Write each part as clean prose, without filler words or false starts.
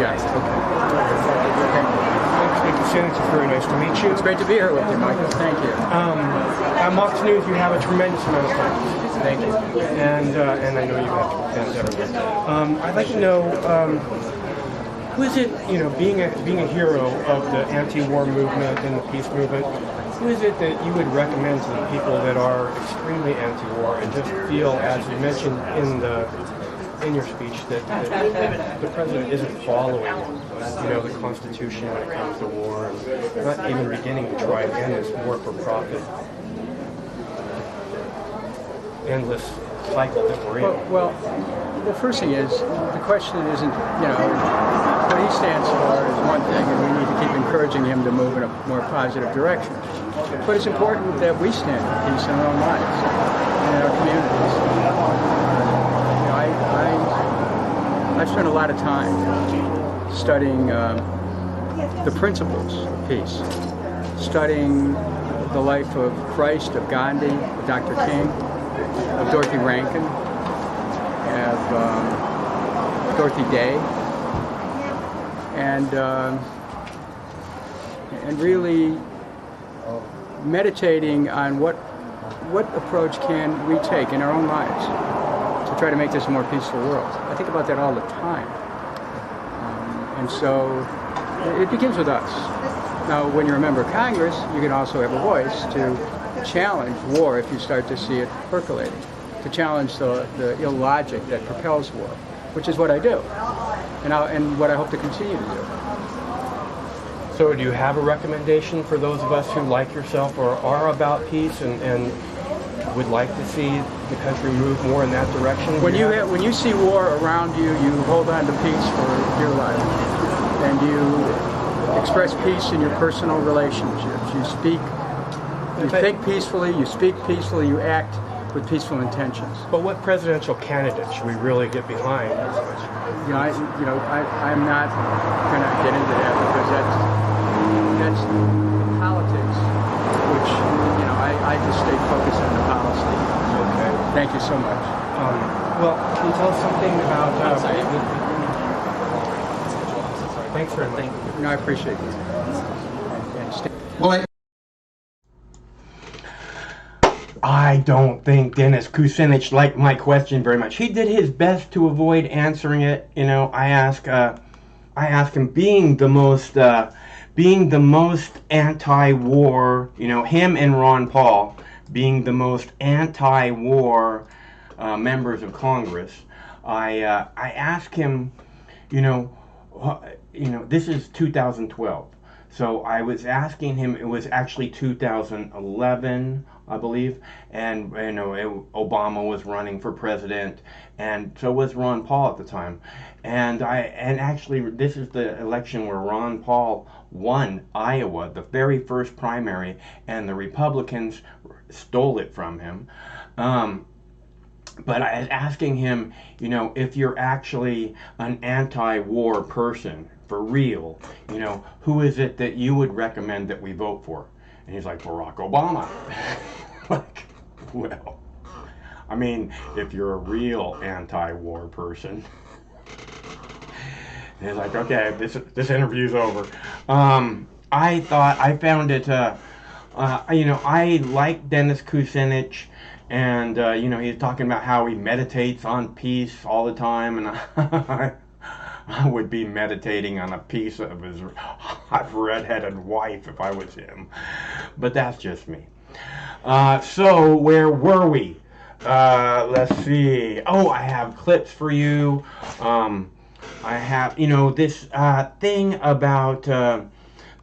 best. It's very nice to meet you. It's great to be here with you, Michael. Thank you. At Mox News, you have a tremendous amount of fans. Thank you. And I know you have fans everywhere. I'd like to know, who is it, being a hero of the anti-war movement and the peace movement, who is it that you would recommend to the people that are extremely anti-war and just feel, as you mentioned in your speech, that the president isn't following, the Constitution when it comes to war, and not even beginning to try and end this war-for-profit endless cycle that we're in? Well, the first thing is, the question isn't, what he stands for is one thing, and we need to keep encouraging him to move in a more positive direction. But it's important that we stand for peace in our own lives, and in our communities. I've spent a lot of time studying the principles of peace, studying the life of Christ, of Gandhi, of Dr. King, of Dorothy Rankin, of Dorothy Day, and really meditating on what approach can we take in our own lives to try to make this a more peaceful world. I think about that all the time. And so it begins with us. Now, when you're a member of Congress, you can also have a voice to challenge war if you start to see it percolating, to challenge the illogic that propels war, which is what I do, and what I hope to continue to do. So do you have a recommendation for those of us who, like yourself, are about peace and would like to see the country move more in that direction? When you see war around you, you hold on to peace for dear life, and you express peace in your personal relationships. You think peacefully, you speak peacefully, you act with peaceful intentions. But what presidential candidate should we really get behind? I'm not going to get into that because that's politics, which I just stay focused on the policy. Okay. Thank you so much. Well, can you tell us something about? Thanks very much. I appreciate you. Well, I don't think Dennis Kucinich liked my question very much. He did his best to avoid answering it. I asked him, being the most anti-war, him and Ron Paul being the most anti-war members of Congress. I asked him, this is 2012. So I was asking him, it was actually 2011, I believe, and Obama was running for president, and so was Ron Paul at the time. And actually this is the election where Ron Paul won Iowa, the very first primary, and the Republicans stole it from him. But I was asking him, if you're actually an anti-war person, for real, who is it that you would recommend that we vote for? And he's like, Barack Obama. Well, I mean, if you're a real anti-war person. And he's like, okay, this interview's over. I found it, I like Dennis Kucinich, and, he's talking about how he meditates on peace all the time, and I would be meditating on a piece of his hot redheaded wife if I was him. But that's just me. So where were we? Let's see. Oh, I have clips for you. I have, this thing about the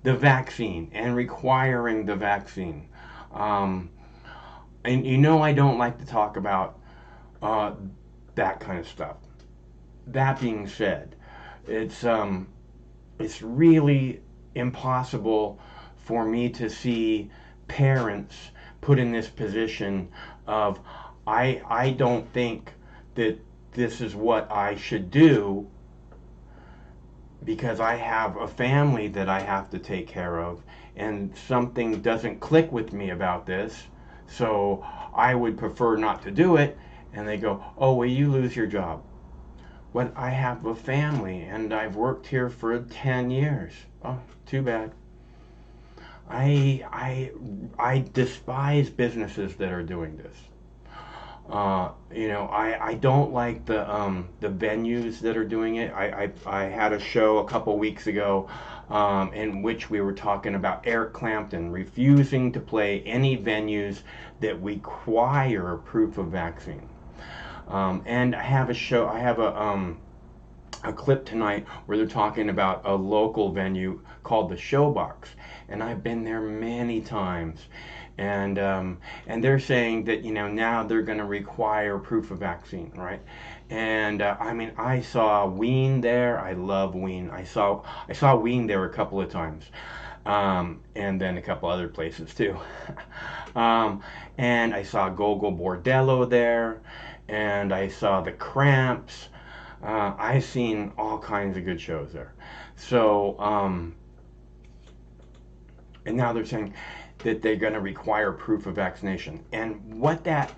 vaccine and requiring the vaccine. And I don't like to talk about that kind of stuff. That being said, it's really impossible for me to see parents put in this position of I don't think that this is what I should do because I have a family that I have to take care of and something doesn't click with me about this, so I would prefer not to do it. And they go, oh, well, you lose your job. When I have a family and I've worked here for 10 years. Oh, too bad. I despise businesses that are doing this. I don't like the venues that are doing it. I had a show a couple weeks ago in which we were talking about Eric Clapton refusing to play any venues that require proof of vaccine. And I have a clip tonight where they're talking about a local venue called the Showbox, and I've been there many times, and they're saying that now they're going to require proof of vaccine, right? And I mean, I saw Ween there. I love Ween. I saw Ween there a couple of times, and then a couple other places too. And I saw Gogo Bordello there, and I saw the Cramps. I've seen all kinds of good shows there. So, and now they're saying that they're going to require proof of vaccination. And what that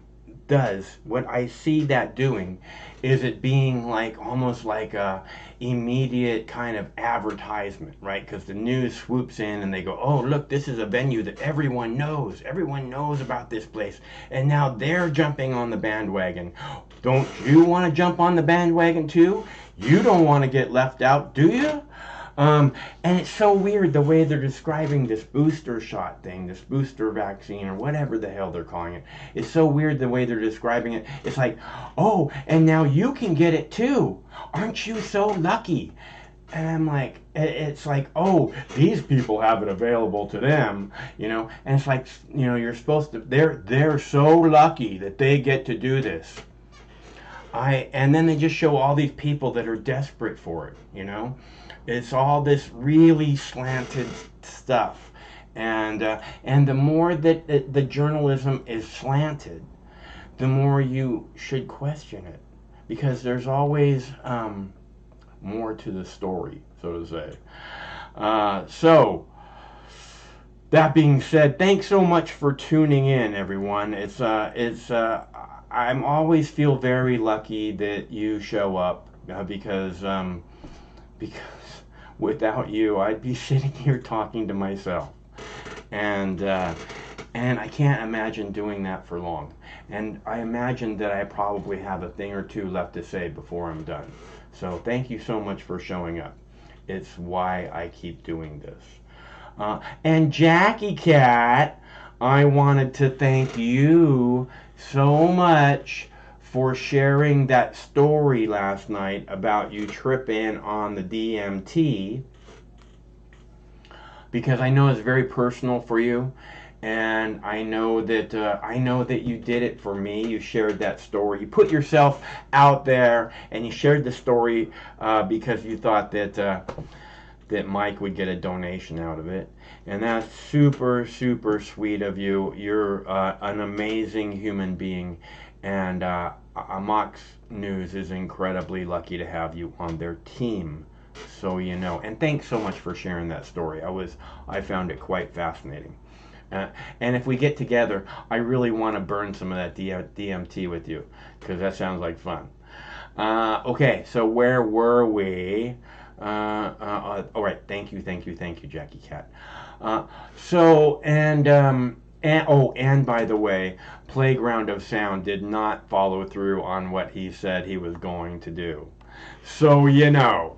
does, what I see that doing, is it being like almost like a immediate kind of advertisement, right? Because the news swoops in and they go, oh, look, this is a venue that everyone knows. Everyone knows about this place. And now they're jumping on the bandwagon. Don't you want to jump on the bandwagon too? You don't want to get left out, do you? And it's so weird the way they're describing this booster shot thing, this booster vaccine, or whatever the hell they're calling it. It's so weird the way they're describing it. It's like, oh, and now you can get it too. Aren't you so lucky? And I'm like, it's like, oh, these people have it available to them, and it's like, you're supposed to, they're so lucky that they get to do this. And then they just show all these people that are desperate for it, It's all this really slanted stuff, and the more that the journalism is slanted, the more you should question it, because there's always more to the story, so to say. So that being said, thanks so much for tuning in, everyone. I'm always feel very lucky that you show up, because without you, I'd be sitting here talking to myself, and I can't imagine doing that for long. And I imagine that I probably have a thing or two left to say before I'm done. So thank you so much for showing up. It's why I keep doing this. And Jackie Cat, I wanted to thank you so much for sharing that story last night about you tripping on the DMT, because I know it's very personal for you, and I know that you did it for me. You shared that story. You put yourself out there, and you shared the story because you thought that Mike would get a donation out of it. And that's super, super sweet of you. You're an amazing human being. And Mox News is incredibly lucky to have you on their team, so you know. And thanks so much for sharing that story. I found it quite fascinating. And if we get together, I really want to burn some of that DMT with you, because that sounds like fun. Okay, so where were we? All right, thank you, Jackie Cat. And by the way, Playground of Sound did not follow through on what he said he was going to do. So you know.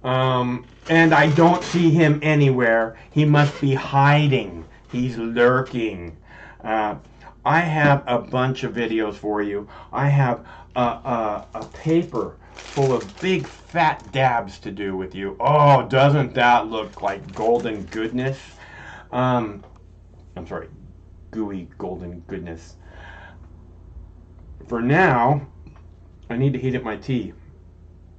And I don't see him anywhere. He must be hiding. He's lurking. I have a bunch of videos for you. I have a paper full of big fat dabs to do with you. Oh, doesn't that look like golden goodness? I'm sorry, gooey golden goodness. For now, I need to heat up my tea,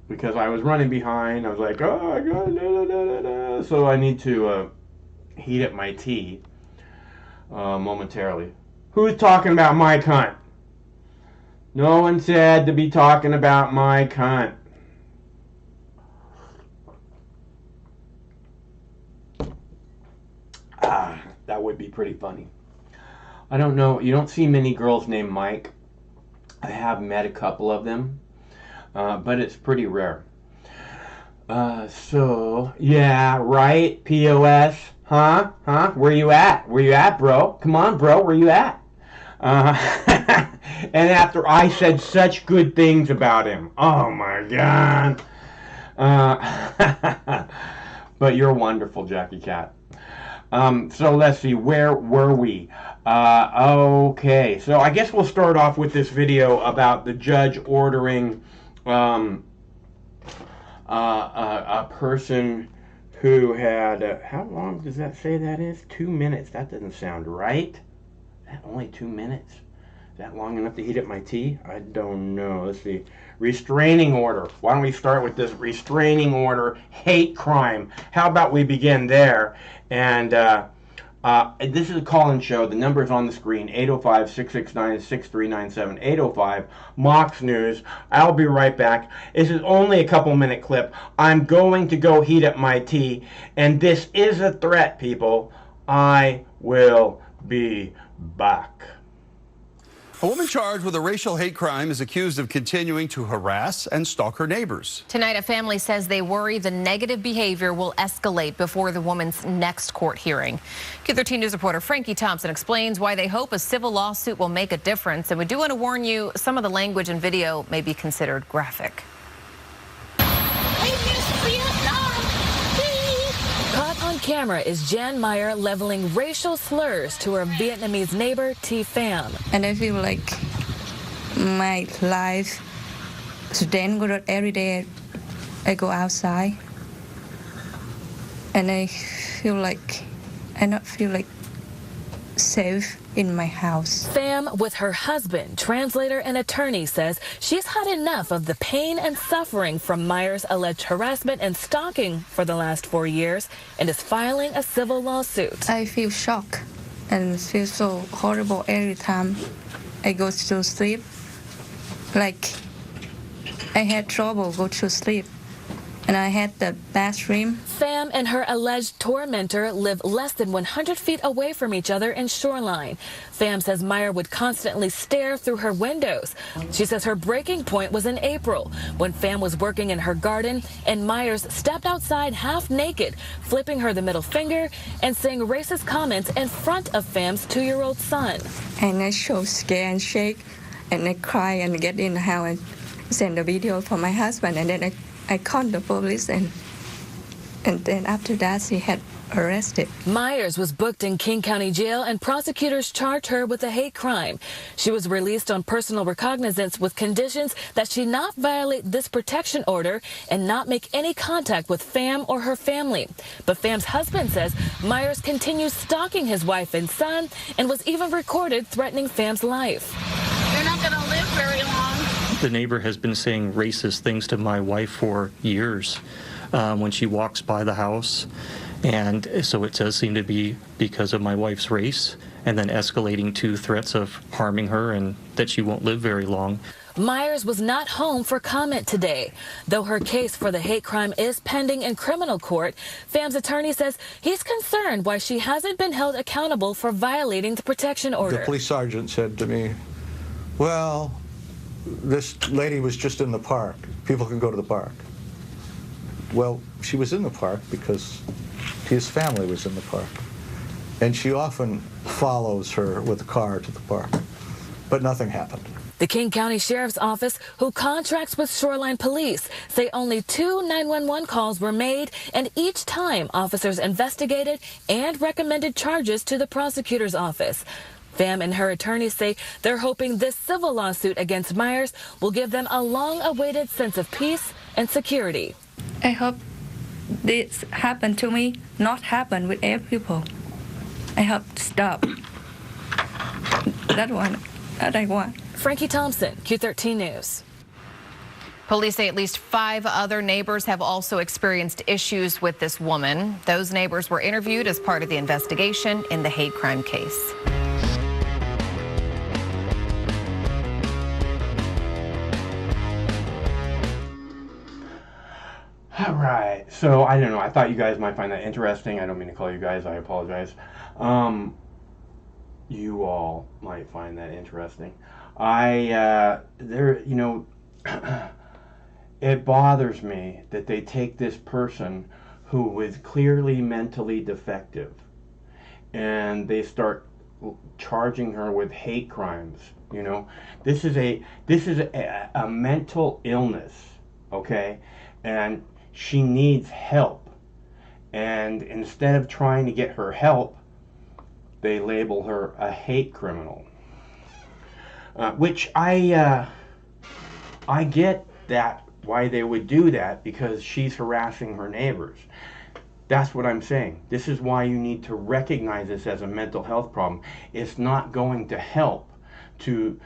because I was running behind. I was like, oh, God, so I need to heat up my tea momentarily. Who's talking about my cunt? No one said to be talking about my cunt. That would be pretty funny. I don't know. You don't see many girls named Mike. I have met a couple of them. but it's pretty rare. So, yeah, right, POS, huh? Where you at? Where you at, bro? Come on, bro, where you at? And after I said such good things about him, oh my God. But you're wonderful, Jackie Cat. So let's see, where were we? Okay, so I guess we'll start off with this video about the judge ordering a person who had, how long does that say that is? 2 minutes. That doesn't sound right. That only 2 minutes? Is that long enough to heat up my tea? I don't know. Let's see. Restraining order. Why don't we start with this restraining order, hate crime? How about we begin there? And this is a call-in show. The number is on the screen, 805-669-6397, 805 Mox News. I'll be right back. This is only a couple-minute clip. I'm going to go heat up my tea, and this is a threat, people. I will be back. A woman charged with a racial hate crime is accused of continuing to harass and stalk her neighbors. Tonight, a family says they worry the negative behavior will escalate before the woman's next court hearing. Q13 News reporter Frankie Thompson explains why they hope a civil lawsuit will make a difference. And we do want to warn you, some of the language and video may be considered graphic. Caught on camera is Jan Meyer leveling racial slurs to her Vietnamese neighbor, T. Pham. And I feel like my life is dangerous every day. I go outside, and I feel like I not feel like safe in my house. Pham, with her husband, translator and attorney, says she's had enough of the pain and suffering from Meyer's alleged harassment and stalking for the last 4 years and is filing a civil lawsuit. I feel shocked and feel so horrible every time I go to sleep. Like I had trouble go to sleep, and I had the bathroom. Pham and her alleged tormentor live less than 100 feet away from each other in Shoreline. Pham says Meyer would constantly stare through her windows. She says her breaking point was in April when Pham was working in her garden and Myers stepped outside half naked, flipping her the middle finger and saying racist comments in front of Pham's 2-year-old son. And I so scared and shake, and I cry and get in the house and send a video for my husband, and then I called the police, and then after that, she had arrested. Myers was booked in King County Jail, and prosecutors charged her with a hate crime. She was released on personal recognizance with conditions that she not violate this protection order and not make any contact with Pham or her family. But Pham's husband says Myers continues stalking his wife and son and was even recorded threatening Pham's life. They're not going to live very long. The neighbor has been saying racist things to my wife for years when she walks by the house. And so it does seem to be because of my wife's race, and then escalating to threats of harming her and that she won't live very long. Myers was not home for comment today. Though her case for the hate crime is pending in criminal court, Pham's attorney says he's concerned why she hasn't been held accountable for violating the protection order. The police sergeant said to me, well, this lady was just in the park. People can go to the park. Well, she was in the park because his family was in the park. And she often follows her with a car to the park. But nothing happened. The King County Sheriff's Office, who contracts with Shoreline Police, say only 2 911 calls were made, and each time officers investigated and recommended charges to the prosecutor's office. Pham and her attorneys say they're hoping this civil lawsuit against Myers will give them a long-awaited sense of peace and security. I hope this happened to me, not happen with every people. I hope to stop. That I want. Frankie Thompson, Q13 News. Police say at least 5 other neighbors have also experienced issues with this woman. Those neighbors were interviewed as part of the investigation in the hate crime case. All right, so I don't know. I thought you guys might find that interesting. I don't mean to call you guys. I apologize. You all might find that interesting. it bothers me that they take this person who was clearly mentally defective and they start charging her with hate crimes. You know, this is a mental illness, okay, and she needs help. And instead of trying to get her help, they label her a hate criminal, which I get that why they would do that, because she's harassing her neighbors. That's what I'm saying. This is why you need to recognize this as a mental health problem. It's not going to help to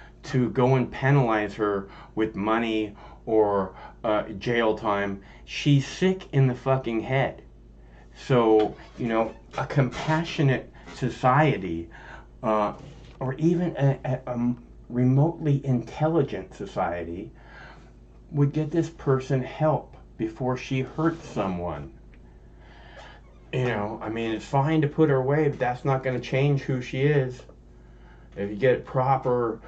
go and penalize her with money or jail time. She's sick in the fucking head. So, you know, a compassionate society, or even a remotely intelligent society, would get this person help before she hurts someone. You know, I mean, it's fine to put her away, but that's not going to change who she is. If you get proper,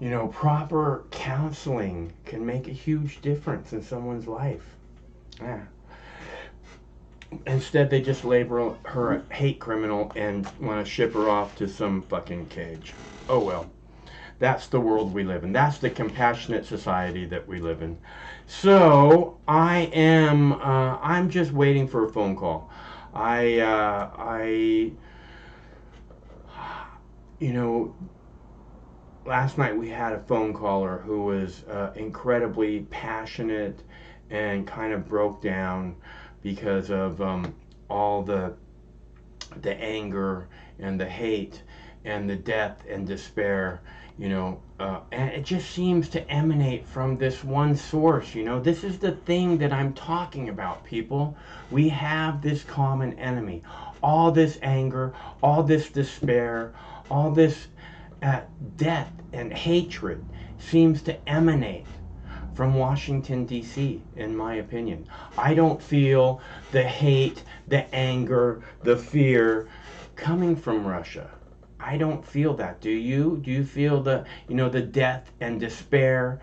you know, proper counseling can make a huge difference in someone's life. Yeah. Instead, they just label her a hate criminal and want to ship her off to some fucking cage. Oh well. That's the world we live in. That's the compassionate society that we live in. So, I'm just waiting for a phone call. You know, last night we had a phone caller who was incredibly passionate and kind of broke down because of all the anger and the hate and the death and despair, you know, and it just seems to emanate from this one source. You know, this is the thing that I'm talking about, people. We have this common enemy. All this anger, all this despair, all this death and hatred seems to emanate from Washington, D.C., in my opinion. I don't feel the hate, the anger, the fear coming from Russia. I don't feel that. Do you? Do you feel the, you know, the death and despair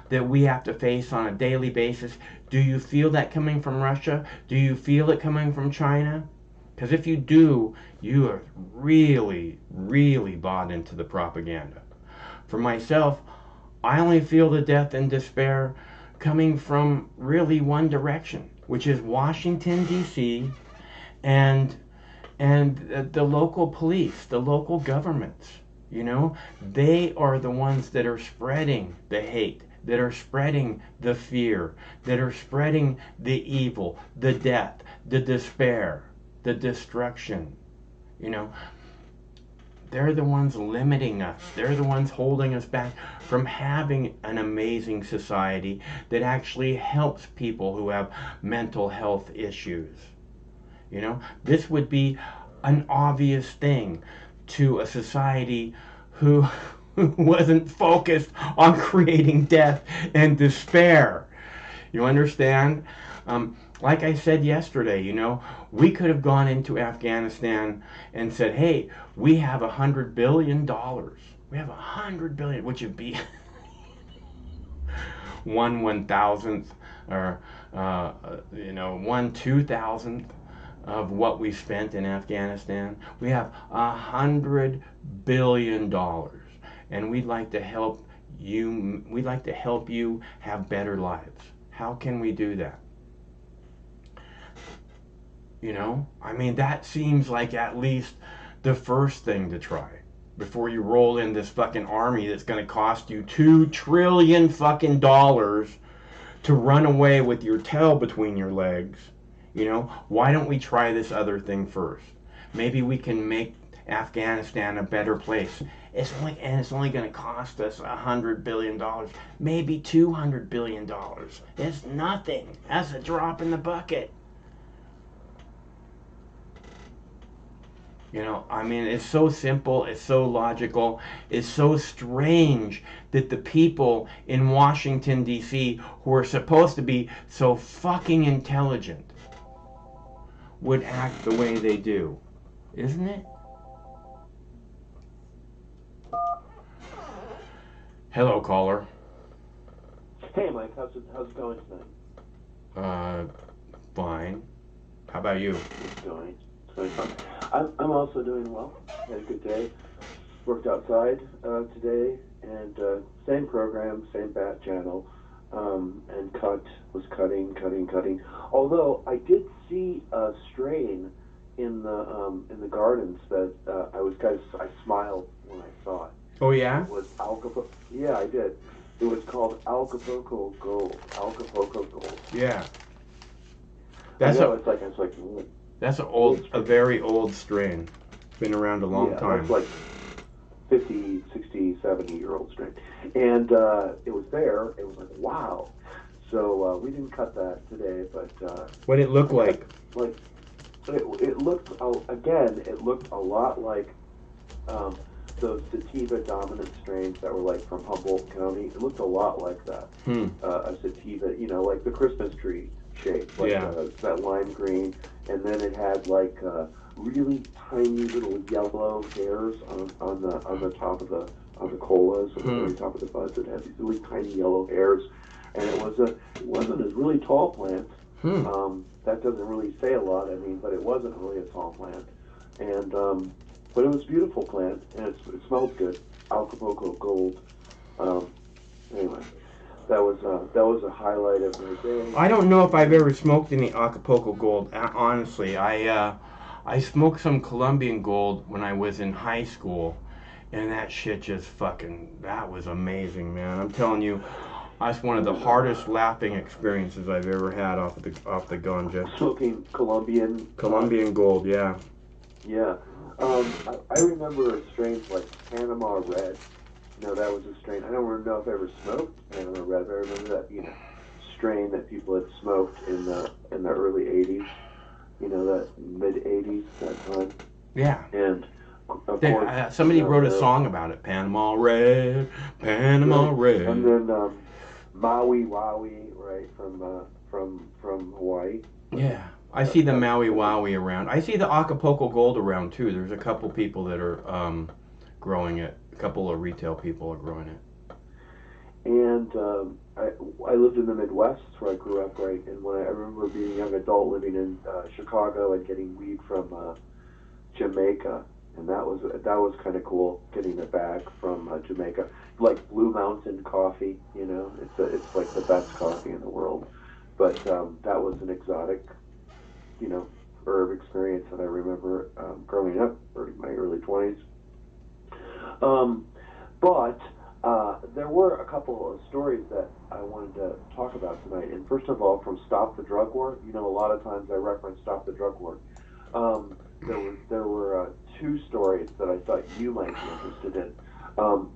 that we have to face on a daily basis? Do you feel that coming from Russia? Do you feel it coming from China? Because if you do, you are really, really bought into the propaganda. For myself, I only feel the death and despair coming from really one direction, which is Washington, D.C., and the local police, the local governments. You know, they are the ones that are spreading the hate, that are spreading the fear, that are spreading the evil, the death, the despair, the destruction. You know, they're the ones limiting us. They're the ones holding us back from having an amazing society that actually helps people who have mental health issues. You know, this would be an obvious thing to a society who wasn't focused on creating death and despair. You understand? Like I said yesterday, you know, we could have gone into Afghanistan and said, hey, we have $100 billion. We have $100 billion, which would be 1/1000th or, you know, 1/2000th of what we spent in Afghanistan. We have $100 billion, and we'd like to help you. We'd like to help you have better lives. How can we do that? You know, I mean, that seems like at least the first thing to try before you roll in this fucking army that's going to cost you $2 trillion fucking dollars to run away with your tail between your legs. You know, why don't we try this other thing first? Maybe we can make Afghanistan a better place. It's only going to cost us $100 billion, maybe $200 billion. It's nothing. That's a drop in the bucket. You know, I mean, it's so simple, it's so logical, it's so strange that the people in Washington, D.C., who are supposed to be so fucking intelligent, would act the way they do. Isn't it? Hello, caller. Hey, Mike, how's it going tonight? Fine. How about you? It's going fine. I'm also doing well. Had a good day. Worked outside today, and same program, same bat channel, and was cutting. Although I did see a strain in the gardens that I smiled when I saw it. Oh yeah? It was Acapulco. Yeah, I did. It was called Acapulco Gold. Acapulco Gold. Yeah. That's That's a very old strain. Been around a long time. That's like 50, 60, 70-year-old strain. And it was there. It was like, wow. So we didn't cut that today, but... What did it look like? It looked, again, it looked a lot like those sativa dominant strains that were like from Humboldt County. It looked a lot like that. A sativa, like the Christmas tree shape, like that lime green. And then it had like really tiny little yellow hairs on the top of the colas, on the very top of the buds. It had these really tiny yellow hairs, and it wasn't a really tall plant. That doesn't really say a lot. I mean, but it wasn't really a tall plant, and but it was a beautiful plant, and it smelled good. Acapulco Gold. Anyway, that was a highlight of my day. I don't know if I've ever smoked any Acapulco Gold. Honestly, I smoked some Colombian Gold when I was in high school, and that shit just that was amazing, man. I'm telling you, that's one of the hardest laughing experiences I've ever had off the ganja. Smoking Colombian Gold, yeah. Yeah. I remember strains like Panama Red. That was a strain. I don't know if I ever smoked Panama Red, but I remember that, strain that people had smoked in the early 80s. That mid-80s, that time. Yeah. And, of course... somebody wrote a song about it. Panama Red, Panama Red. And then Maui Wowie, right, from Hawaii. Yeah. I see the Maui Wowie around. I see the Acapulco Gold around, too. There's a couple people that are growing it. A couple of retail people are growing it. And I lived in the Midwest, where I grew up, right? And when I remember being a young adult living in Chicago and getting weed from Jamaica, and that was kind of cool, getting it back from Jamaica, like Blue Mountain coffee. It's like the best coffee in the world. But that was an exotic, herb experience that I remember growing up, in my early 20s. But there were a couple of stories that I wanted to talk about tonight. And first of all, from Stop the Drug War, a lot of times I reference Stop the Drug War. There were two stories that I thought you might be interested in.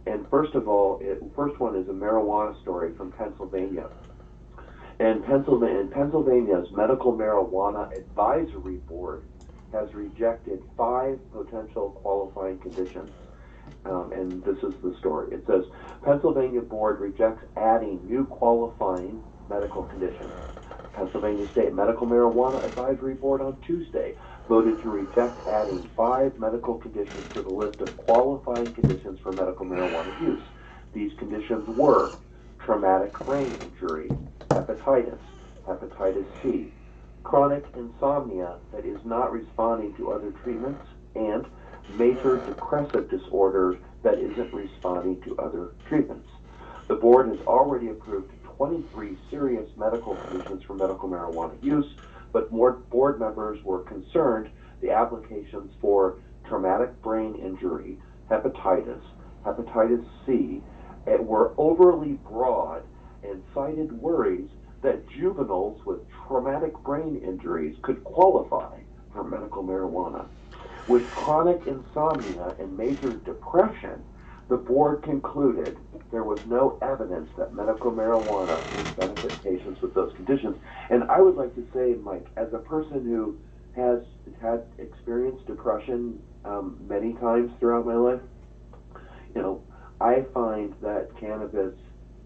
And first of all, first one is a marijuana story from Pennsylvania. And Pennsylvania's Medical Marijuana Advisory Board has rejected 5 potential qualifying conditions. And this is the story. It says, Pennsylvania Board rejects adding new qualifying medical conditions. Pennsylvania State Medical Marijuana Advisory Board on Tuesday voted to reject adding 5 medical conditions to the list of qualifying conditions for medical marijuana use. These conditions were traumatic brain injury, hepatitis, hepatitis C, chronic insomnia that is not responding to other treatments, and major depressive disorder that isn't responding to other treatments. The board has already approved 23 serious medical conditions for medical marijuana use, but more board members were concerned the applications for traumatic brain injury, hepatitis, hepatitis C, were overly broad and cited worries that juveniles with traumatic brain injuries could qualify for medical marijuana. With chronic insomnia and major depression, the board concluded there was no evidence that medical marijuana would benefit patients with those conditions. And I would like to say, Mike, as a person who has had experienced depression many times throughout my life, I find that cannabis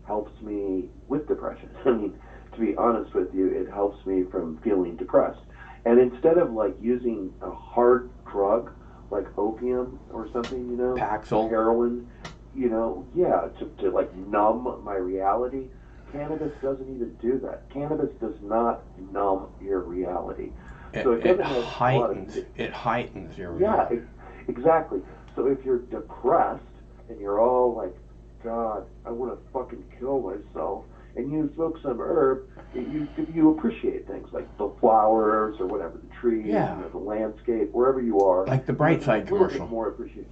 helps me with depression. I mean, to be honest with you, it helps me from feeling depressed. And instead of using a hard drug like opium or something, Paxil, heroin, to numb my reality, Cannabis doesn't even do that. Cannabis does not numb your reality. It, So it doesn't it have heightens. It heightens your reality. Yeah, exactly. So if you're depressed and you're all like, God, I want to fucking kill myself, and you smoke some herb, you appreciate things like the flowers or whatever, the trees, Yeah. the landscape, wherever you are. Like the Bright Side commercial. More appreciation.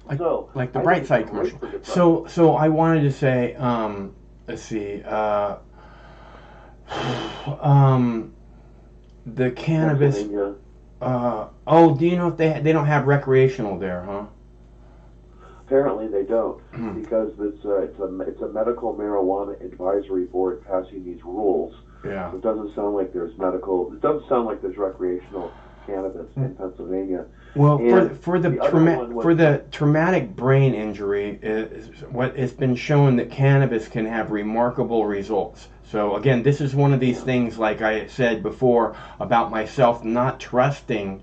Like the Bright Side commercial. So I wanted to say, let's see, the cannabis. Oh, do you know if they don't have recreational there, huh? Apparently they don't, because it's a medical marijuana advisory board passing these rules. Yeah. So it doesn't sound like there's recreational cannabis in Pennsylvania. Well, for the traumatic brain injury, it's been shown that cannabis can have remarkable results. So again, this is one of these things, like I said before about myself not trusting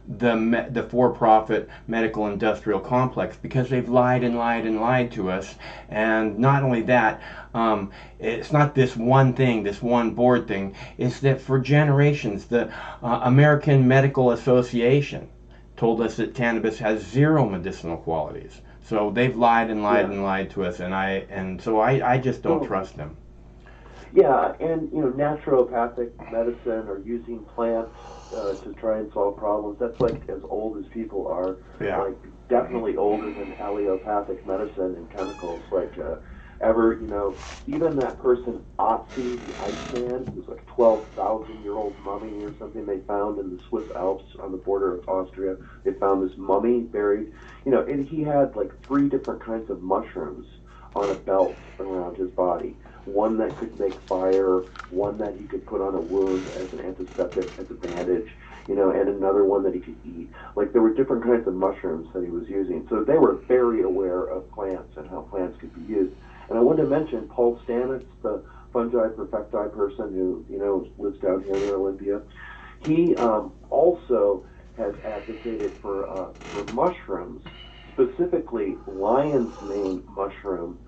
the for-profit medical industrial complex, because they've lied and lied and lied to us. And not only that, it's not this one thing, this one board thing. It's that for generations, the American Medical Association told us that cannabis has 0 medicinal qualities. So they've lied and lied and lied to us, and so I just don't trust them. Yeah, and naturopathic medicine or using plants to try and solve problems, that's like as old as people are. Yeah. Like definitely older than allopathic medicine and chemicals. Like even that person Otzi, the Iceman, who's like 12,000-year-old mummy or something they found in the Swiss Alps on the border of Austria. They found this mummy buried, and he had like 3 different kinds of mushrooms on a belt around his body. One that could make fire, one that he could put on a wound as an antiseptic, as a bandage, and another one that he could eat. Like there were different kinds of mushrooms that he was using. So they were very aware of plants and how plants could be used. And I wanted to mention Paul Stamets, the fungi perfecti person who, lives down here in Olympia. He also has advocated for mushrooms, specifically lion's mane mushroom,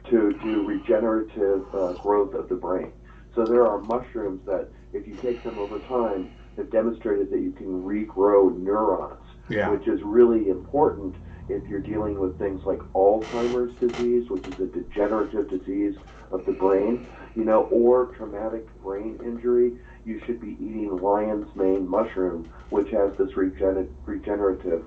to do regenerative growth of the brain. So there are mushrooms that, if you take them over time, have demonstrated that you can regrow neurons, which is really important if you're dealing with things like Alzheimer's disease, which is a degenerative disease of the brain, or traumatic brain injury. You should be eating lion's mane mushroom, which has this regenerative,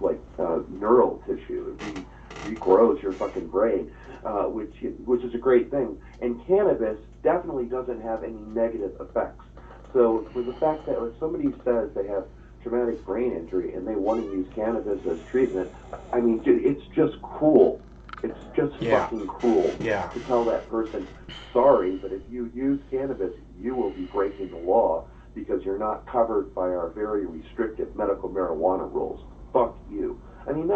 neural tissue. It regrows your fucking brain. Which is a great thing. And cannabis definitely doesn't have any negative effects. So for the fact that if somebody says they have traumatic brain injury and they want to use cannabis as treatment, I mean, dude, it's just cruel. It's just fucking cruel to tell that person, sorry, but if you use cannabis, you will be breaking the law because you're not covered by our very restrictive medical marijuana rules. Fuck you. I mean,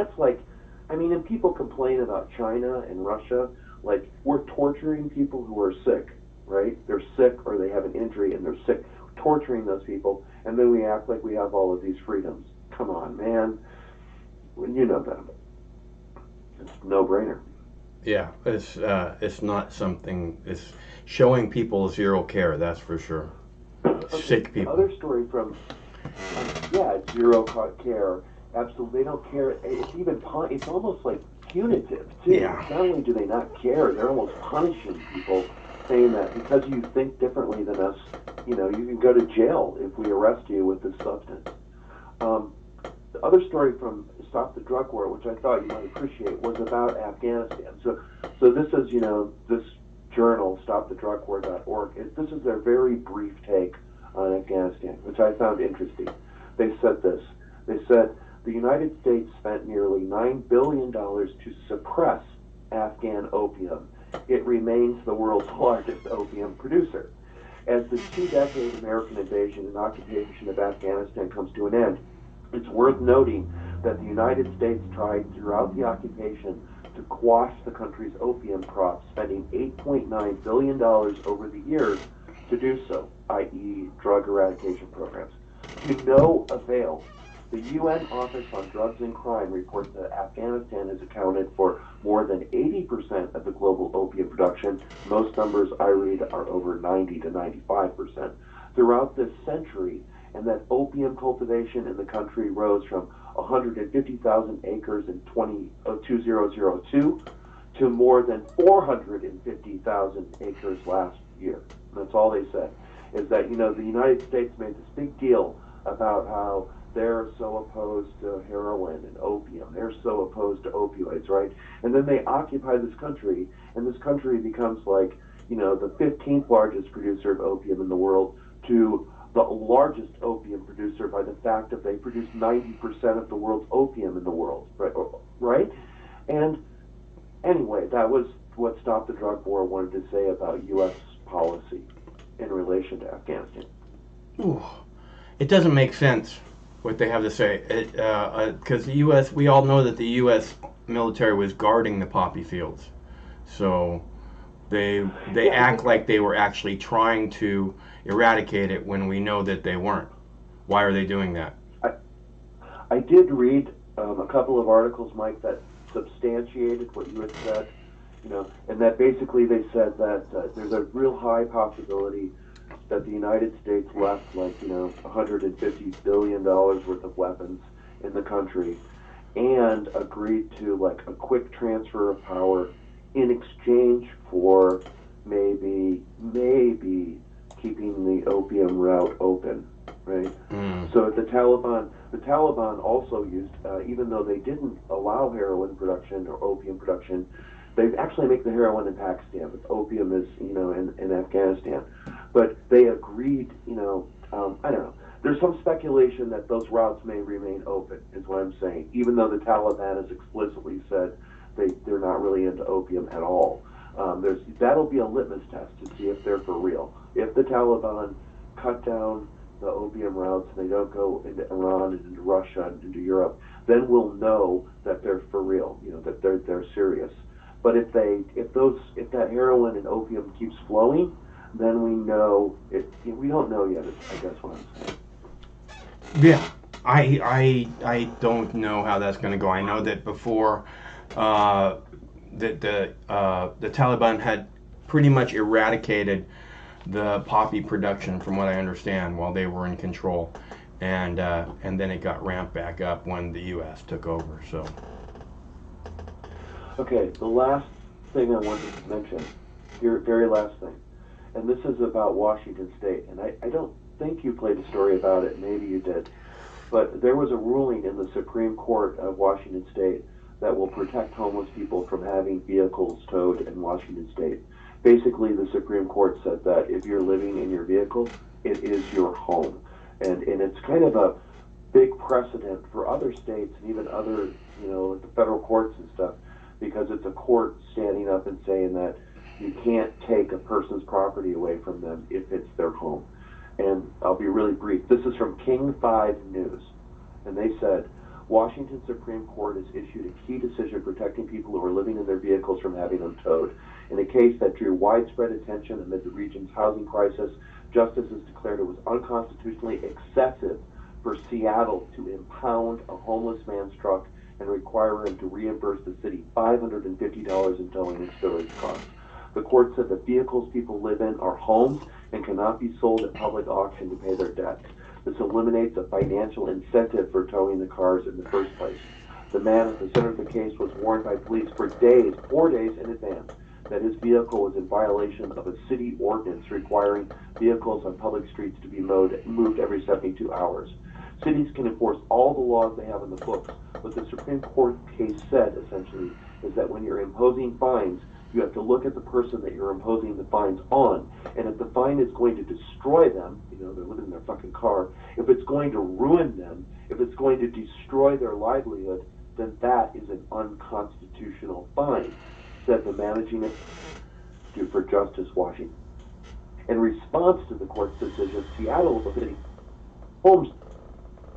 and people complain about China and Russia, like we're torturing people who are sick, right? They're sick or they have an injury and they're sick, torturing those people, and then we act like we have all of these freedoms. Come on, man. You know that. It's a no-brainer. Yeah, it's not something. It's showing people zero care. That's for sure. Sick people. Another story from zero care. Absolutely, they don't care. It's almost like punitive too. Yeah. Not only do they not care, they're almost punishing people, saying that because you think differently than us, you can go to jail if we arrest you with this substance. The other story from Stop the Drug War, which I thought you might appreciate, was about Afghanistan. So this is, this journal, stopthedrugwar.org, this is their very brief take on Afghanistan, which I found interesting. They said this. They said, the United States spent nearly $9 billion to suppress Afghan opium. It remains the world's largest opium producer. As the 2-decade American invasion and occupation of Afghanistan comes to an end, it's worth noting that the United States tried throughout the occupation to quash the country's opium crops, spending $8.9 billion over the years to do so, i.e. drug eradication programs. To no avail. The UN Office on Drugs and Crime reports that Afghanistan has accounted for more than 80% of the global opium production. Most numbers I read are over 90 to 95% throughout this century, and that opium cultivation in the country rose from 150,000 acres in 2002 to more than 450,000 acres last year. That's all they said, is that, the United States made this big deal about how they're so opposed to heroin and opium. They're so opposed to opioids, right? And then they occupy this country, and this country becomes like, the 15th largest producer of opium in the world to the largest opium producer by the fact that they produce 90% of the world's opium in the world, right? And anyway, that was what Stop the Drug War wanted to say about U.S. policy in relation to Afghanistan. Ooh, it doesn't make sense what they have to say, because the U.S. we all know that the U.S. military was guarding the poppy fields, so they act like they were actually trying to eradicate it when we know that they weren't. Why are they doing that? I did read a couple of articles, Mike, that substantiated what you had said, and that basically they said that there's a real high possibility that the United States left $150 billion worth of weapons in the country and agreed to a quick transfer of power in exchange for maybe keeping the opium route open, right? So the Taliban also used, even though they didn't allow heroin production or opium production, they actually make the heroin in Pakistan, but opium is, in Afghanistan. But they agreed, I don't know. There's some speculation that those routes may remain open, is what I'm saying, even though the Taliban has explicitly said they're not really into opium at all. That'll be a litmus test to see if they're for real. If the Taliban cut down the opium routes and they don't go into Iran and into Russia and into Europe, then we'll know that they're for real, that they're serious. But if that heroin and opium keeps flowing, then we know it. We don't know yet, I guess what I'm saying. Yeah, I don't know how that's going to go. I know that before that the Taliban had pretty much eradicated the poppy production, from what I understand, while they were in control, and then it got ramped back up when the U.S. took over. So. Okay, the last thing I wanted to mention, your very last thing, and this is about Washington State, and I don't think you played a story about it, maybe you did, but there was a ruling in the Supreme Court of Washington State that will protect homeless people from having vehicles towed in Washington State. Basically, the Supreme Court said that if you're living in your vehicle, it is your home, and it's kind of a big precedent for other states and even other, the federal courts and stuff, because it's a court standing up and saying that you can't take a person's property away from them if it's their home. And I'll be really brief. This is from King 5 News, and they said, Washington Supreme Court has issued a key decision protecting people who are living in their vehicles from having them towed. In a case that drew widespread attention amid the region's housing crisis, justices declared it was unconstitutionally excessive for Seattle to impound a homeless man's truck and require him to reimburse the city $550 in towing and storage costs. The court said the vehicles people live in are homes and cannot be sold at public auction to pay their debts. This eliminates a financial incentive for towing the cars in the first place. The man at the center of the case was warned by police for 4 days in advance, that his vehicle was in violation of a city ordinance requiring vehicles on public streets to be moved every 72 hours. Cities can enforce all the laws they have in the books. What the Supreme Court case said, essentially, is that when you're imposing fines, you have to look at the person that you're imposing the fines on. And if the fine is going to destroy them, they're living in their fucking car, if it's going to ruin them, if it's going to destroy their livelihood, then that is an unconstitutional fine, said the managing it for Justice Washington. In response to the court's decision, Seattle City homes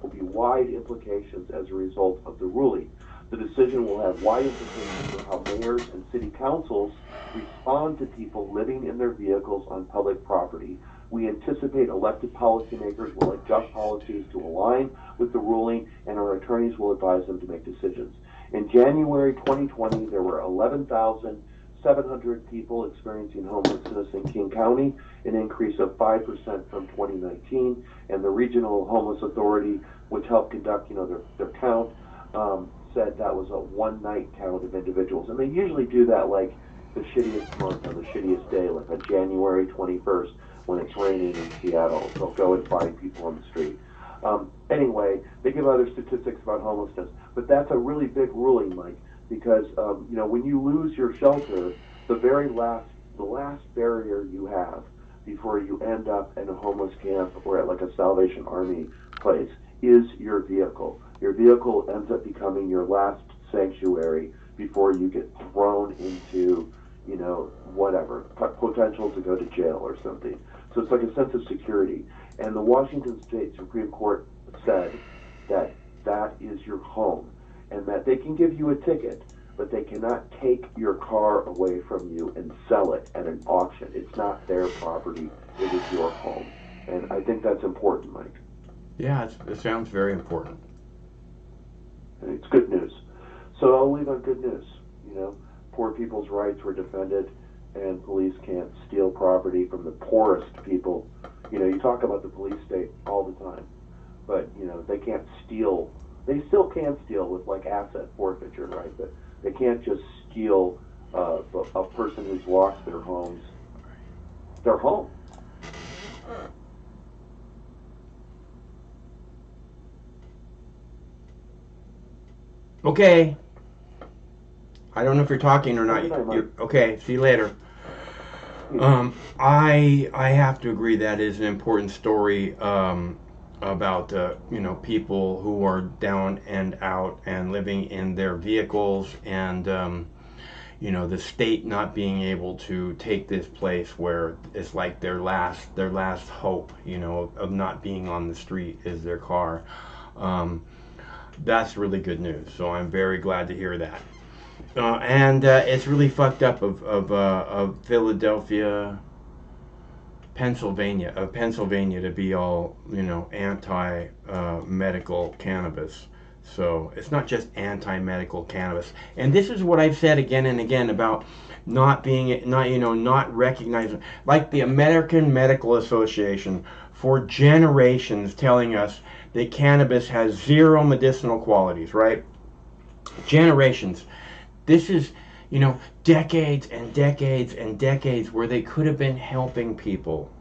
will be wide implications as a result of the ruling. The decision will have wide implications for how mayors and city councils respond to people living in their vehicles on public property. We anticipate elected policymakers will adjust policies to align with the ruling, and our attorneys will advise them to make decisions. In January 2020, there were 11,700 people experiencing homelessness in King County, an increase of 5% from 2019. And the Regional Homeless Authority, which helped conduct, their count, said that was a one-night count of individuals. And they usually do that like the shittiest month on the shittiest day, like on January 21st when it's raining in Seattle. They'll go and find people on the street. Anyway, they give other statistics about homelessness, but that's a really big ruling, Mike, because when you lose your shelter, the last barrier you have before you end up in a homeless camp or at like a Salvation Army place is your vehicle. Your vehicle ends up becoming your last sanctuary before you get thrown into, whatever, potential to go to jail or something. So it's like a sense of security. And the Washington State Supreme Court said that that is your home and that they can give you a ticket, but they cannot take your car away from you and sell it at an auction. It's not their property. It is your home. And I think that's important, Mike. Yeah, it sounds very important. And it's good news. So I'll leave on good news. Poor people's rights were defended, and police can't steal property from the poorest people. You talk about the police state all the time, but they can't steal. They still can steal with like asset forfeiture, right? But they can't just steal a person who's lost their home. Okay. I don't know if you're talking or not. Okay, see you later. I have to agree that is an important story about people who are down and out and living in their vehicles, and the state not being able to take this place where it's like their last hope, of not being on the street is their car. That's really good news. So I'm very glad to hear that. And it's really fucked up of Philadelphia, Pennsylvania to be all anti-medical cannabis. So it's not just anti-medical cannabis. And this is what I've said again and again about not recognizing, like the American Medical Association for generations telling us that cannabis has zero medicinal qualities, right? Generations. This is, decades and decades and decades where they could have been helping people.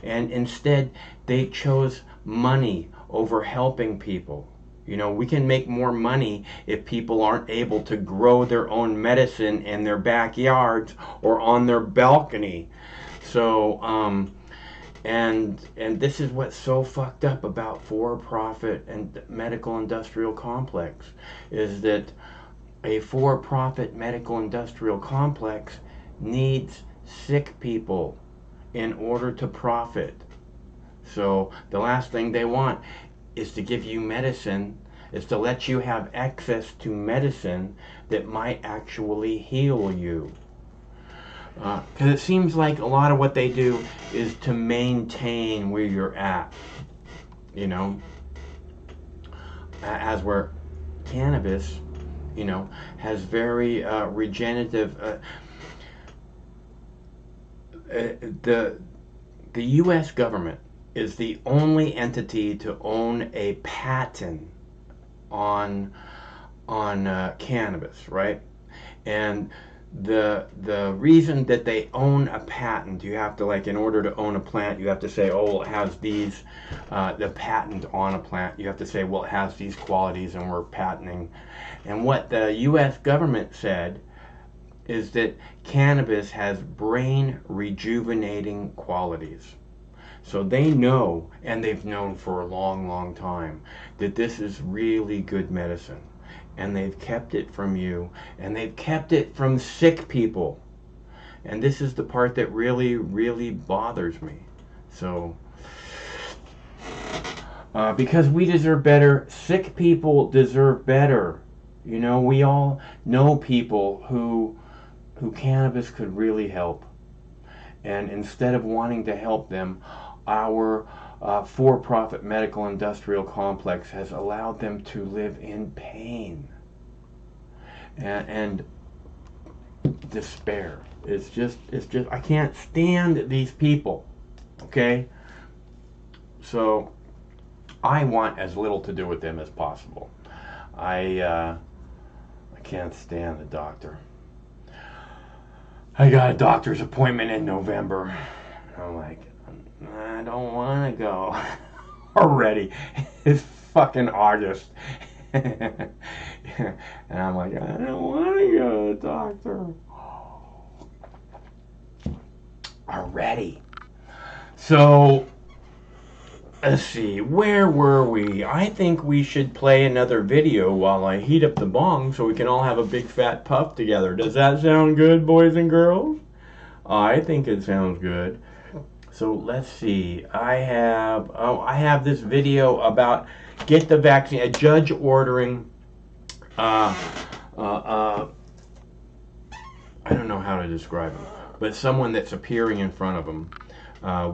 And instead, they chose money over helping people. We can make more money if people aren't able to grow their own medicine in their backyards or on their balcony. So, and this is what's so fucked up about for-profit and medical industrial complex, is that a for-profit medical industrial complex needs sick people in order to profit. So the last thing they want is to give you medicine, is to let you have access to medicine that might actually heal you. Because it seems like a lot of what they do is to maintain where you're at, as where cannabis, has very regenerative. The U.S. government is the only entity to own a patent on cannabis, right? And the reason that they own a patent, you have to, in order to own a plant, you have to say, oh, it has these, the patent on a plant, you have to say, well, it has these qualities and we're patenting. And what the U.S. government said is that cannabis has brain rejuvenating qualities. So they know, and they've known for a long, long time, that this is really good medicine. And they've kept it from you, and they've kept it from sick people. And this is the part that really, really bothers me. So, because we deserve better, sick people deserve better. We all know people who cannabis could really help. And instead of wanting to help them, our for-profit medical industrial complex has allowed them to live in pain and despair. It's just, I can't stand these people, okay? So I want as little to do with them as possible. I can't stand the doctor. I got a doctor's appointment in November. I'm like, I don't want to go already. It's fucking August. And I'm like, I don't want to go to the doctor already. So, let's see, where were we? I think we should play another video while I heat up the bong so we can all have a big fat puff together. Does that sound good, boys and girls? I think it sounds good. So let's see. I have this video about get the vaccine. A judge ordering. I don't know how to describe him, but someone that's appearing in front of him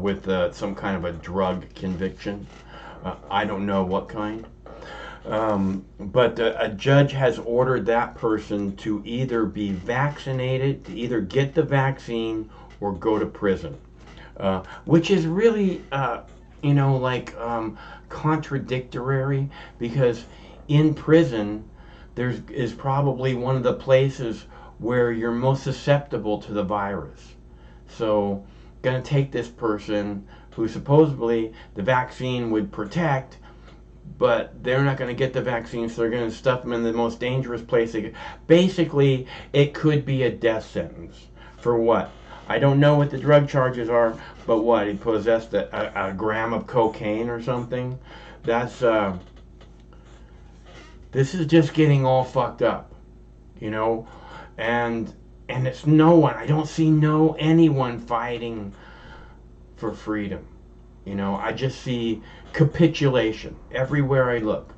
with some kind of a drug conviction. I don't know what kind. But a judge has ordered that person to either be vaccinated, to either get the vaccine or go to prison. Which is really, contradictory, because in prison is probably one of the places where you're most susceptible to the virus. So, going to take this person who supposedly the vaccine would protect, but they're not going to get the vaccine, so they're going to stuff them in the most dangerous place they could. Basically, it could be a death sentence. For what? I don't know what the drug charges are, but what? He possessed a gram of cocaine or something? That's, this is just getting all fucked up, you know? And it's no one, I don't see anyone fighting for freedom. You know, I just see capitulation everywhere I look.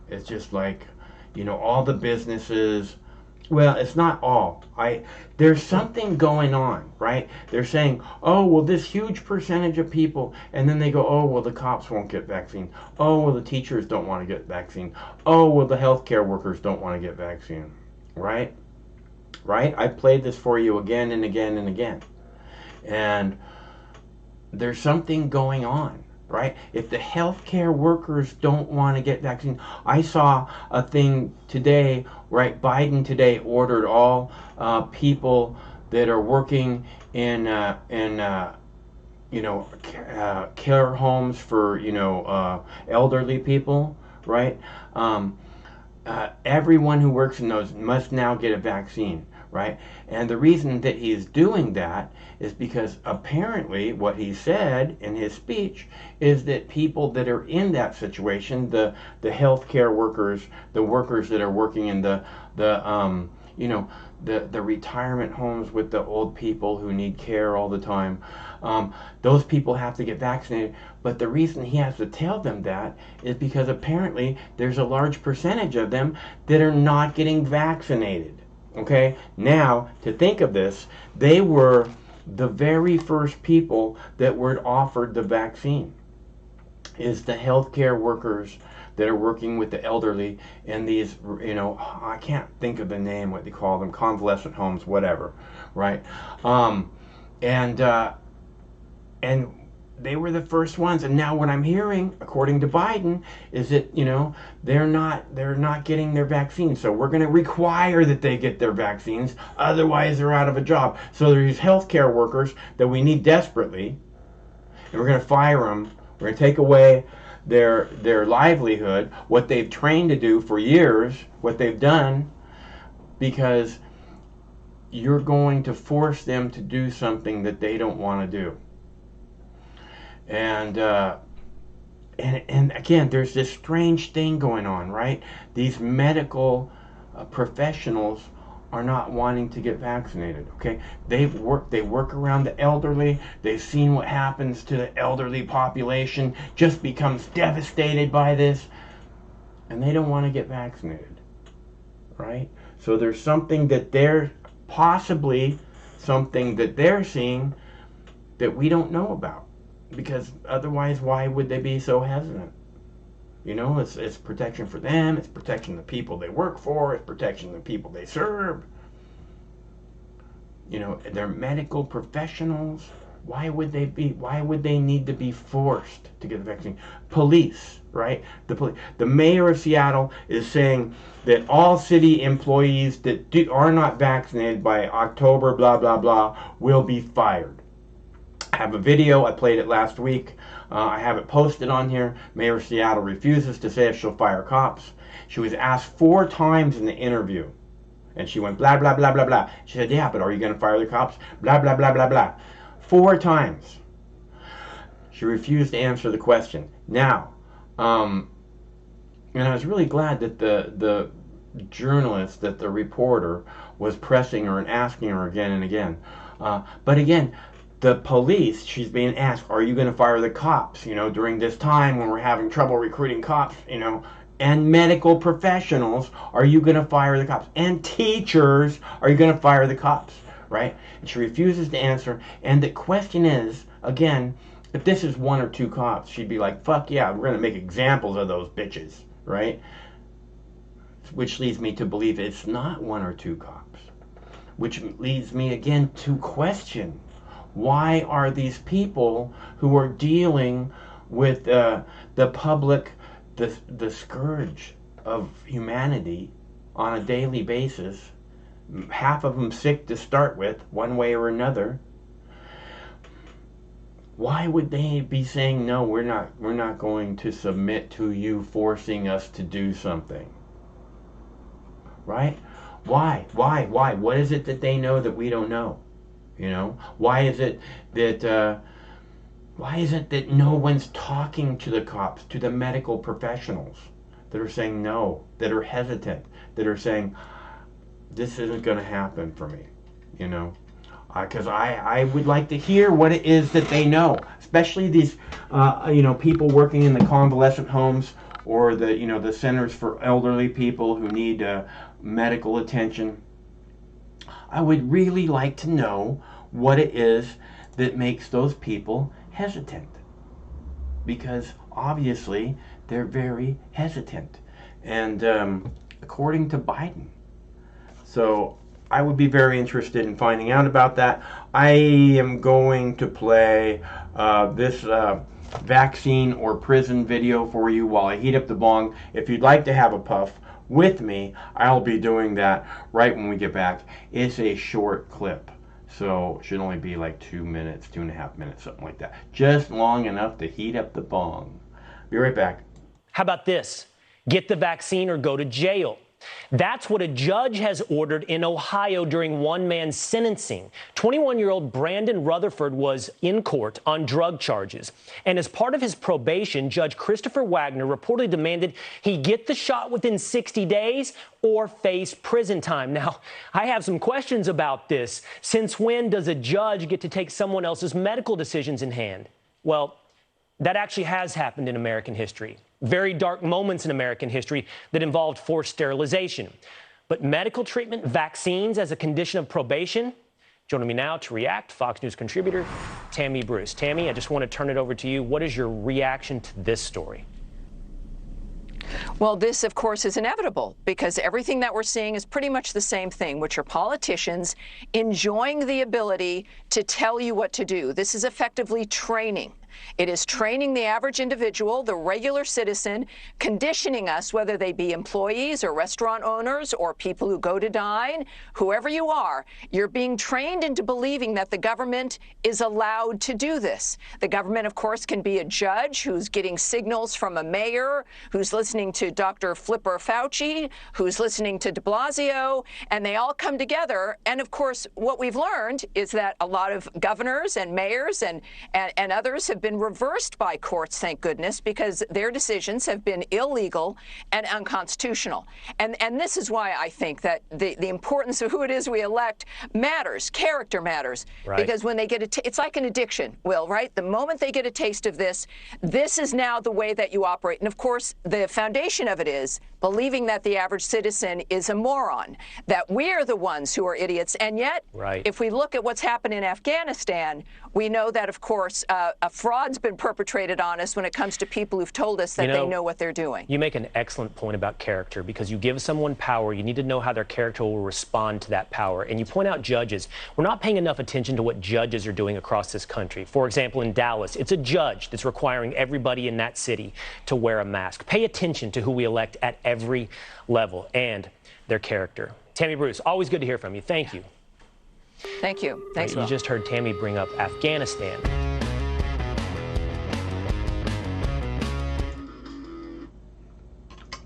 It's just like, you know, all the businesses. Well, it's not all. There's something going on, right? They're saying, oh, well, this huge percentage of people, and then they go, oh, well, the cops won't get vaccine. Oh, well, the teachers don't want to get vaccine. Oh, well, the healthcare workers don't want to get vaccine, right? Right? I played this for you again and again and again. And there's something going on, right? If the healthcare workers don't want to get vaccine, I saw a thing today, right? Biden today ordered all people that are working in care homes for elderly people, right? Everyone who works in those must now get a vaccine, right? And the reason that he's doing that is because apparently what he said in his speech is that people that are in that situation, the healthcare workers, the workers that are working in the retirement homes with the old people who need care all the time, those people have to get vaccinated. But the reason he has to tell them that is because apparently there's a large percentage of them that are not getting vaccinated. Okay, now to think of this, they were the very first people that were offered the vaccine. Is the healthcare workers that are working with the elderly in these, I can't think of the name, what they call them, convalescent homes, whatever, right? And they were the first ones. And now what I'm hearing, according to Biden, is that, they're not getting their vaccines. So we're going to require that they get their vaccines. Otherwise, they're out of a job. So there's healthcare workers that we need desperately, and we're going to fire them. We're going to take away their livelihood, what they've trained to do for years, what they've done, because you're going to force them to do something that they don't want to do. And again, there's this strange thing going on, right? These medical professionals are not wanting to get vaccinated, okay? They work around the elderly. They've seen what happens to the elderly population, just becomes devastated by this, and they don't want to get vaccinated, right? So there's something that they're seeing that we don't know about. Because otherwise, why would they be so hesitant? You know, it's protection for them, it's protection of the people they work for, it's protection of the people they serve. You know, they're medical professionals. Why would they need to be forced to get the vaccine? Police, right? The mayor of Seattle is saying that all city employees that are not vaccinated by October, blah, blah, blah, will be fired. I have a video, I played it last week. I have it posted on here. Mayor of Seattle refuses to say if she'll fire cops. She was asked 4 times in the interview. And she went blah, blah, blah, blah, blah. She said, yeah, but are you going to fire the cops? Blah, blah, blah, blah, blah. 4 times. She refused to answer the question. Now, and I was really glad that the journalist, that the reporter was pressing her and asking her again and again. But again, the police, she's being asked, are you going to fire the cops, you know, during this time when we're having trouble recruiting cops, you know, and medical professionals, are you going to fire the cops? And teachers, are you going to fire the cops, right? And she refuses to answer. And the question is, again, if this is 1 or 2 cops, she'd be like, fuck yeah, we're going to make examples of those bitches, right? Which leads me to believe it's not 1 or 2 cops. Which leads me again to question, why are these people who are dealing with the public, the scourge of humanity on a daily basis, half of them sick to start with, one way or another, why would they be saying, no, we're not going to submit to you forcing us to do something? Right? Why? What is it that they know that we don't know? You know, why is it that no one's talking to the cops, to the medical professionals that are saying no, that are hesitant, that are saying this isn't going to happen for me, you know? Because I would like to hear what it is that they know, especially these you know, people working in the convalescent homes or the, you know, the centers for elderly people who need medical attention. I would really like to know what it is that makes those people hesitant. Because obviously they're very hesitant. And according to Biden. So I would be very interested in finding out about that. I am going to play this vaccine or prison video for you while I heat up the bong. If you'd like to have a puff with me, I'll be doing that right when we get back. It's a short clip, so it should only be like 2 minutes, 2.5 minutes, something like that. Just long enough to heat up the bong. Be right back. How about this? Get the vaccine or go to jail. That's what a judge has ordered in Ohio during one man's sentencing. 21-year-old Brandon Rutherford was in court on drug charges. And as part of his probation, Judge Christopher Wagner reportedly demanded he get the shot within 60 days or face prison time. Now, I have some questions about this. Since when does a judge get to take someone else's medical decisions in hand? Well, that actually has happened in American history. Very dark moments in American history that involved forced sterilization. But medical treatment, vaccines as a condition of probation? Joining me now to react, Fox News contributor Tammy Bruce. Tammy, I just want to turn it over to you. What is your reaction to this story? Well, this, of course, is inevitable because everything that we're seeing is pretty much the same thing, which are politicians enjoying the ability to tell you what to do. This is effectively training. It is training the average individual, the regular citizen, conditioning us, whether they be employees or restaurant owners or people who go to dine, whoever you are, you're being trained into believing that the government is allowed to do this. The government, of course, can be a judge who's getting signals from a mayor, who's listening to Dr. Flipper Fauci, who's listening to de Blasio, and they all come together. And, of course, what we've learned is that a lot of governors and mayors and others have been reversed by courts, thank goodness, because their decisions have been illegal and unconstitutional. And this is why I think that the importance of who it is we elect matters. Character matters. Right. Because when they get it's like an addiction, Will, right? The moment they get a taste of this, this is now the way that you operate. And of course, the foundation of it is believing that the average citizen is a moron, that we're the ones who are idiots. And yet, if we look at what's happened in Afghanistan, we know that, of course, a fraud's been perpetrated on us when it comes to people who've told us that they know what they're doing. You make an excellent point about character, because you give someone power, you need to know how their character will respond to that power. And you point out judges. We're not paying enough attention to what judges are doing across this country. For example, in Dallas, it's a judge that's requiring everybody in that city to wear a mask. Pay attention to who we elect at every level and their character. Tammy Bruce, always good to hear from you. Thank you. Thank you. Thanks, You just heard Tammy bring up Afghanistan.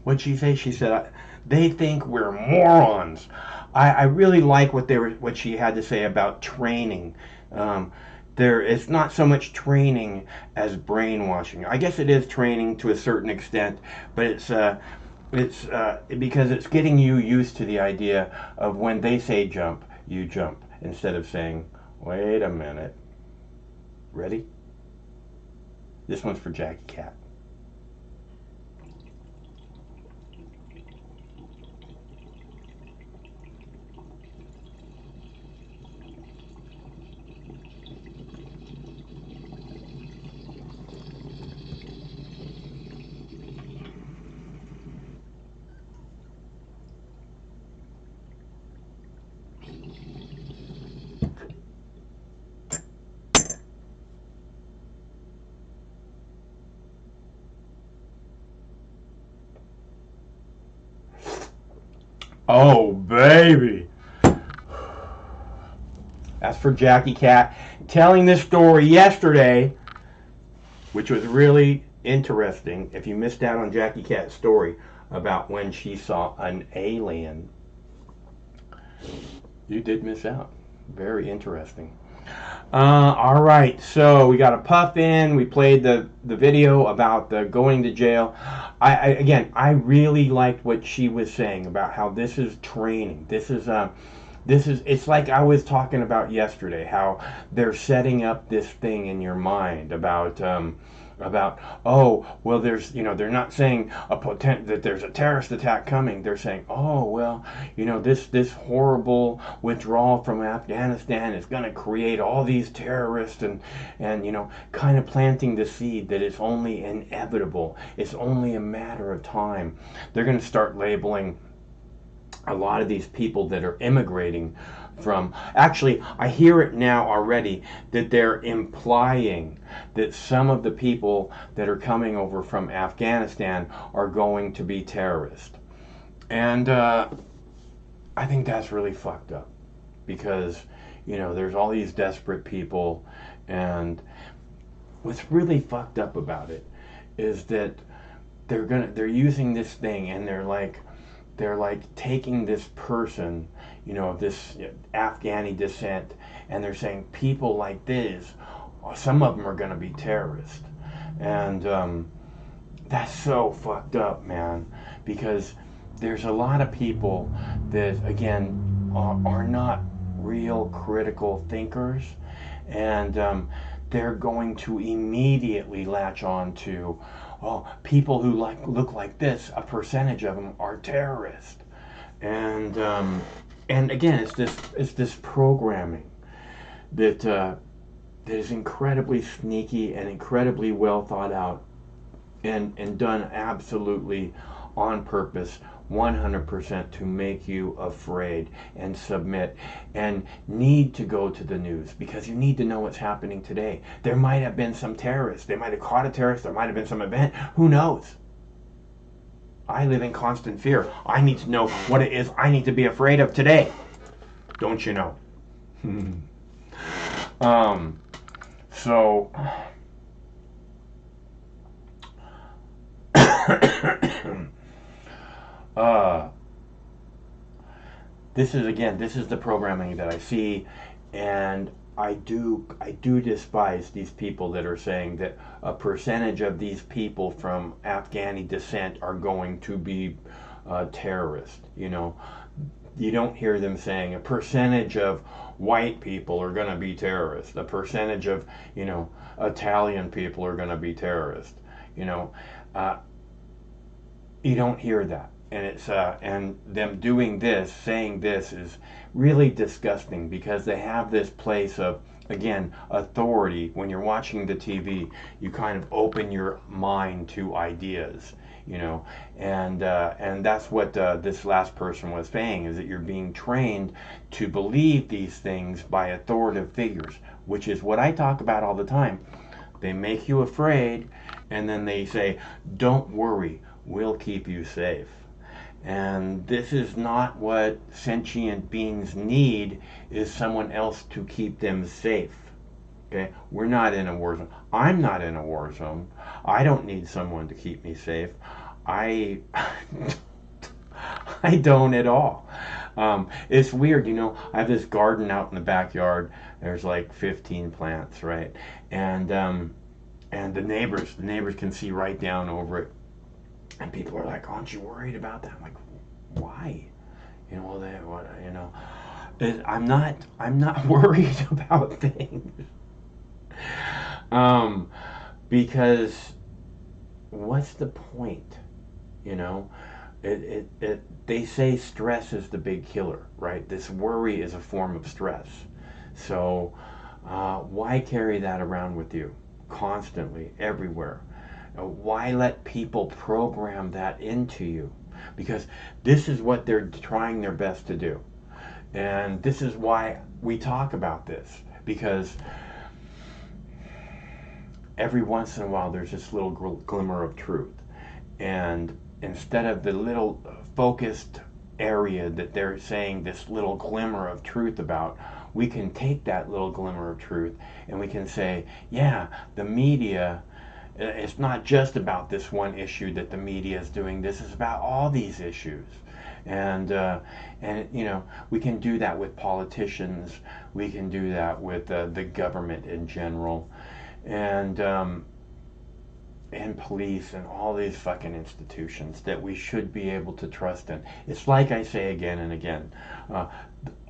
What'd she say? She said, they think we're morons. I really like what she had to say about training. It's not so much training as brainwashing. I guess it is training to a certain extent, but it's because it's getting you used to the idea of when they say jump, you jump, instead of saying, wait a minute. Ready? This one's for Jackie Cat. Oh, baby. That's for Jackie Cat telling this story yesterday, which was really interesting. If you missed out on Jackie Cat's story about when she saw an alien, you did miss out. Very interesting. All right, so we got a puff in. We played the video about the going to jail. I really liked what she was saying about how this is training. It's like I was talking about yesterday, how they're setting up this thing in your mind about oh, well, they're not saying that there's a terrorist attack coming. They're saying, oh, well, this horrible withdrawal from Afghanistan is going to create all these terrorists, and kind of planting the seed that it's only inevitable. It's only a matter of time. They're going to start labeling a lot of these people that are immigrating from, actually, I hear it now already, that they're implying that some of the people that are coming over from Afghanistan are going to be terrorists. And I think that's really fucked up, because there's all these desperate people, and what's really fucked up about it is that they're using this thing, and they're like taking this person, this Afghani descent, and they're saying people like this, some of them are going to be terrorists. And that's so fucked up, man, because there's a lot of people that, again, are not real critical thinkers, and they're going to immediately latch on to, oh, people who look like this, a percentage of them are terrorists. And again, it's this programming that is incredibly sneaky and incredibly well thought out, and done absolutely on purpose, 100%, to make you afraid and submit and need to go to the news, because you need to know what's happening today. There might have been some terrorists. They might have caught a terrorist. There might have been some event. Who knows? I live in constant fear. I need to know what it is I need to be afraid of today. Don't you know? So this is the programming that I see, and I do despise these people that are saying that a percentage of these people from Afghani descent are going to be terrorists. You don't hear them saying a percentage of white people are going to be terrorists. A percentage of, Italian people are going to be terrorists. You don't hear that. it's and them doing this, saying this, is really disgusting, because they have this place of, again, authority. When you're watching the TV, you kind of open your mind to ideas, you know, and that's what this last person was saying, is that you're being trained to believe these things by authoritative figures, which is what I talk about all the time. They make you afraid, and then they say, don't worry, we'll keep you safe. And this is not what sentient beings need, is someone else to keep them safe. Okay? We're not in a war zone. I'm not in a war zone. I don't need someone to keep me safe. I don't at all. It's weird, you know, I have this garden out in the backyard. There's like 15 plants, right? And the neighbors can see right down over it. And people are like, aren't you worried about that? I'm like, why? You know, well, you know, I'm not worried about things. Because what's the point? You know, they say stress is the big killer, right? This worry is a form of stress. So why carry that around with you constantly, everywhere? Why let people program that into you? Because this is what they're trying their best to do. And this is why we talk about this, because every once in a while there's this little glimmer of truth. And instead of the little focused area that they're saying this little glimmer of truth about, we can take that little glimmer of truth and we can say, yeah, the media, it's not just about this one issue that the media is doing. This is about all these issues. And you know, we can do that with politicians. We can do that with the government in general. And police and all these fucking institutions that we should be able to trust in. It's like I say again and again,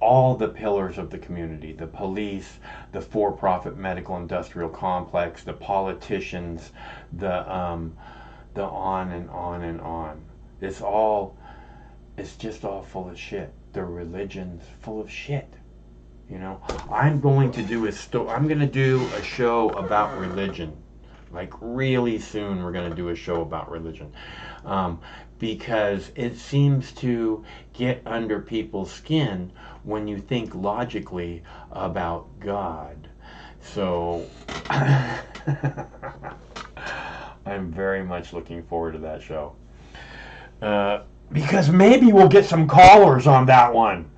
all the pillars of the community, the police, the for-profit medical industrial complex, the politicians, the on and on and on. It's just all full of shit. The religion's full of shit. You know, I'm going to do a show about religion. Like really soon we're going to do a show about religion. Because it seems to get under people's skin when you think logically about God. So I'm very much looking forward to that show. Because maybe we'll get some callers on that one.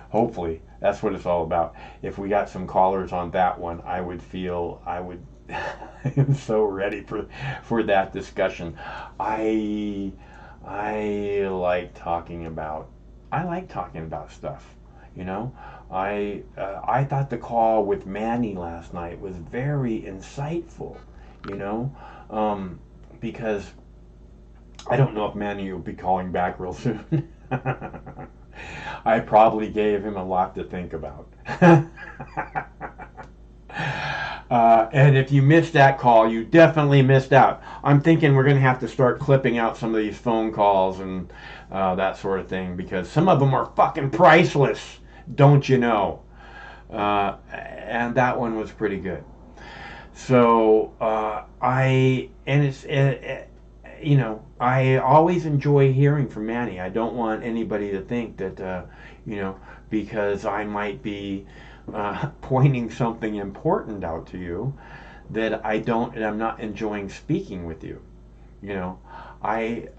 Hopefully. That's what it's all about. If we got some callers on that one, I am so ready for that discussion. I like talking about stuff, you know. I thought the call with Manny last night was very insightful, you know, because I don't know if Manny will be calling back real soon. I probably gave him a lot to think about. And if you missed that call, you definitely missed out. I'm thinking we're going to have to start clipping out some of these phone calls and that sort of thing, because some of them are fucking priceless, don't you know? And that one was pretty good. So you know, I always enjoy hearing from Manny. I don't want anybody to think that, you know, because I might be pointing something important out to you, that I'm not enjoying speaking with you. You know, I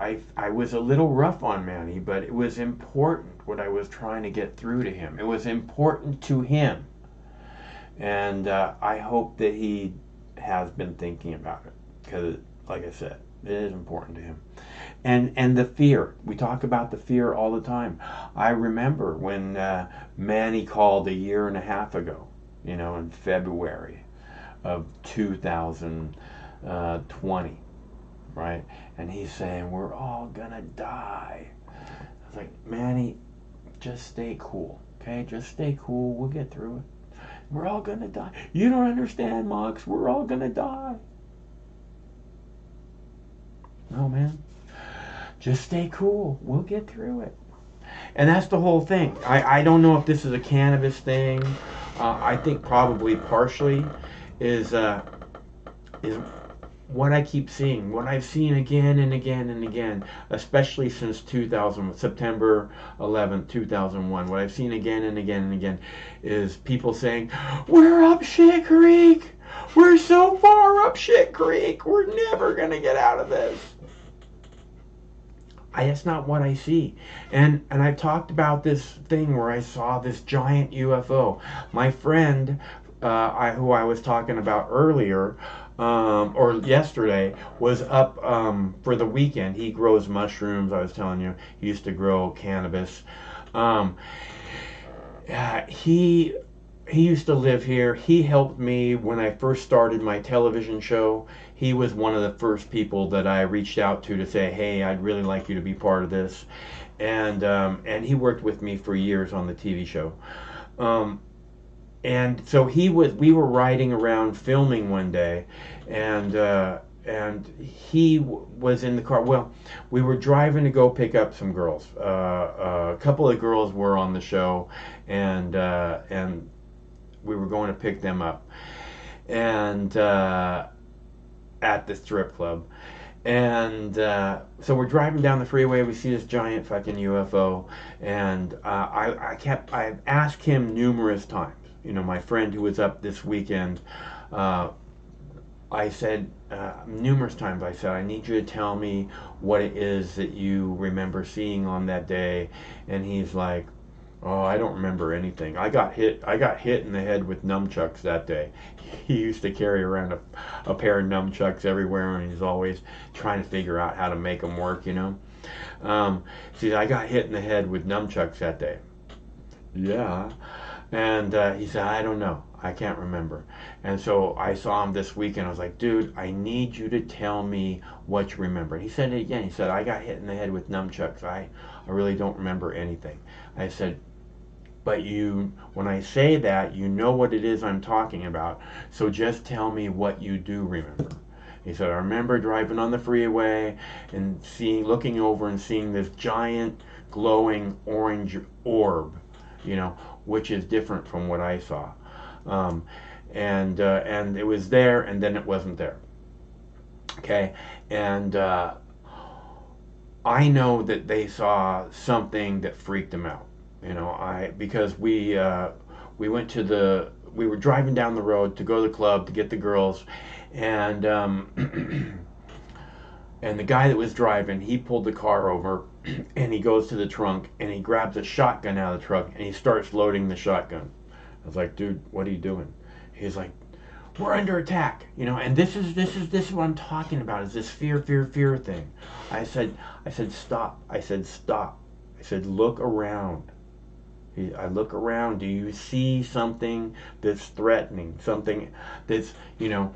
was a little rough on Manny, but it was important what I was trying to get through to him. It was important to him. And I hope that he has been thinking about it, because, like I said, it is important to him. And the fear. We talk about the fear all the time. I remember when Manny called a year and a half ago, you know, in February of 2020, right? And he's saying, we're all gonna die. I was like, Manny, just stay cool, okay? Just stay cool. We'll get through it. We're all gonna die. You don't understand, Mox. We're all gonna die. No, man. Just stay cool. We'll get through it. And that's the whole thing. I don't know if this is a cannabis thing. I think probably partially is what I keep seeing, what I've seen again and again and again, especially since September 11th, 2001. What I've seen again and again and again is people saying, we're up shit creek. We're so far up shit creek. We're never going to get out of this. That's not what I see. And I've talked about this thing where I saw this giant UFO. My friend, who I was talking about earlier, or yesterday, was up for the weekend. He grows mushrooms, I was telling you. He used to grow cannabis. He used to live here. He helped me when I first started my television show. He was one of the first people that I reached out to say, hey, I'd really like you to be part of this. And he worked with me for years on the TV show. And so we were riding around filming one day, and he was in the car. Well, we were driving to go pick up some girls. A couple of girls were on the show, and we were going to pick them up, and at the strip club. And so we're driving down the freeway. We see this giant fucking UFO, and I've asked him numerous times. You know, my friend who was up this weekend, I said numerous times, I said, I need you to tell me what it is that you remember seeing on that day. And he's like, oh, I don't remember anything. I got hit in the head with nunchucks that day. He used to carry around a pair of nunchucks everywhere, and he's always trying to figure out how to make them work, you know. See, I got hit in the head with nunchucks that day. Yeah. And he said, I don't know. I can't remember. And so I saw him this weekend. I was like, dude, I need you to tell me what you remember. And he said it again. He said, I got hit in the head with nunchucks. I really don't remember anything. I said, but when I say that, you know what it is I'm talking about. So just tell me what you do remember. He said, I remember driving on the freeway and looking over and seeing this giant glowing orange orb, you know, which is different from what I saw. And it was there, and then it wasn't there. Okay, and I know that they saw something that freaked them out. You know, because we were driving down the road to go to the club to get the girls, and and the guy that was driving, he pulled the car over, and he goes to the trunk, and he grabs a shotgun out of the trunk, and he starts loading the shotgun. I was like, dude, what are you doing? He's like, we're under attack, you know, and this is what I'm talking about, is this fear thing. I said, stop. I said, stop. I said, look around. I look around. Do you see something that's threatening? Something that's, you know,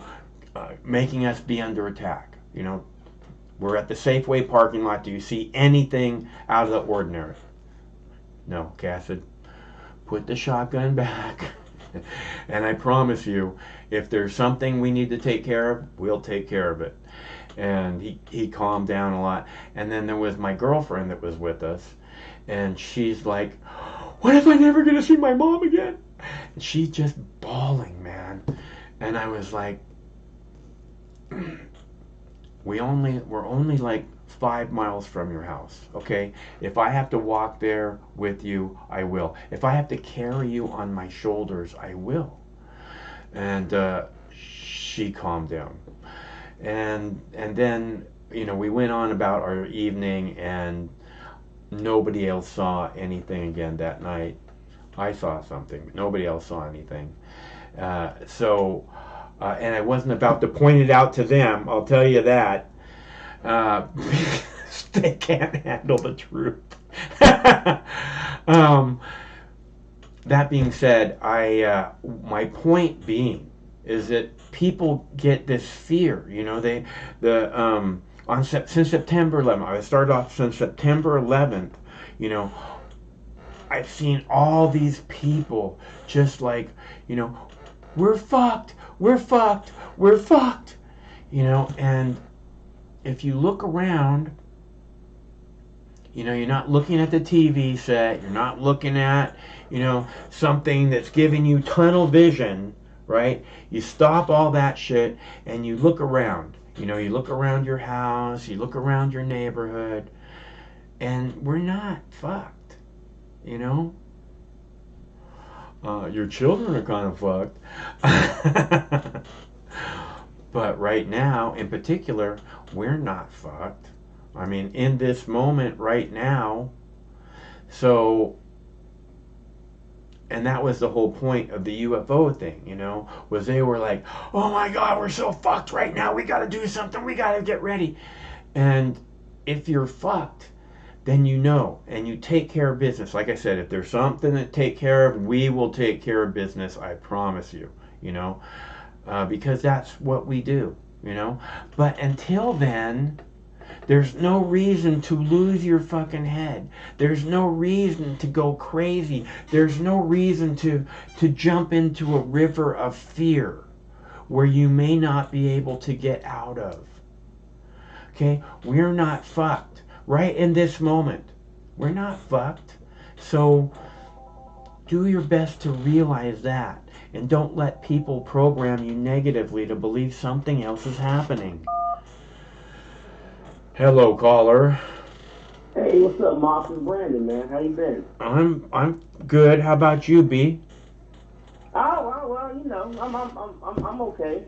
making us be under attack? You know, we're at the Safeway parking lot. Do you see anything out of the ordinary? No. Okay, I said, put the shotgun back. And I promise you, if there's something we need to take care of, we'll take care of it. And he calmed down a lot. And then there was my girlfriend that was with us. And she's like, what if I never get to see my mom again? And she's just bawling, man. And I was like, we're only like 5 miles from your house, okay? If I have to walk there with you, I will. If I have to carry you on my shoulders, I will. And she calmed down. And then, you know, we went on about our evening, and nobody else saw anything again that night. I saw something, but nobody else saw anything. And I wasn't about to point it out to them, I'll tell you that. They can't handle the truth. That being said, my point being is that people get this fear. You know, since September 11th, I started off since September 11th. You know, I've seen all these people just like, you know, we're fucked, we're fucked, we're fucked. You know, and if you look around, You know, you're not looking at the TV set. You're not looking at, you know, something that's giving you tunnel vision, right? You stop all that shit and you look around. You know, you look around your house, you look around your neighborhood, and we're not fucked, you know? Your children are kind of fucked. But right now, in particular, we're not fucked. I mean, in this moment right now. So, and that was the whole point of the UFO thing, you know, was they were like, oh my God, we're so fucked right now. We got to do something. We got to get ready. And if you're fucked, then you know, and you take care of business. Like I said, if there's something to take care of, we will take care of business. I promise you, you know, because that's what we do, you know. But until then, there's no reason to lose your fucking head. There's no reason to go crazy. There's no reason to jump into a river of fear where you may not be able to get out of. Okay? We're not fucked. Right in this moment. We're not fucked. So do your best to realize that. And don't let people program you negatively to believe something else is happening. Hello, caller. Hey, what's up, Moss and Brandon, man? How you been? I'm good. How about you, B? Oh, well, you know, I'm okay.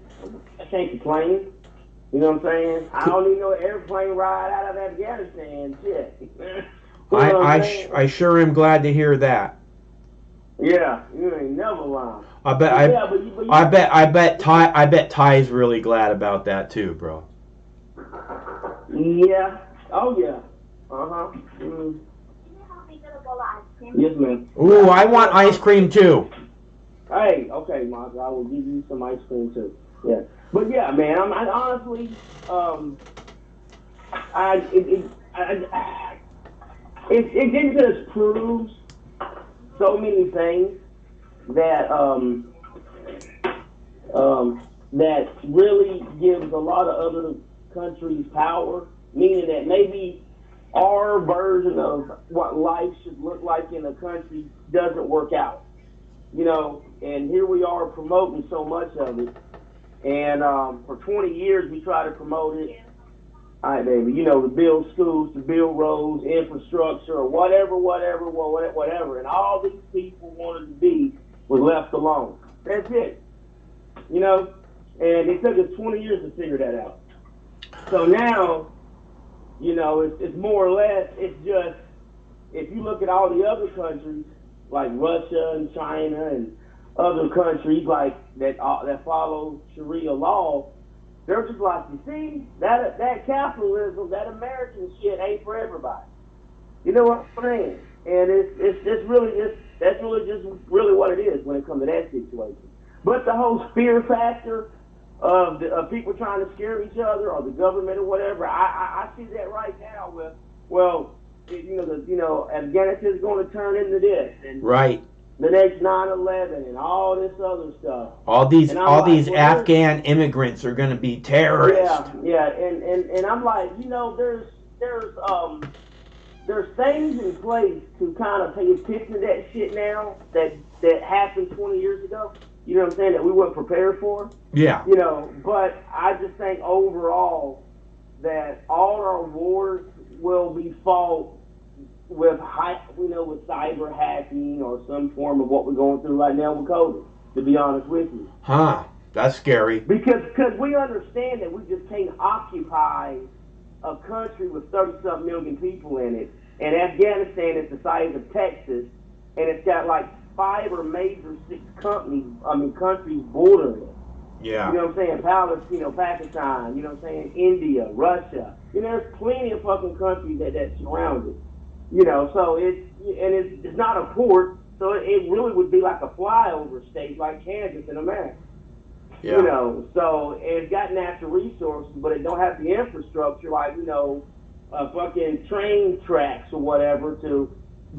I can't complain. You know what I'm saying? I don't need no airplane ride out of Afghanistan. Shit. I sure am glad to hear that. Yeah, you ain't never lying. I bet Ty's really glad about that too, bro. Yeah. Oh yeah. Mm. Yes, ma'am. Ooh, I want ice cream too. Hey, okay, Mark. I will give you some ice cream too. Yeah. But yeah, man. I honestly, it just proves so many things that that really gives a lot of other countries power, meaning that maybe our version of what life should look like in a country doesn't work out, you know, and here we are promoting so much of it, and for 20 years we try to promote it. All right, baby, you know, to build schools, to build roads, infrastructure, or whatever, and all these people wanted to be was left alone. That's it, you know, and it took us 20 years to figure that out. So now, you know, it's more or less, it's just, if you look at all the other countries, like Russia and China and other countries like that follow Sharia law, they're just like, you see, that capitalism, that American shit ain't for everybody. You know what I'm saying? And that's really just what it is when it comes to that situation. But the whole fear factor of people trying to scare each other or the government or whatever, I see that right now with, well, Afghanistan is going to turn into this, and right, the next 9/11 and all this other stuff. All these Afghan immigrants are going to be terrorists. Yeah, and I'm like, you know, there's things in place to kind of pay attention to that shit now that happened 20 years ago. You know what I'm saying? That we weren't prepared for. Yeah. You know, but I just think overall that all our wars will be fought with with cyber hacking or some form of what we're going through right now with COVID, to be honest with you. Huh. That's scary. Because we understand that we just can't occupy a country with 30-something million people in it, and Afghanistan is the size of Texas, and it's got like 5 or major 6 countries bordering it. Yeah. You know what I'm saying? Pakistan, you know what I'm saying? India, Russia. You know, there's plenty of fucking countries that surround it. You know, so it's not a port, so it really would be like a flyover state like Kansas in America. Yeah. You know, so it's got natural resources, but it don't have the infrastructure like, you know, fucking train tracks or whatever to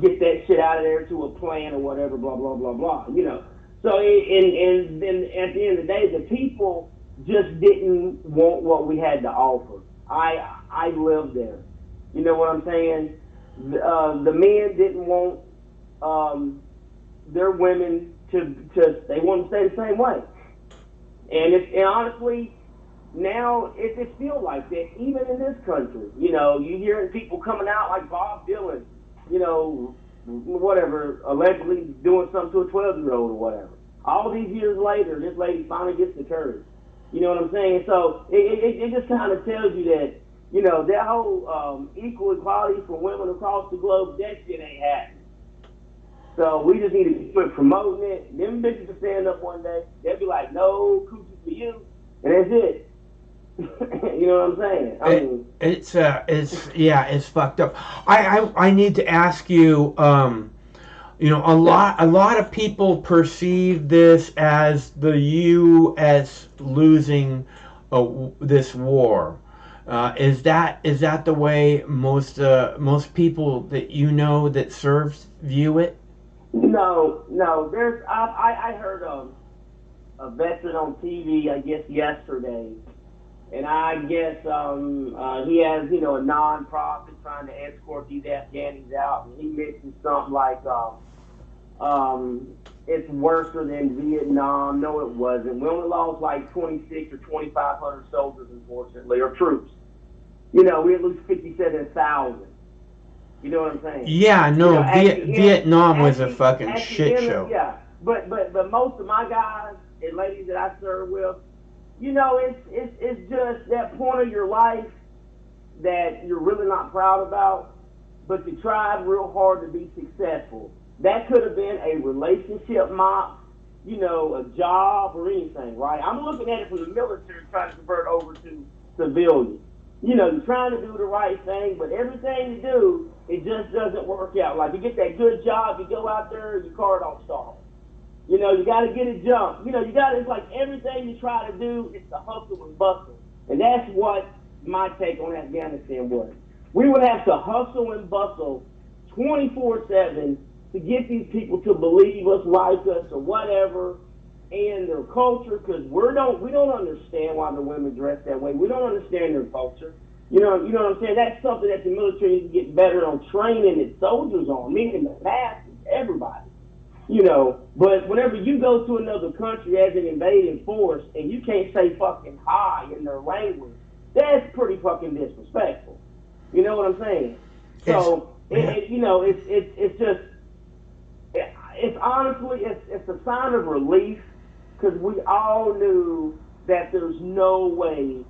get that shit out of there to a plant or whatever, blah, blah, blah, blah, you know. So, and then at the end of the day, the people just didn't want what we had to offer. I lived there. You know what I'm saying? the men didn't want their women to they want to stay the same way. And honestly, now it's still like that, even in this country. You know, you hearing people coming out like Bob Dylan, you know, whatever, allegedly doing something to a 12-year-old or whatever. All these years later, this lady finally gets the courage. You know what I'm saying? So it just kind of tells you that, you know, that whole equal equality for women across the globe, that shit ain't happening. So we just need to quit promoting it. Them bitches will stand up one day. They'll be like, no coochie for you. And that's it. You know what I'm saying? It's fucked up. I need to ask you, you know, a lot of people perceive this as the U.S. losing this war. Is that the way most people that you know that serves view it? No. I heard a veteran on TV, I guess yesterday, and I guess he has, you know, a non-profit trying to escort these Afghanis out, and he mentioned something like it's worse than Vietnam. No, it wasn't. We only lost like 26 or 2,500 soldiers, unfortunately, or troops. You know, we had lost 57,000. You know what I'm saying? Yeah, no, you know, Vietnam was a fucking shit show. Yeah, but most of my guys and ladies that I serve with, you know, it's just that point of your life that you're really not proud about, but you tried real hard to be successful. That could have been a relationship mop, you know, a job or anything, right? I'm looking at it from the military trying to convert over to civilian. You know, you're trying to do the right thing, but everything you do, it just doesn't work out. Like, you get that good job, you go out there, your car don't start. You know, you got to get a jump. You know, it's like everything you try to do, it's the hustle and bustle. And that's what my take on Afghanistan was. We would have to hustle and bustle 24/7 to get these people to believe us, like us, or whatever, and their culture, because we don't understand why the women dress that way. We don't understand their culture. You know what I'm saying? That's something that the military needs to get better on training its soldiers on, meaning the masses, everybody. You know, but whenever you go to another country as an invading force and you can't say fucking hi in their language, that's pretty fucking disrespectful. You know what I'm saying? So, it's just, it's honestly, it's a sign of relief, because we all knew that there's no way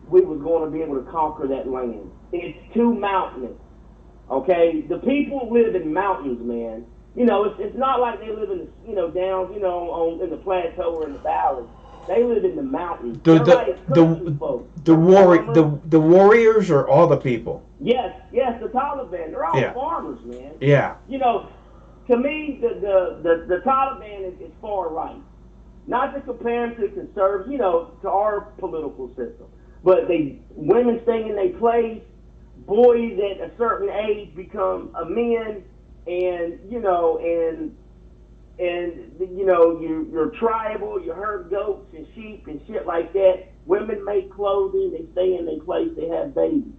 we was going to be able to conquer that land. It's too mountainous, okay? The people live in mountains, man. You know, it's not like they live in the, you know, down, you know, in the plateau or in the valley. They live in the mountains. The warriors are all the people. Yes, the Taliban. They're all farmers, man. Yeah. You know, to me, the Taliban is far right. Not to compare them to conservatives, you know, to our political system. But women staying in their place, boys at a certain age become a men, and you know, you're tribal, you herd goats and sheep and shit like that. Women make clothing, they stay in their place, they have babies.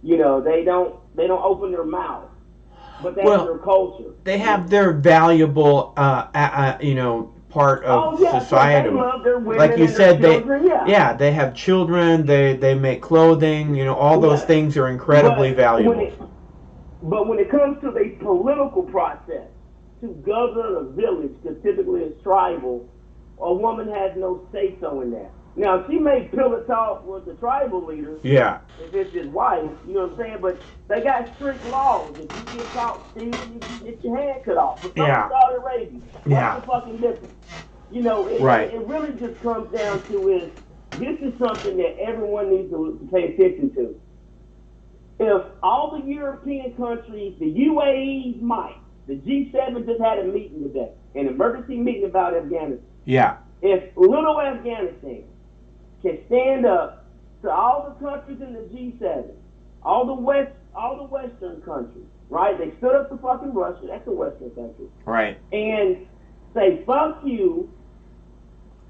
You know, they don't open their mouth. But that's their culture. They have their valuable, you know, part of society. Like you said, they have children, they make clothing, you know, all those things are incredibly valuable. But when it comes to the political process, to govern a village, because typically it's tribal, a woman has no say-so in that. Now, she may pillow talk with the tribal leader. Yeah. If it's his wife, you know what I'm saying? But they got strict laws. If you get caught stealing, you can get your hand cut off. But Saudi Arabia, what's the fucking difference? You know, it really just comes down to is, this is something that everyone needs to pay attention to. If all the European countries, the UAE might, the G7 just had a meeting today, an emergency meeting about Afghanistan. Yeah. If little Afghanistan can stand up to all the countries in the G7, all the Western countries, right? They stood up to fucking Russia, that's a Western country. Right. And say, fuck you.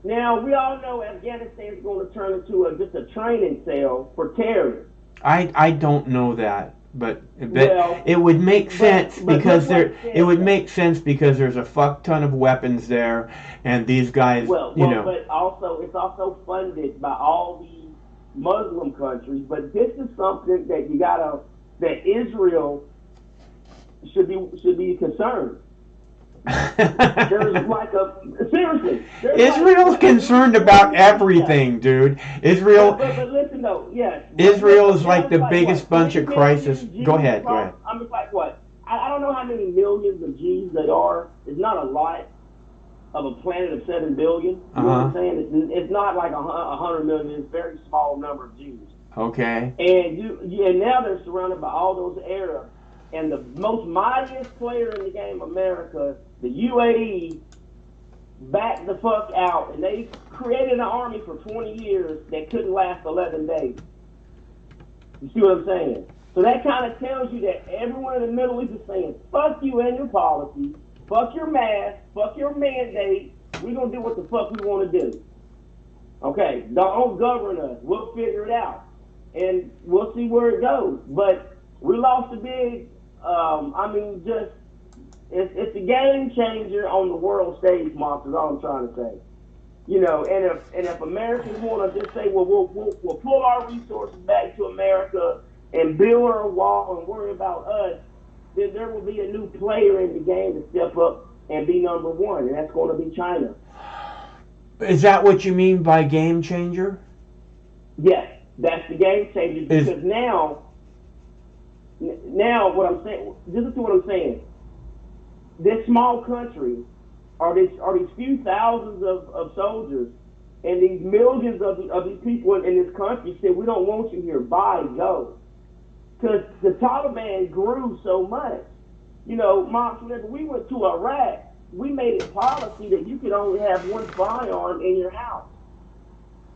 Now, we all know Afghanistan is going to turn into just a training cell for terrorists. I don't know that. But Well, it would make sense but because look what it would says- make sense because there's a fuck ton of weapons there, and these guys, Well, you know. but also it's also funded by all these Muslim countries. But this is something that that Israel should be concerned. There's like seriously. Israel's concerned about everything, dude. Israel. But listen though, yes. Israel is like the biggest what, bunch of 3 crisis. million Go Jews ahead. across- I'm just like what? I don't know how many millions of Jews they are. It's not a lot of a planet of 7 billion. You know what I'm saying? It's not like 100 million. It's a very small number of Jews. Okay. And now they're surrounded by all those Arabs. And the most mightiest player in the game, America, the UAE, backed the fuck out. And they created an army for 20 years that couldn't last 11 days. You see what I'm saying? So that kind of tells you that everyone in the Middle East is saying, fuck you and your policy, fuck your mask, fuck your mandate. We're going to do what the fuck we want to do. Okay, don't govern us. We'll figure it out. And we'll see where it goes. But we lost a big, it's a game changer on the world stage, Mark, is all I'm trying to say. You know, and if Americans want to just say, well, we'll pull our resources back to America and build our wall and worry about us, then there will be a new player in the game to step up and be number one, and that's going to be China. Is that what you mean by game changer? Yes, that's the game changer because now what I'm saying, listen to what I'm saying. This small country are these few thousands of soldiers and these millions of these people in this country said, we don't want you here, bye, go. Because the Taliban grew so much. You know, Moms, whenever we went to Iraq, we made it policy that you could only have one firearm in your house.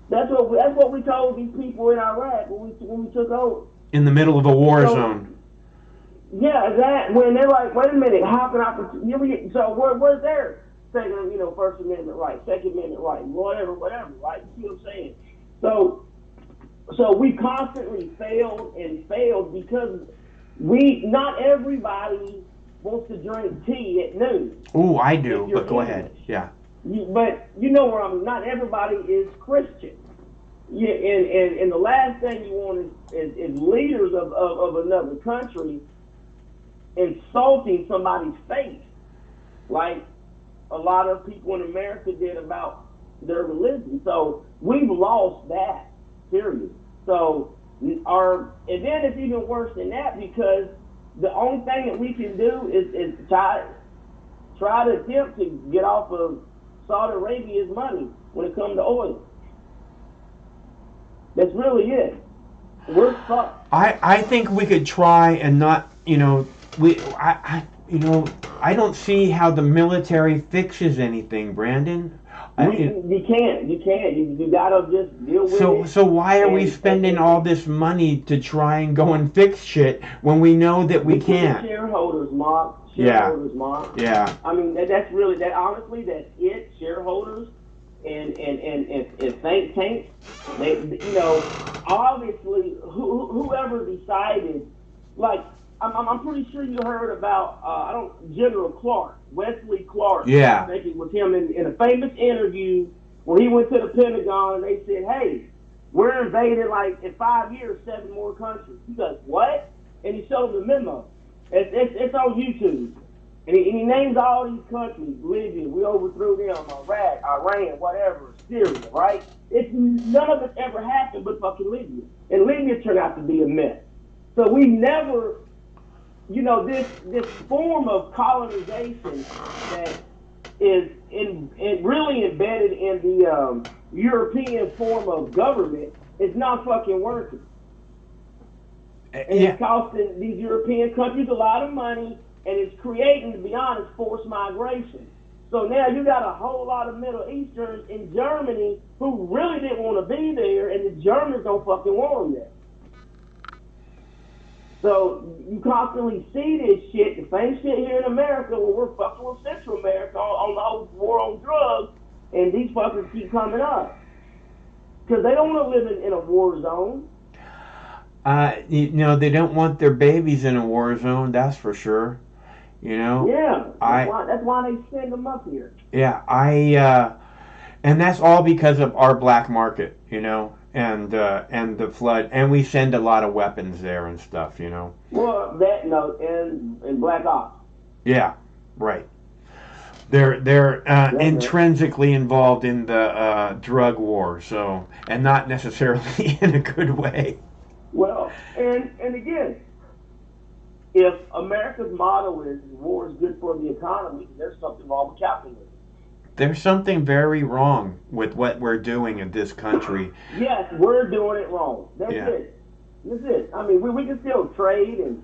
That's what we told these people in Iraq when we took over. In the middle of a war zone. Yeah, that when they're like, wait a minute, how can I? So where's their second, First Amendment right, Second Amendment right, whatever, right? You see what I'm saying? So we constantly failed because not everybody wants to drink tea at noon. Ooh, I do, but go ahead. Yeah. But you know where not everybody is Christian. Yeah, and the last thing you want is leaders of another country insulting somebody's faith, like a lot of people in America did about their religion. So we've lost that, period. So and then it's even worse than that because the only thing that we can do is try to attempt to get off of Saudi Arabia's money when it comes to oil. That's really it. We're fucked. I think we could try and not, I don't see how the military fixes anything, Brandon. You can't. You gotta just deal with it. So why are we spending all this money to try and go and fix shit when we know that we can't? Shareholders, Mark. Yeah. I mean, that's really honestly, that's it. Shareholders and think tanks. They, obviously, whoever decided, like. I'm pretty sure you heard about General Clark, Wesley Clark. Yeah. I think it was him in a famous interview where he went to the Pentagon and they said, "Hey, we're invading like in 5 years 7 more countries." He goes, "What?" And he showed him the memo. It's on YouTube, and he names all these countries: Libya, we overthrew them; Iraq, Iran, whatever, Syria, right? None of it ever happened but fucking Libya, and Libya turned out to be a mess. So we never. This form of colonization that is really embedded in the European form of government is not fucking working. And it's costing these European countries a lot of money, and it's creating, to be honest, forced migration. So now you got a whole lot of Middle Easterns in Germany who really didn't want to be there, and the Germans don't fucking want them there. So you constantly see this shit, the same shit here in America where we're fucking with Central America on the whole war on drugs, and these fuckers keep coming up. Because they don't want to live in a war zone. You know, they don't want their babies in a war zone. That's for sure. You know. Yeah, that's why they send them up here. Yeah, and that's all because of our black market, you know, and the flood, and we send a lot of weapons there and stuff, you know. Well, and Black Ops. Yeah, right. They're intrinsically involved in the drug war, so, and not necessarily in a good way. Well, and again, if America's motto is war is good for the economy, there's something wrong with capitalism. There's something very wrong with what we're doing in this country. Yes, we're doing it wrong. That's it. That's it. I mean, we can still trade and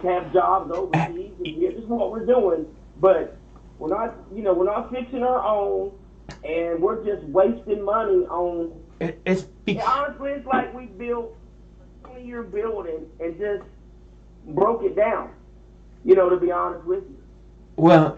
have jobs overseas, and this is what we're doing, but we're not, we're not fixing our own, and we're just wasting money on. Honestly, it's like we built a 20-year building and just broke it down. To be honest with you. Well,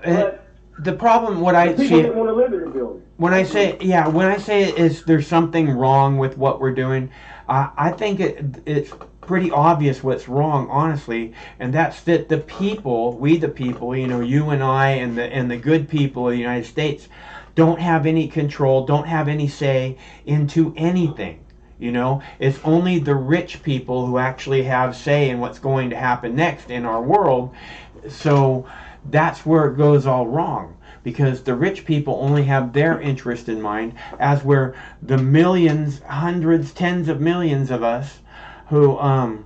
the problem, what I see, people didn't want to live in the building. When I say is there's something wrong with what we're doing, I think it's pretty obvious what's wrong, honestly, and that's that the people, we the people, you and I and the good people of the United States, don't have any control, don't have any say into anything. It's only the rich people who actually have say in what's going to happen next in our world. So that's where it goes all wrong, because the rich people only have their interest in mind, as where the millions, hundreds, tens of millions of us who are,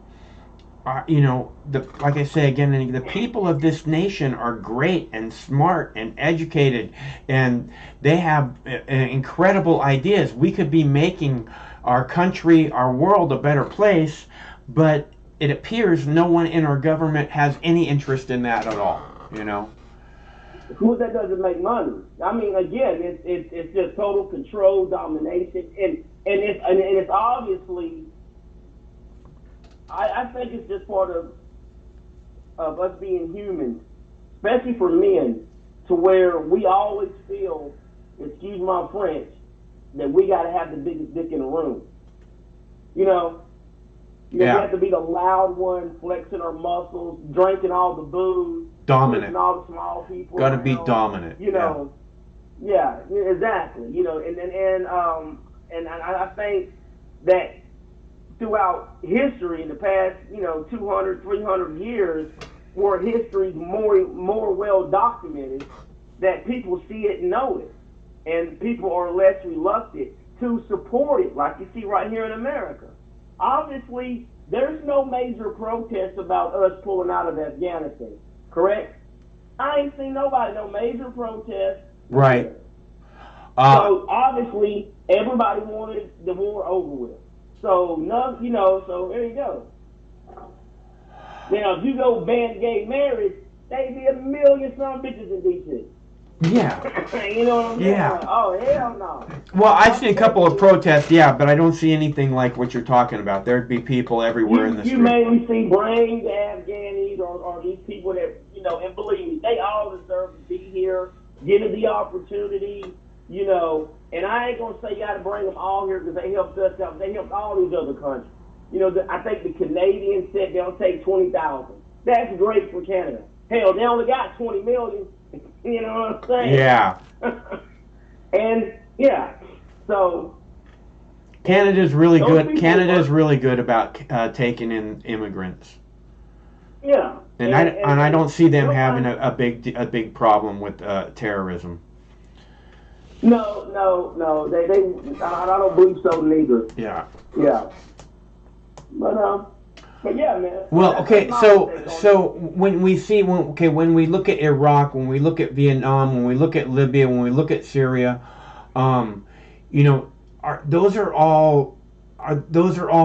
like I say again, the people of this nation are great and smart and educated, and they have incredible ideas. We could be making our country, our world a better place, but it appears no one in our government has any interest in that at all, Who that doesn't make money? I mean, again, it's just total control, domination, and it's obviously, I think it's just part of us being human, especially for men, to where we always feel, excuse my French, that we got to have the biggest dick in the room. We have to be the loud one, flexing our muscles, drinking all the booze, dominant, all the small people. Got to be dominant. Yeah, exactly. And I think that throughout history, in the past, 200, 300 years, where history's more well documented, that people see it and know it, and people are less reluctant to support it, like you see right here in America. Obviously, there's no major protest about us pulling out of Afghanistan, correct? I ain't seen no major protest. Right. So obviously, everybody wanted the war over with. So so there you go. Now, if you go ban gay marriage, they'd be 1 million some bitches in D.C. Yeah. You know what I'm saying? Yeah. Like, oh, hell no. Well, I've seen a couple of protests, but I don't see anything like what you're talking about. There'd be people everywhere in the street. You mainly see bring the Afghanis or these people that, and believe me, they all deserve to be here, given the opportunity, and I ain't going to say you got to bring them all here because they helped us out. They helped all these other countries. I think the Canadians said they'll take 20,000. That's great for Canada. Hell, they only got 20 million. You know what I'm saying? Yeah. And so Canada's really good. Canada's really good about taking in immigrants. Yeah. And I don't see them having a big problem with terrorism. No. They I don't believe so neither. Yeah. Yeah. But yeah, man. Well, okay, so when we look at Iraq, when we look at Vietnam, when we look at Libya, when we look at Syria, those are all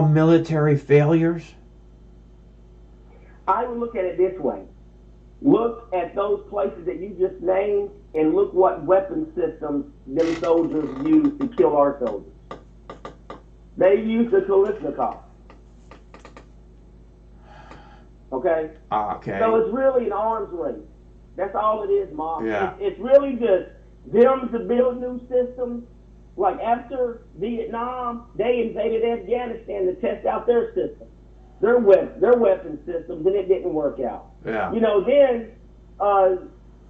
military failures? I would look at it this way. Look at those places that you just named and look what weapon systems them soldiers use to kill our soldiers. They use the Kalashnikov. Okay? Okay. So it's really an arms race. That's all it is, Mom. Yeah. It's really just them to build new systems. Like after Vietnam, they invaded Afghanistan to test out their system. their weapon systems, and it didn't work out. Yeah. You know, then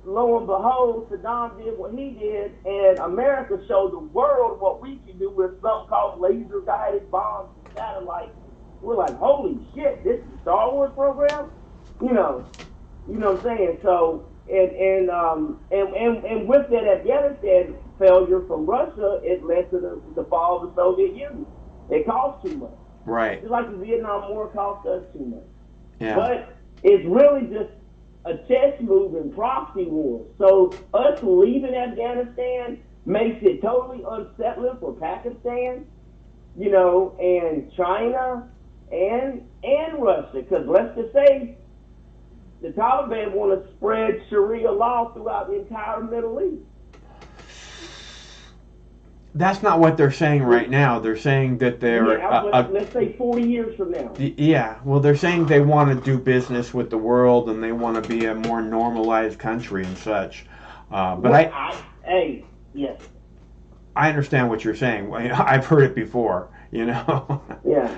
lo and behold, Saddam did what he did, and America showed the world what we can do with something called laser-guided bombs and satellites. We're like, holy shit, this is a Star Wars program? You know what I'm saying? So, and with that Afghanistan failure from Russia, it led to the fall of the Soviet Union. It cost too much. Right. Just like the Vietnam War cost us too much. Yeah. But it's really just a chess move in proxy wars. So us leaving Afghanistan makes it totally unsettling for Pakistan, you know, and China and Russia. Because let's just say the Taliban want to spread Sharia law throughout the entire Middle East. That's not what they're saying right now. They're saying that they're... let's say 40 years from now. Yeah, well, they're saying they want to do business with the world and they want to be a more normalized country and such. But yes. I understand what you're saying. I've heard it before, you know. Yeah.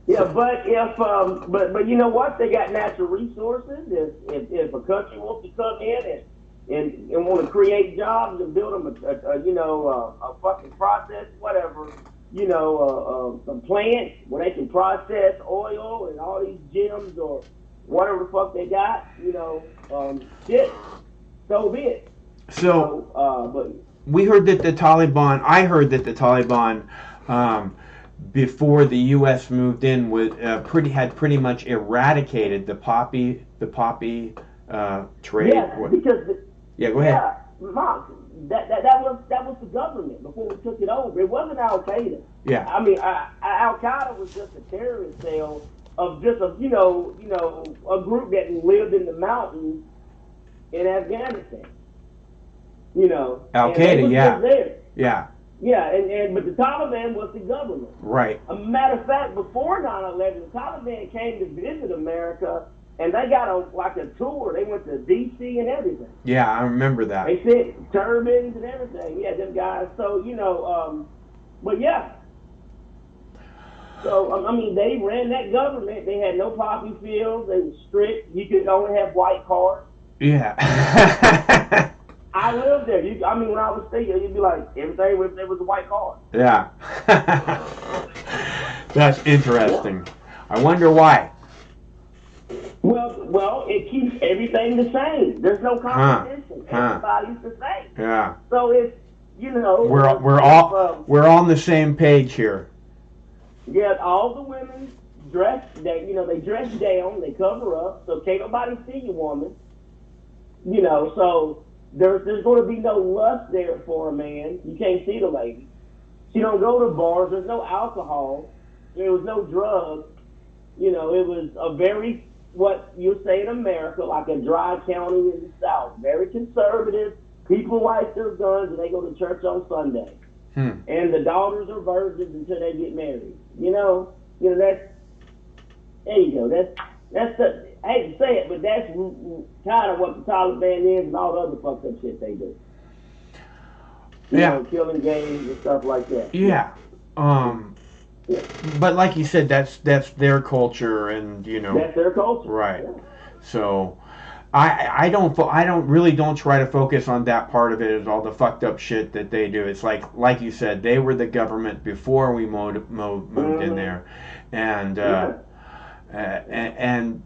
Yeah, but if but you know what? They got natural resources. If a country wants to come in and want to create jobs and build them a fucking process, whatever, you know, a plant where they can process oil and all these gems or whatever the fuck they got, you know, shit, so be it. But we heard that I heard that the Taliban, before the U.S. moved in, had pretty much eradicated the poppy trade. Yeah, because go ahead. Yeah, Mark, that was the government before we took it over. It wasn't Al Qaeda. Yeah. I mean, Al Qaeda was just a terrorist cell of just a group that lived in the mountains in Afghanistan. You know, Al Qaeda, yeah. Yeah. Yeah, but the Taliban was the government. Right. A matter of fact, before 9/11, the Taliban came to visit America, and they got a tour. They went to D.C. and everything. Yeah, I remember that. They sent turbans and everything. Yeah, them guys. So, you know, but yeah. So, I mean, they ran that government. They had no poppy fields. They were strict. You could only have white cars. Yeah. I lived there. When I was there, you'd be like, everything was a white car. Yeah. That's interesting. Yeah. I wonder why. Well, it keeps everything the same. There's no competition. Everybody's the same. Yeah. So it's, you know, we're on the same page here. Yeah, all the women dress. They dress down. They cover up, so can't nobody see you, woman. You know, so there's going to be no lust there for a man. You can't see the lady. She don't go to bars. There's no alcohol. There was no drugs. You know, it was a very, what you say in America, like a dry county in the South. Very conservative. People like their guns and they go to church on Sunday. And the daughters are virgins until they get married. You know that's, there you go. That's the, I hate to say it, but that's kind of what the Taliban is and all the other fucked up shit they do. You know, killing gays and stuff like that. Yeah. But like you said, that's their culture, and you know. That's their culture. Right. Yeah. So, I don't try to focus on that part of it as all the fucked up shit that they do. It's like you said, they were the government before we moved in there, and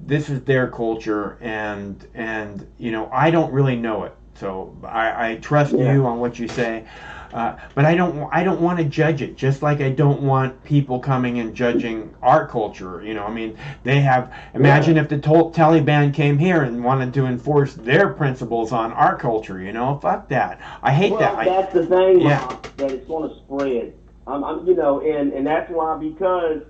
this is their culture, and you know, I don't really know it, so I trust you on what you say. But I don't want to judge it, just like I don't want people coming and judging our culture. You know, I mean, they have. Imagine if the Taliban came here and wanted to enforce their principles on our culture. You know, fuck that. I hate that. That's the thing, Mark, that it's going to spread. You know, and that's why, because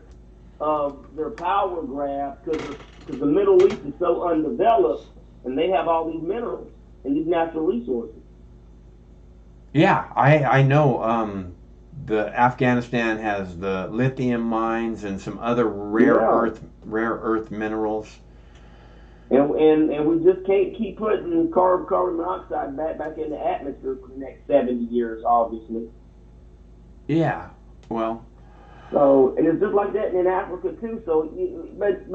of their power grab, because the Middle East is so undeveloped, and they have all these minerals and these natural resources. Yeah, I know. The Afghanistan has the lithium mines and some other rare earth minerals. And we just can't keep putting carbon monoxide back in the atmosphere for the next 70 years, obviously. Yeah, well, So, and it's just like that in Africa too. So, but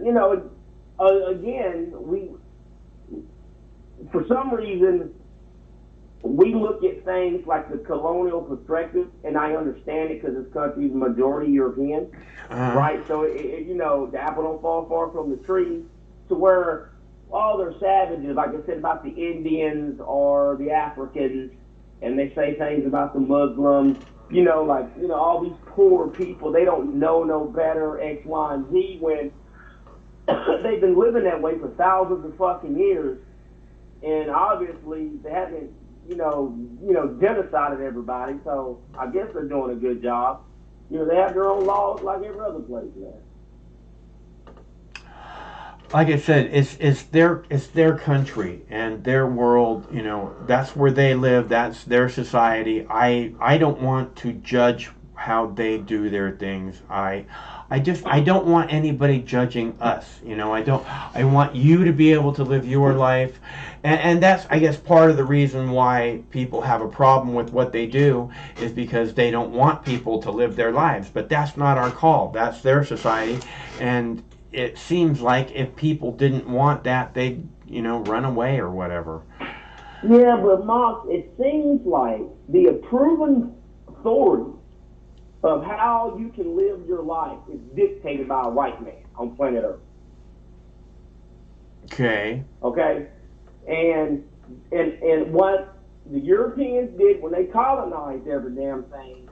you know, again, for some reason, we look at things like the colonial perspective, and I understand it because this country is majority European, right? So, you know, the apple don't fall far from the tree, to where all their savages, like I said about the Indians or the Africans, and they say things about the Muslims, you know, like, you know, all these poor people, they don't know no better, X, Y, and Z, when they've been living that way for thousands of fucking years, and obviously they haven't, you know, genocided everybody. So I guess they're doing a good job. You know, they have their own laws like every other place, man. Like I said, it's their country and their world. You know, that's where they live. That's their society. I don't want to judge how they do their things. I don't want anybody judging us. You know, I want you to be able to live your life, and that's, I guess, part of the reason why people have a problem with what they do, is because they don't want people to live their lives. But that's not our call. That's their society, and it seems like if people didn't want that, they'd, you know, run away or whatever. Yeah, but Mark, it seems like the proven authority of how you can live your life is dictated by a white man on planet Earth. Okay. Okay? And what the Europeans did when they colonized every damn thing,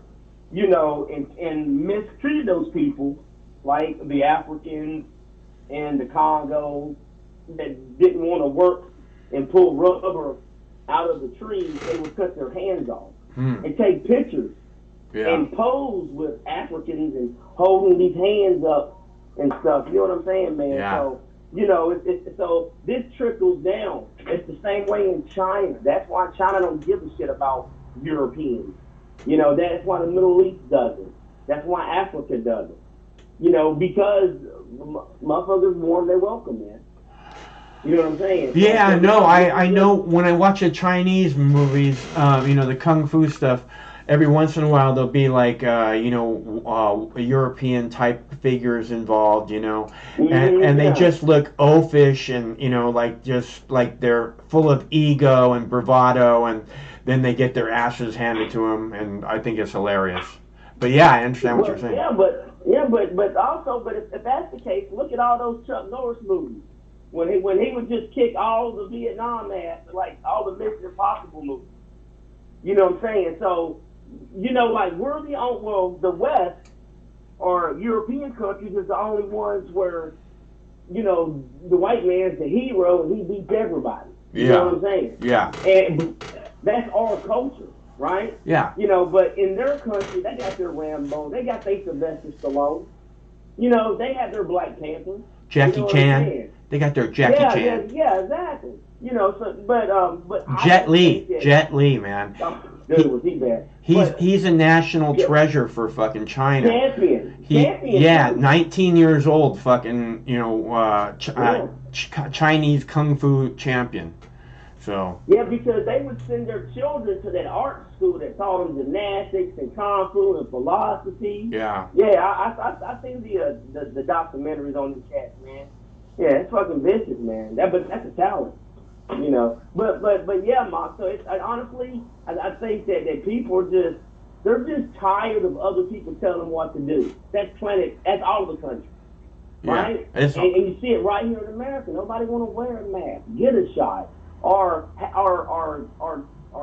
you know, and mistreated those people, like the Africans and the Congos that didn't want to work and pull rubber out of the trees, they would cut their hands off and take pictures and pose with Africans and holding these hands up and stuff. You know what I'm saying, man? Yeah. So, you know, so this trickles down. It's the same way in China. That's why China don't give a shit about Europeans. You know, that's why the Middle East doesn't. That's why Africa doesn't. You know, because motherfuckers warm their welcome, man. You know what I'm saying? Yeah, no, I know when I watch the Chinese movies, you know, the kung fu stuff, every once in a while there'll be like, you know, European type figures involved, you know, and they just look oafish and, you know, like just like they're full of ego and bravado, and then they get their asses handed to them, and I think it's hilarious. But yeah, I understand what you're saying. But also, if that's the case, look at all those Chuck Norris movies. When he would just kick all the Vietnam ass, like all the Mission Impossible movies. You know what I'm saying? So, you know, like we're the only, well, the West or European countries is the only ones where, you know, the white man's the hero and he beats everybody. You know what I'm saying? Yeah. And that's our culture. Right? Yeah. You know, but in their country, they got their Rambo, they got their Sylvester Stallone. You know, they have their Black Panther. Jackie Chan. They got their Jackie Chan. Yeah, exactly. You know, so but Jet Li, man. Dude, was he bad? He's a national treasure for fucking China. Champion. Yeah, 19 years old, fucking, you know, Chinese kung fu champion. So. Yeah, because they would send their children to that art school that taught them gymnastics and kung fu and philosophy. Yeah. Yeah, I seen the documentaries on these cats, man. Yeah, it's fucking vicious, man. But that's a talent, you know. But yeah, Mark. So honestly, I think that people are they're just tired of other people telling them what to do. That's all the country, right? Yeah, and you see it right here in America. Nobody want to wear a mask, get a shot. Or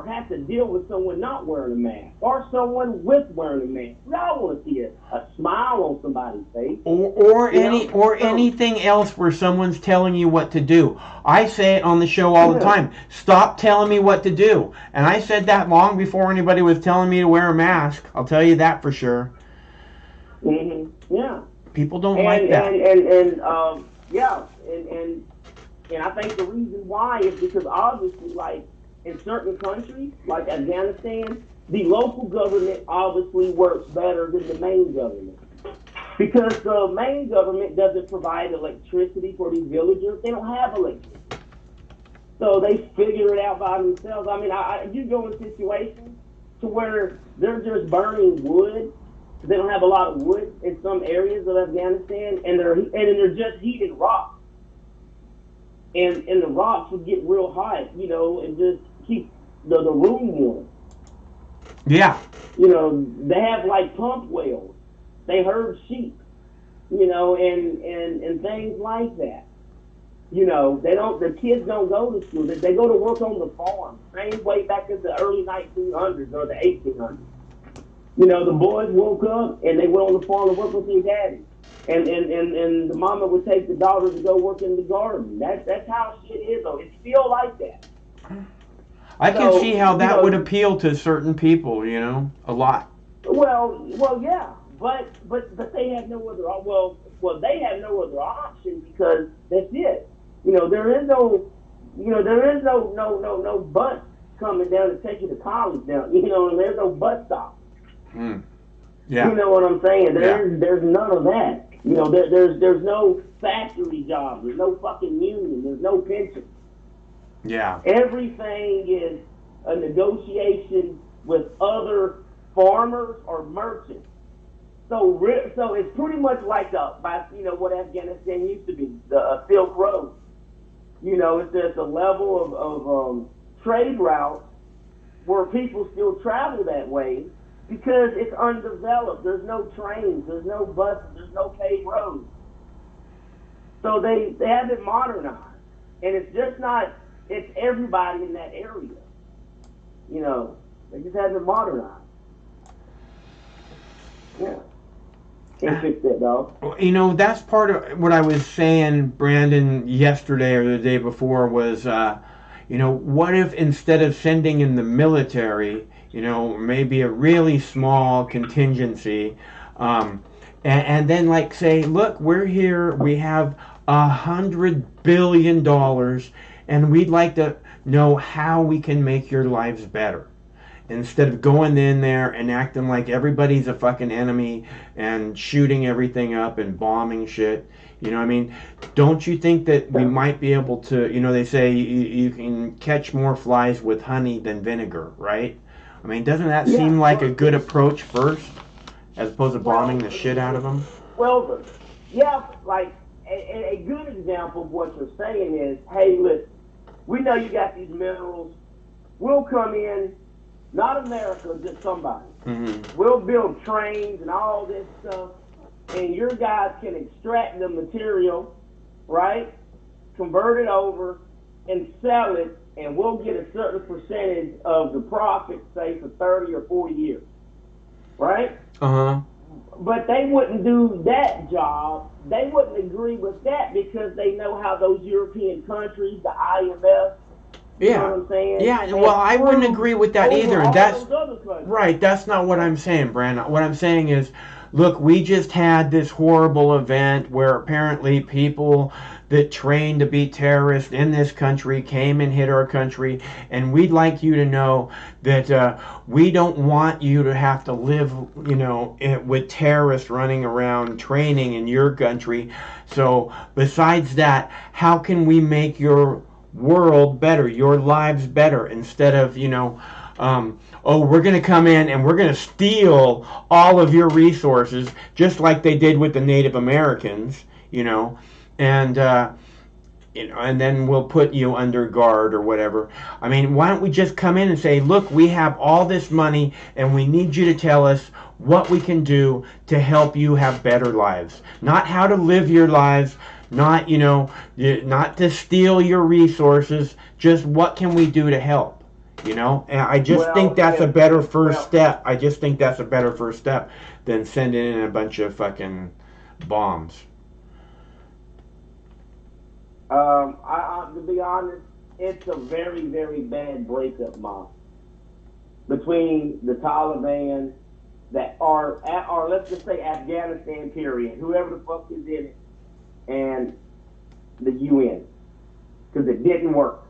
have to deal with someone not wearing a mask, or someone with wearing a mask. We all want to see a smile on somebody's face, or anything else where someone's telling you what to do. I say it on the show all the time. Stop telling me what to do. And I said that long before anybody was telling me to wear a mask. I'll tell you that for sure. Yeah. People don't like that. And I think the reason why is because obviously, like in certain countries, like Afghanistan, the local government obviously works better than the main government. Because the main government doesn't provide electricity for these villagers. They don't have electricity. So they figure it out by themselves. I mean, you go in situations to where they're just burning wood They don't have a lot of wood in some areas of Afghanistan, and they're just heated rocks. And the rocks would get real hot, you know, and just keep the room warm. Yeah. You know, they have like pump wells. They herd sheep, you know, and things like that. You know, the kids don't go to school. They go to work on the farm. Same way back in the early 1900s or the 1800s. You know, the boys woke up and they went on the farm to work with their daddy. And the mama would take the daughter to go work in the garden. That's how shit is, though. It's still like that. I can see how that would appeal to certain people, you know, a lot. Well, yeah, but they have no other. They have no other option because that's it. You know, there is no bus coming down to take you to college down. You know, and there's no bus stop. Yeah. You know what I'm saying? There's none of that. You know, there's no factory jobs. There's no fucking union. There's no pension. Yeah. Everything is a negotiation with other farmers or merchants. So it's pretty much like what Afghanistan used to be, the Silk Road. You know, it's just a level of trade routes where people still travel that way because it's undeveloped. There's no trains, there's no buses, there's no paved roads. So they haven't modernized. And it's just not, it's everybody in that area. You know, they just haven't modernized. Yeah. Can't fix that, dog. You know, that's part of what I was saying, Brandon, yesterday or the day before was, you know, what if instead of sending in the military, you know, maybe a really small contingency, and then like say, look, we're here, we have $100 billion, and we'd like to know how we can make your lives better. Instead of going in there and acting like everybody's a fucking enemy and shooting everything up and bombing shit. You know what I mean? Don't you think that we might be able to, you know, they say you can catch more flies with honey than vinegar, right? I mean, doesn't that seem like a good approach first, as opposed to bombing the shit out of them? Well, yeah, like a good example of what you're saying is, hey, listen, we know you got these minerals. We'll come in, not America, just somebody. Mm-hmm. We'll build trains and all this stuff, and your guys can extract the material, right? Convert it over and sell it, and we'll get a certain percentage of the profit, say, for 30 or 40 years, right? Uh-huh. But they wouldn't do that job. They wouldn't agree with that because they know how those European countries, the IMF, you know what I'm saying? Yeah, well, I wouldn't agree with that either. And that's right. That's not what I'm saying, Brandon. What I'm saying is, look, we just had this horrible event where apparently people that trained to be terrorists in this country came and hit our country, and we'd like you to know that we don't want you to have to live, you know, with terrorists running around training in your country. So besides that, how can we make your world better, your lives better, instead of, you know, oh, we're going to come in and we're going to steal all of your resources, just like they did with the Native Americans, you know, and you know, and then we'll put you under guard or whatever. I mean, why don't we just come in and say, look, we have all this money and we need you to tell us what we can do to help you have better lives, not how to live your lives, not, you know, not to steal your resources, just what can we do to help, you know? And I just think that's a better first step. I just think that's a better first step than sending in a bunch of fucking bombs. To be honest, it's a very, very bad breakup, Mom, between the Taliban or let's just say Afghanistan, period, whoever the fuck is in it, and the UN, because it didn't work.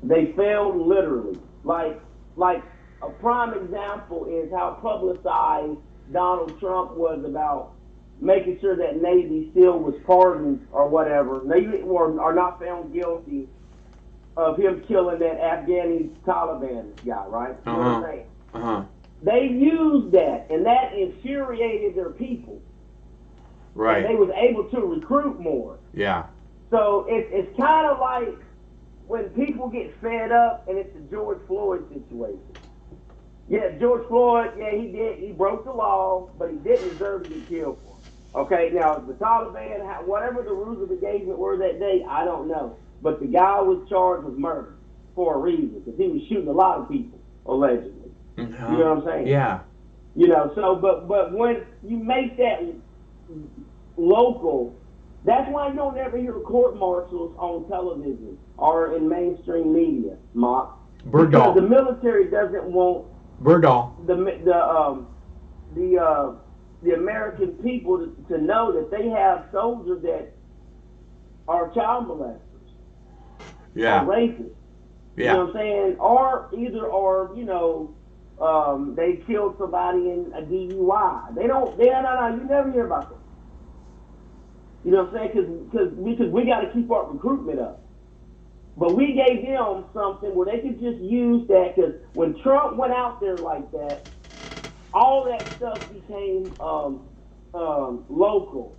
They failed literally. Like a prime example is how publicized Donald Trump was about making sure that Navy SEAL was pardoned or whatever. They are not found guilty of him killing that Afghani Taliban guy, right? You know what I'm saying? Uh-huh. they used that, and that infuriated their people. Right. And they was able to recruit more. Yeah. So it's kind of like when people get fed up, and it's the George Floyd situation. Yeah, George Floyd, yeah, he broke the law, but he didn't deserve to be killed for it. Okay, now the Taliban, whatever the rules of engagement were that day, I don't know. But the guy was charged with murder for a reason, because he was shooting a lot of people, allegedly. You know what I'm saying? Yeah. You know, so, but when you make that local, that's why you don't ever hear court martials on television or in mainstream media, Mock. Because the military doesn't want the American people to know that they have soldiers that are child molesters. Yeah. Or rapists. Yeah. You know what I'm saying? Or you know, they killed somebody in a DUI. No, you never hear about that. You know what I'm saying? Because we got to keep our recruitment up. But we gave them something where they could just use that, because when Trump went out there like that, all that stuff became local.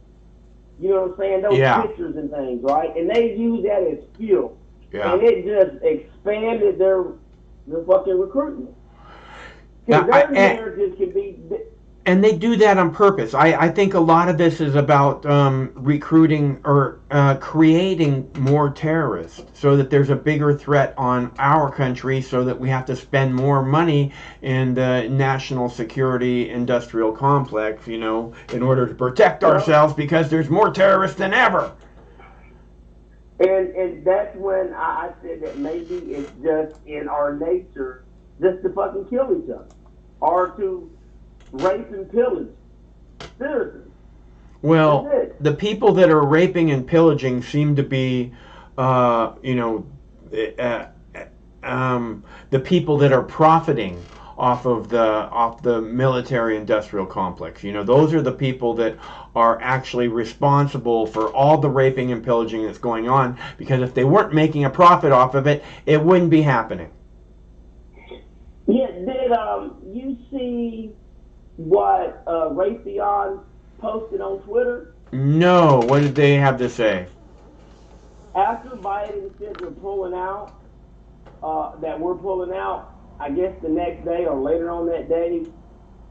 You know what I'm saying? Those pictures and things, right? And they used that as fuel. Yeah. And it just expanded their fucking recruitment. Because their narratives can be... And they do that on purpose. I think a lot of this is about recruiting or creating more terrorists, so that there's a bigger threat on our country, so that we have to spend more money in the national security industrial complex, you know, in order to protect ourselves, because there's more terrorists than ever. And that's when I said that maybe it's just in our nature just to fucking kill each other, or to rape and pillage. Seriously. Well, the people that are raping and pillaging seem to be, you know, the people that are profiting off the military-industrial complex. You know, those are the people that are actually responsible for all the raping and pillaging that's going on. Because if they weren't making a profit off of it, it wouldn't be happening. Yeah. Did you see what Raytheon posted on Twitter? No. What did they have to say? After Biden said we're pulling out, I guess the next day or later on that day,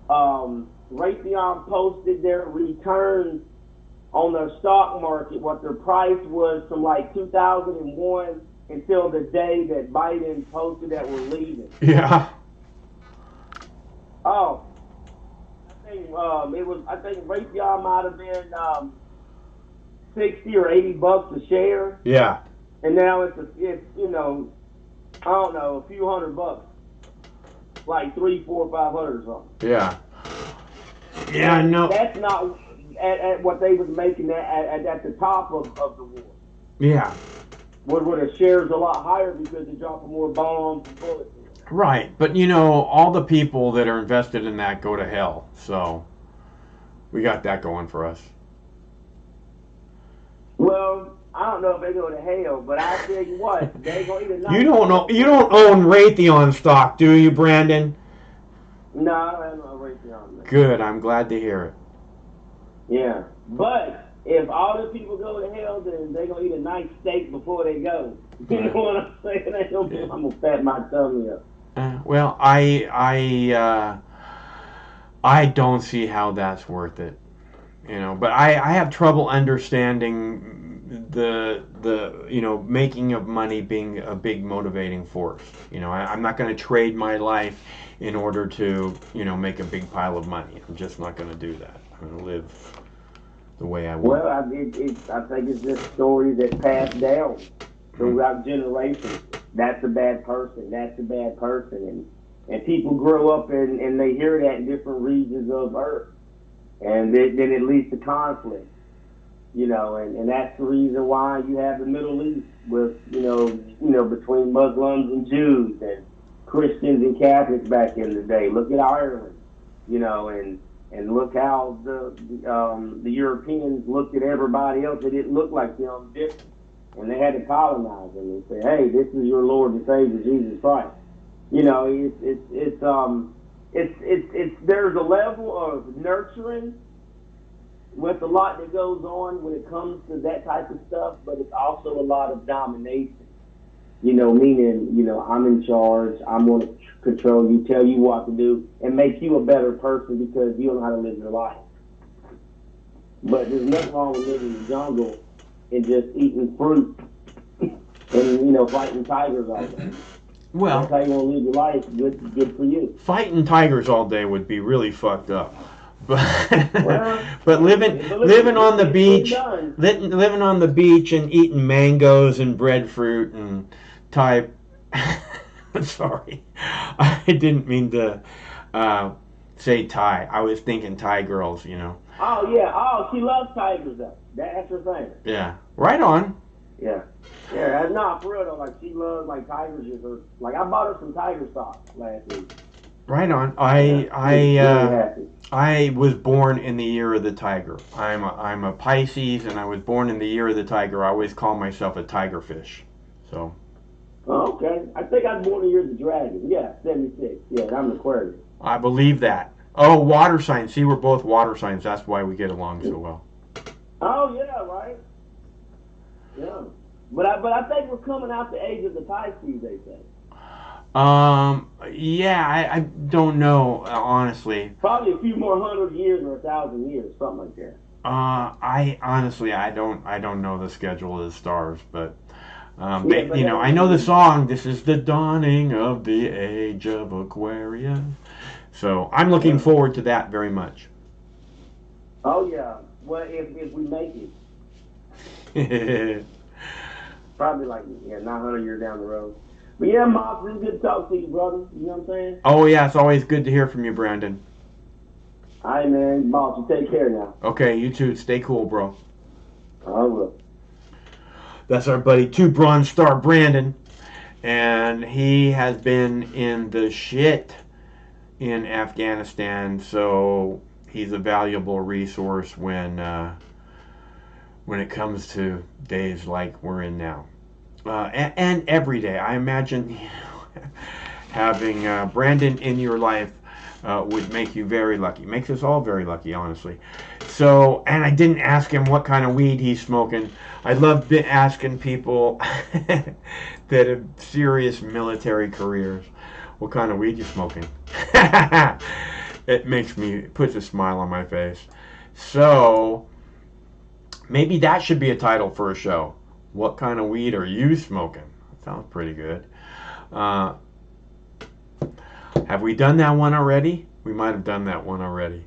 Raytheon posted their returns on their stock market, what their price was from like 2001 until the day that Biden posted that we're leaving. Yeah. Oh. I think Raytheon might have been 60 or 80 bucks a share. Yeah. And now it's you know, I don't know, a few $100, like 300, 400, 500 or something. Yeah. Yeah, no. That's not at what they was making at the top of the war. Yeah. Where the shares a lot higher because they're dropping more bombs and bullets. Right, but you know, all the people that are invested in that go to hell, so we got that going for us. Well, I don't know if they go to hell, but I tell you what, they go either. You don't own Raytheon stock, do you, Brandon? No, I don't own Raytheon. Good, I'm glad to hear it. Yeah, but if all the people go to hell, then they gonna eat a nice steak before they go. You know what I'm saying? I'm gonna fat my tummy up. Well, I don't see how that's worth it, you know. But I have trouble understanding the you know, making of money being a big motivating force. You know, I'm not going to trade my life in order to, you know, make a big pile of money. I'm just not going to do that. I'm going to live the way I want. Well, I think it's just stories that pass down throughout generations. That's a bad person. That's a bad person. And people grow up and they hear that in different regions of Earth. And then it leads to conflict. You know, and that's the reason why you have the Middle East with, you know, between Muslims and Jews and Christians and Catholics back in the day. Look at Ireland, you know, and look how the Europeans looked at everybody else that didn't look like them different. And they had to colonize them and say, hey, this is your Lord and Savior, Jesus Christ. You know, there's a level of nurturing with a lot that goes on when it comes to that type of stuff, but it's also a lot of domination. Meaning, I'm in charge, I'm going to control you, tell you what to do, and make you a better person because you don't know how to live your life. But there's nothing wrong with living in the jungle and just eating fruit and, fighting tigers all day. Well, that's how you want to live your life. Good for you. Fighting tigers all day would be really fucked up. But Well, but living on the beach, living on the beach and eating mangoes and breadfruit and type. Sorry, I didn't mean to say Thai. I was thinking Thai girls, Oh yeah. Oh, she loves tigers though. That's her thing. Yeah. Right on. Yeah. Yeah. Not for real though. Like she loves tigers. Like I bought her some tiger socks last week. Right on. I was born in the year of the tiger. I'm a Pisces, and I was born in the year of the tiger. I always call myself a tiger fish. So. Oh, okay. I think I was born in the year of the dragon. Yeah, 76. Yeah, I'm an Aquarius. I believe that. Oh, water signs. See, we're both water signs. That's why we get along so well. Oh yeah, right. Yeah, but I think we're coming out the age of the Pisces. They say. Yeah, I don't know, honestly. Probably a few more 100 years or 1,000 years, something like that. I honestly, I don't know the schedule of the stars, but, I know the song, "This is the dawning of the age of Aquarius." So, I'm looking forward to that very much. Oh, yeah. Well, if we make it. Probably 900 years down the road. But yeah, Moss, it's good to talk to you, brother. You know what I'm saying? Oh, yeah, it's always good to hear from you, Brandon. All right, man. Boss, you take care now. Okay, you too. Stay cool, bro. I will. That's our buddy, 2 Bronze Star Brandon. And he has been in the shit in Afghanistan, so he's a valuable resource when it comes to days like we're in now. And every day. I imagine having Brandon in your life would make you very lucky. Makes us all very lucky, honestly. So, and I didn't ask him what kind of weed he's smoking. I love asking people that have serious military careers, what kind of weed you smoking? It puts a smile on my face. So, maybe that should be a title for a show. What kind of weed are you smoking? That sounds pretty good. Have we done that one already? We might have done that one already.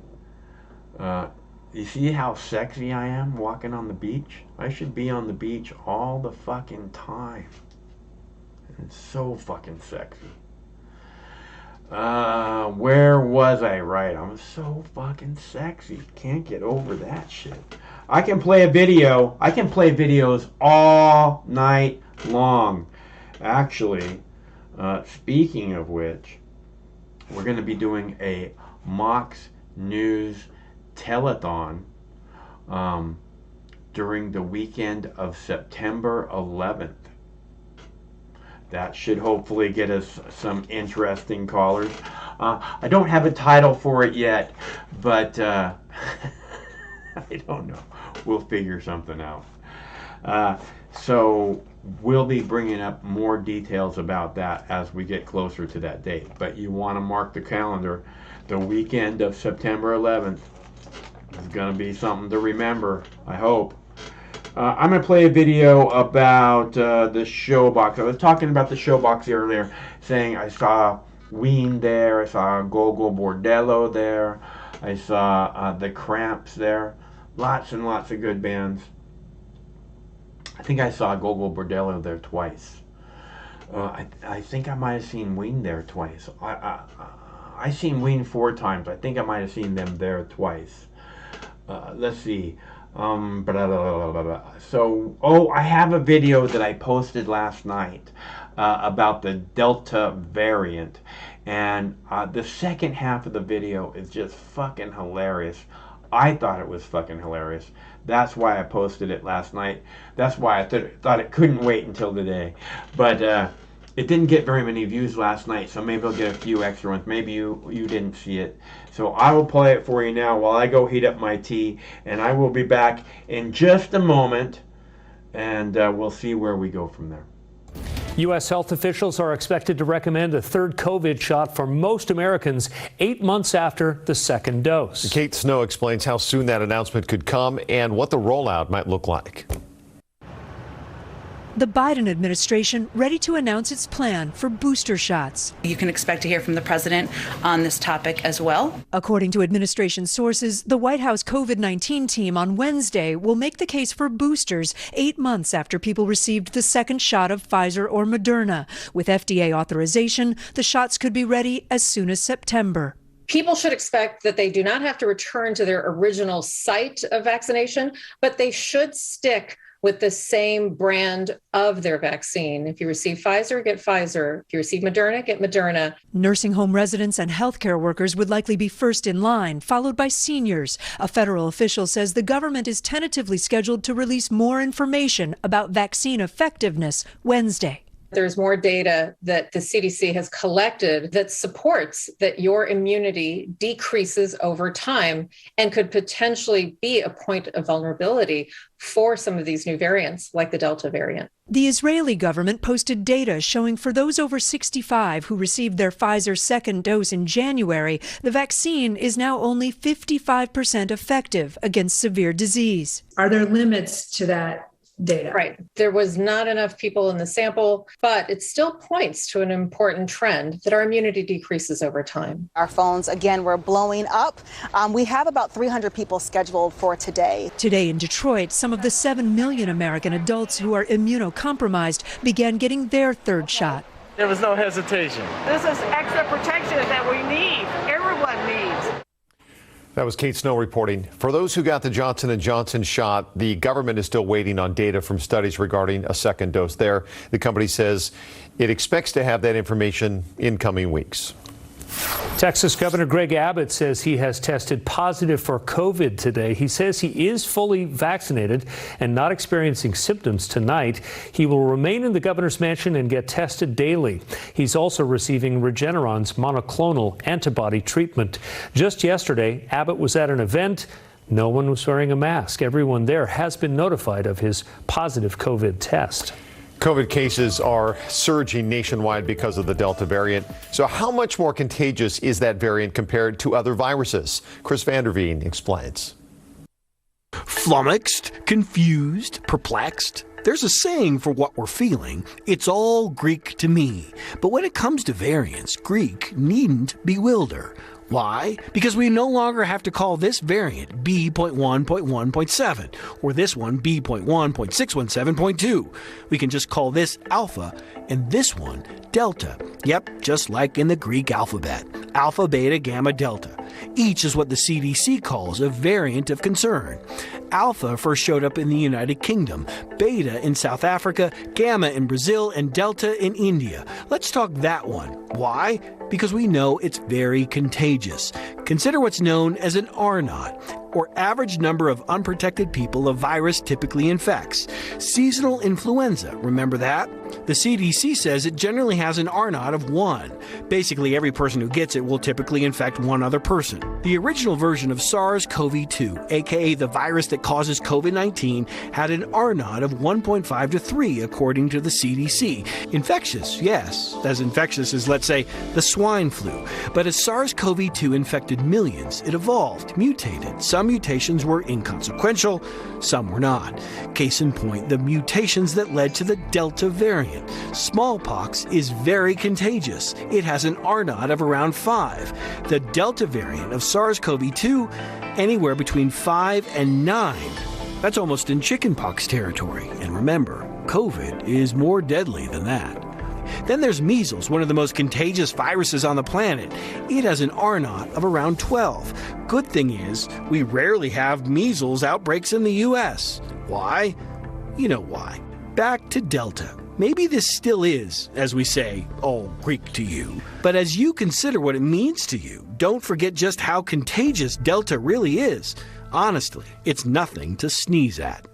You see how sexy I am walking on the beach? I should be on the beach all the fucking time. It's so fucking sexy. Where was I? Right, I'm so fucking sexy. Can't get over that shit. I can play a video. I can play videos all night long. Actually, speaking of which, we're going to be doing a Mox News telethon during the weekend of September 11th. That should hopefully get us some interesting callers. I don't have a title for it yet, but I don't know. We'll figure something out. So we'll be bringing up more details about that as we get closer to that date. But you want to mark the calendar. The weekend of September 11th is going to be something to remember, I hope. I'm going to play a video about the show box. I was talking about the show box earlier, saying I saw Ween there, I saw Gogol Bordello there, I saw the Cramps there. Lots and lots of good bands. I think I saw Gogol Bordello there twice. I think I might have seen Ween there twice. I seen Ween 4 times. I think I might have seen them there twice. Let's see. So, I have a video that I posted last night about the Delta variant. And the second half of the video is just fucking hilarious. I thought it was fucking hilarious. That's why I posted it last night. That's why I thought it couldn't wait until today. But it didn't get very many views last night, so maybe I'll get a few extra ones. Maybe you didn't see it. So I will play it for you now while I go heat up my tea, and I will be back in just a moment, and we'll see where we go from there. U.S. health officials are expected to recommend a third COVID shot for most Americans 8 months after the second dose. Kate Snow explains how soon that announcement could come and what the rollout might look like. The Biden administration ready to announce its plan for booster shots. You can expect to hear from the president on this topic as well. According to administration sources, the White House COVID-19 team on Wednesday will make the case for boosters 8 months after people received the second shot of Pfizer or Moderna. With FDA authorization, the shots could be ready as soon as September. People should expect that they do not have to return to their original site of vaccination, but they should stick with the same brand of their vaccine. If you receive Pfizer, get Pfizer. If you receive Moderna, get Moderna. Nursing home residents and healthcare workers would likely be first in line, followed by seniors. A federal official says the government is tentatively scheduled to release more information about vaccine effectiveness Wednesday. There's more data that the CDC has collected that supports that your immunity decreases over time and could potentially be a point of vulnerability for some of these new variants, like the Delta variant. The Israeli government posted data showing for those over 65 who received their Pfizer second dose in January, the vaccine is now only 55% effective against severe disease. Are there limits to that data? Right. There was not enough people in the sample, but it still points to an important trend that our immunity decreases over time. Our phones, again, were blowing up. We have about 300 people scheduled for today. Today in Detroit, some of the 7 million American adults who are immunocompromised began getting their third shot. There was no hesitation. This is extra protection that we need, everyone needs. That was Kate Snow reporting. For those who got the Johnson & Johnson shot, the government is still waiting on data from studies regarding a second dose there. The company says it expects to have that information in coming weeks. Texas Governor Greg Abbott says he has tested positive for COVID today. He says he is fully vaccinated and not experiencing symptoms tonight. He will remain in the governor's mansion and get tested daily. He's also receiving Regeneron's monoclonal antibody treatment. Just yesterday, Abbott was at an event. No one was wearing a mask. Everyone there has been notified of his positive COVID test. COVID cases are surging nationwide because of the Delta variant. So how much more contagious is that variant compared to other viruses? Chris Vanderveen explains. Flummoxed, confused, perplexed. There's a saying for what we're feeling. It's all Greek to me. But when it comes to variants, Greek needn't bewilder. Why? Because we no longer have to call this variant B.1.1.7 or this one B.1.617.2. We can just call this Alpha and this one Delta. Yep, just like in the Greek alphabet. Alpha, Beta, Gamma, Delta. Each is what the CDC calls a variant of concern. Alpha first showed up in the United Kingdom, Beta in South Africa, Gamma in Brazil, and Delta in India. Let's talk that one. Why? Because we know it's very contagious. Consider what's known as an R0, or average number of unprotected people a virus typically infects. Seasonal influenza, remember that? The CDC says it generally has an R0 of 1. Basically, every person who gets it will typically infect one other person. The original version of SARS-CoV-2, aka the virus that causes COVID-19, had an R0 of 1.5 to 3, according to the CDC. Infectious, yes, as infectious as, let's say, the swine flu. But as SARS-CoV-2 infected millions, it evolved, mutated. Some mutations were inconsequential, some were not. Case in point, the mutations that led to the Delta variant. Smallpox is very contagious. It has an R0 of around 5. The Delta variant of SARS-CoV-2, anywhere between 5 and 9. That's almost in chickenpox territory. And remember, COVID is more deadly than that. Then there's measles, one of the most contagious viruses on the planet. It has an R0 of around 12. Good thing is, we rarely have measles outbreaks in the U.S. Why? You know why. Back to Delta. Maybe this still is, as we say, all Greek to you. But as you consider what it means to you, don't forget just how contagious Delta really is. Honestly, it's nothing to sneeze at.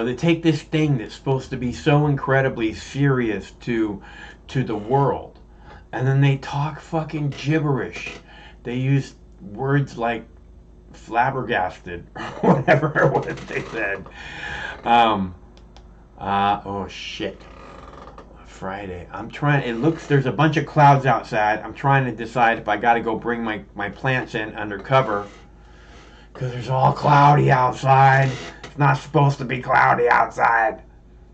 They take this thing that's supposed to be so incredibly serious to the world, and then they talk fucking gibberish. They use words like flabbergasted, or whatever it was they said. Oh shit. Friday. There's a bunch of clouds outside. I'm trying to decide if I got to go bring my plants in under cover, because it's all cloudy outside. It's not supposed to be cloudy outside.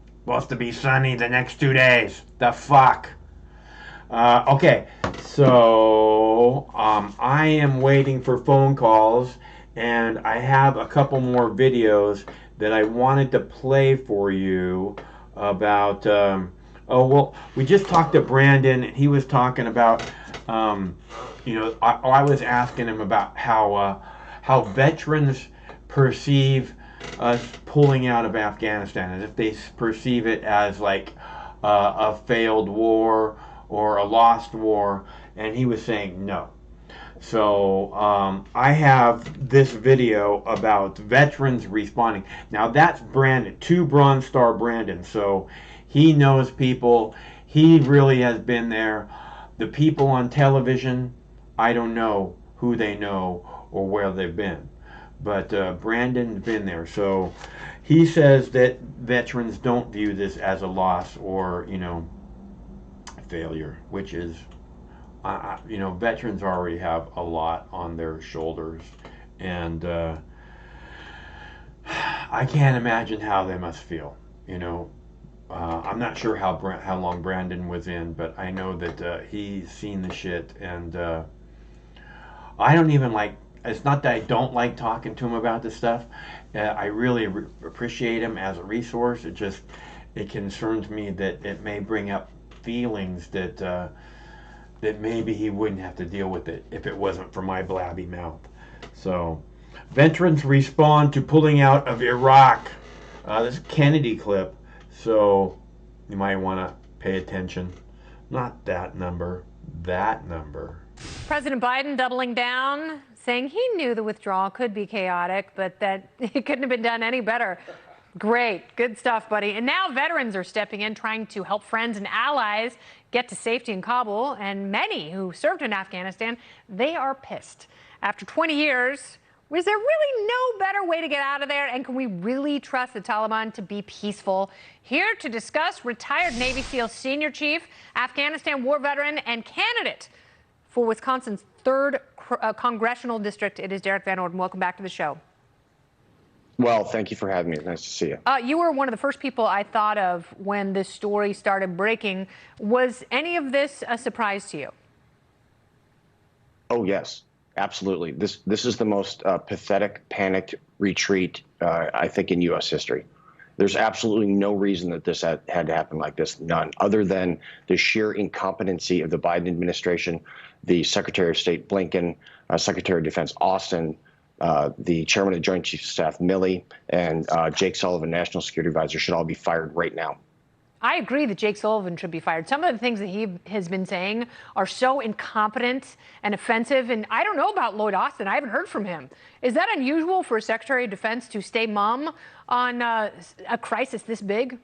It's supposed to be sunny the next 2 days. The fuck? Okay, so I am waiting for phone calls, and I have a couple more videos that I wanted to play for you about... we just talked to Brandon, and he was talking about, I was asking him about how veterans perceive us pulling out of Afghanistan, as if they perceive it as like a failed war or a lost war, and he was saying no. So I have this video about veterans responding. Now that's Brandon, 2 Bronze Star Brandon, so he knows people. He really has been there. The people on television, I don't know who they know or where they've been. But Brandon's been there. So he says that veterans don't view this as a loss or, failure, which is, veterans already have a lot on their shoulders. And I can't imagine how they must feel, I'm not sure how long Brandon was in, but I know that he's seen the shit, and I don't even it's not that I don't like talking to him about this stuff. I really appreciate him as a resource. It concerns me that it may bring up feelings that maybe he wouldn't have to deal with it if it wasn't for my blabby mouth. So, veterans respond to pulling out of Iraq. This Kennedy clip. So you might want to pay attention. Not that number, that number. President Biden doubling down, saying he knew the withdrawal could be chaotic, but that it couldn't have been done any better. Great, good stuff, buddy. And now veterans are stepping in, trying to help friends and allies get to safety in Kabul. And many who served in Afghanistan, they are pissed. After 20 years, was there really no better way to get out of there? And can we really trust the Taliban to be peaceful? Here to discuss, retired Navy SEAL Senior Chief, Afghanistan war veteran, and candidate for Wisconsin's 3rd Congressional District. It is Derek Van Orden. Welcome back to the show. Well, thank you for having me. It's nice to see you. You were one of the first people I thought of when this story started breaking. Was any of this a surprise to you? Oh, yes. Absolutely. This is the most pathetic, panicked retreat, I think, in U.S. history. There's absolutely no reason that this had to happen like this, none, other than the sheer incompetency of the Biden administration, the Secretary of State Blinken, Secretary of Defense Austin, the Chairman of the Joint Chiefs of Staff Milley, and Jake Sullivan, National Security Advisor, should all be fired right now. I agree that Jake Sullivan should be fired. Some of the things that he has been saying are so incompetent and offensive. And I don't know about Lloyd Austin. I haven't heard from him. Is that unusual for a Secretary of Defense to stay mum on a crisis this big?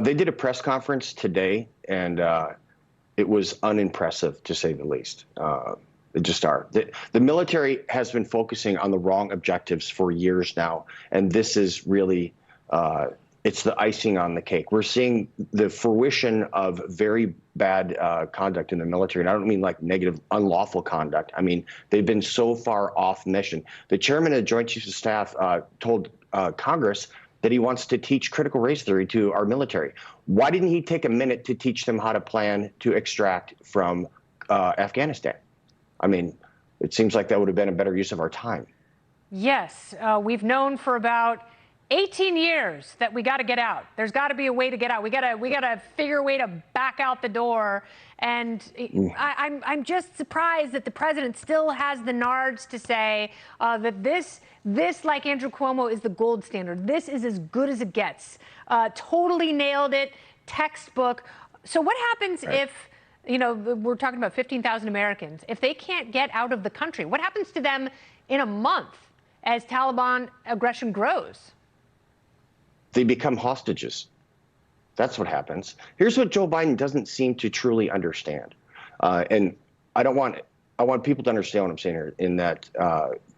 They did a press conference today, and it was unimpressive, to say the least. They just are. The military has been focusing on the wrong objectives for years now, and this is really it's the icing on the cake. We're seeing the fruition of very bad conduct in the military. And I don't mean like negative, unlawful conduct. I mean, they've been so far off mission. The chairman of the Joint Chiefs of Staff told Congress that he wants to teach critical race theory to our military. Why didn't he take a minute to teach them how to plan to extract from Afghanistan? I mean, it seems like that would have been a better use of our time. Yes, we've known for about 18 years that we got to get out. There's got to be a way to get out. We got to figure a way to back out the door. And I'm just surprised that the president still has the nards to say that this, like Andrew Cuomo, is the gold standard. This is as good as it gets. Totally nailed it. Textbook. So what happens if You know, we're talking about 15,000 Americans. If they can't get out of the country, what happens to them in a month as Taliban aggression grows? They become hostages. That's what happens. Here's what Joe Biden doesn't seem to truly understand. And I want people to understand what I'm saying here, in that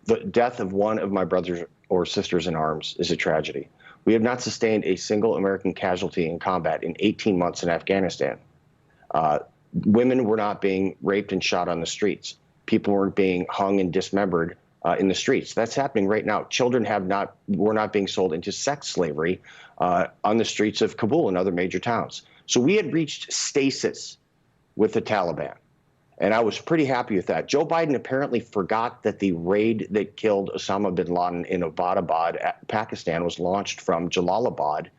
the death of one of my brothers or sisters in arms is a tragedy. We have not sustained a single American casualty in combat in 18 months in Afghanistan. Women were not being raped and shot on the streets. People weren't being hung and dismembered in the streets. That's happening right now. Children were not being sold into sex slavery on the streets of Kabul and other major towns. So we had reached stasis with the Taliban. And I was pretty happy with that. Joe Biden apparently forgot that the raid that killed Osama bin Laden in Abbottabad, Pakistan, was launched from Jalalabad,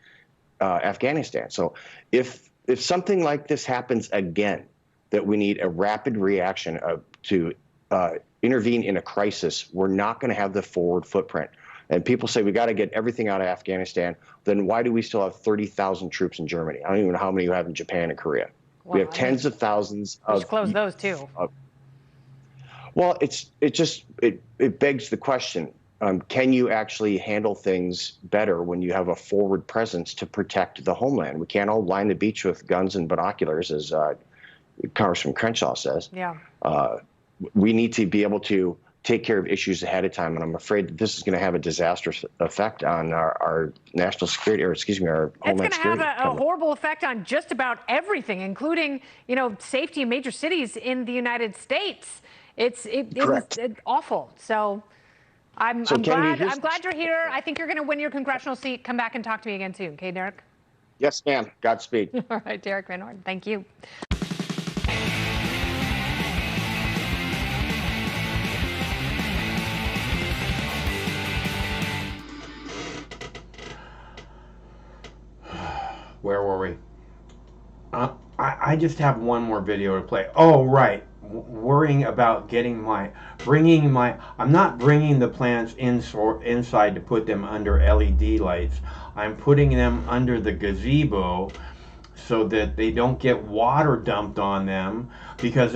Afghanistan. So if something like this happens again, that we need a rapid reaction to intervene in a crisis, we're not going to have the forward footprint. And people say we got to get everything out of Afghanistan. Then why do we still have 30,000 troops in Germany? I don't even know how many you have in Japan and Korea. Well, we have tens of thousands of. Just close those too. Well, it begs the question: can you actually handle things better when you have a forward presence to protect the homeland? We can't all line the beach with guns and binoculars, as Congressman Crenshaw says. Yeah. We need to be able to take care of issues ahead of time, and I'm afraid that this is going to have a disastrous effect on our national security, or excuse me, our homeland security. It's going to have a horrible effect on just about everything, including, you know, safety in major cities in the United States. It's awful. So I'm glad you're here. I think you're going to win your congressional seat. Come back and talk to me again soon. Okay, Derek? Yes, ma'am. Godspeed. All right, Derek Van Orden. Thank you. Where were we? I just have one more video to play. Oh, right. Worrying about I'm not bringing the plants inside to put them under LED lights. I'm putting them under the gazebo so that they don't get water dumped on them, because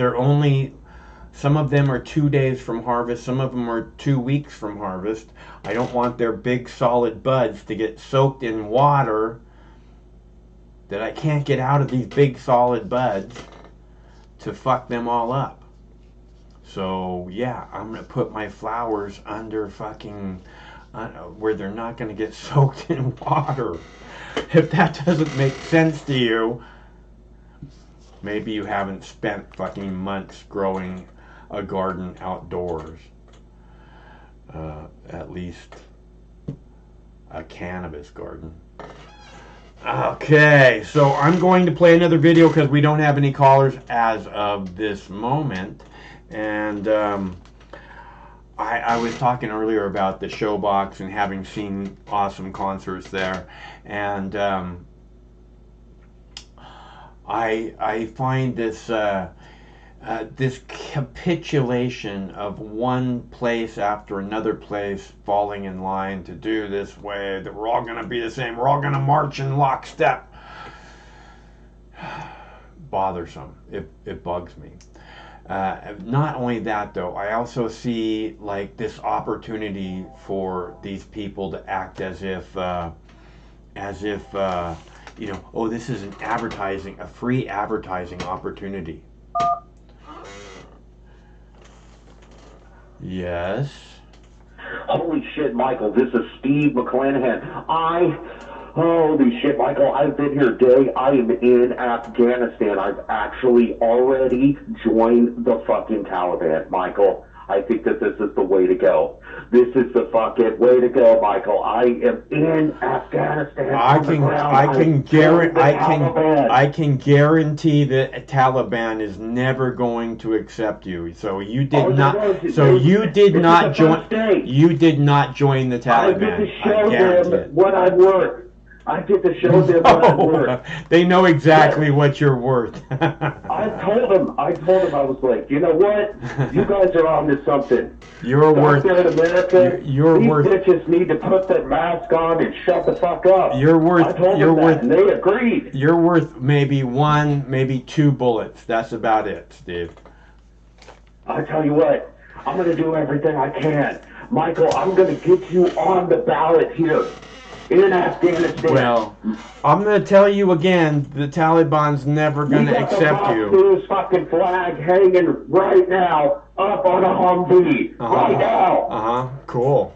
some of them are 2 days from harvest, some of them are 2 weeks from harvest. I don't want their big solid buds to get soaked in water that I can't get out of these big solid buds to fuck them all up. So yeah, I'm gonna put my flowers under fucking where they're not gonna get soaked in water. If that doesn't make sense to you, maybe you haven't spent fucking months growing a garden outdoors. At least a cannabis garden. Okay, so I'm going to play another video because we don't have any callers as of this moment. And I was talking earlier about the Showbox and having seen awesome concerts there. And I find this this capitulation of one place after another place falling in line to do this way, that we're all going to be the same, we're all going to march in lockstep, bothersome. It bugs me. Not only that, though, I also see like this opportunity for these people to act as if you know, oh, this is a free advertising opportunity. Yes. Holy shit, Michael, this is Steve McClanahan. Holy shit, Michael, I've been here today. I am in Afghanistan. I've actually already joined the fucking Taliban, Michael. I think that this is the way to go. This is the fucking way to go, Michael. I am in Afghanistan. I can guarantee that Taliban is never going to accept you. So you did not. So you did not join. You did not join the Taliban. I get to show them what I've worked. I get to show them what I'm worth. They know exactly what you're worth. I told them, I was like, you know what? You guys are on to something. You're worth. There in America, you're these worth. bitches need to put that mask on and shut the fuck up. You're worth. I told You're them worth. that, and they agreed. You're worth maybe 1, maybe 2 bullets. That's about it, Steve. I tell you what, I'm going to do everything I can. Michael, I'm going to get you on the ballot here in Afghanistan. Well, I'm going to tell you again, the Taliban's never going to accept you. This fucking flag hanging right now up on a Humvee. Right now. Cool.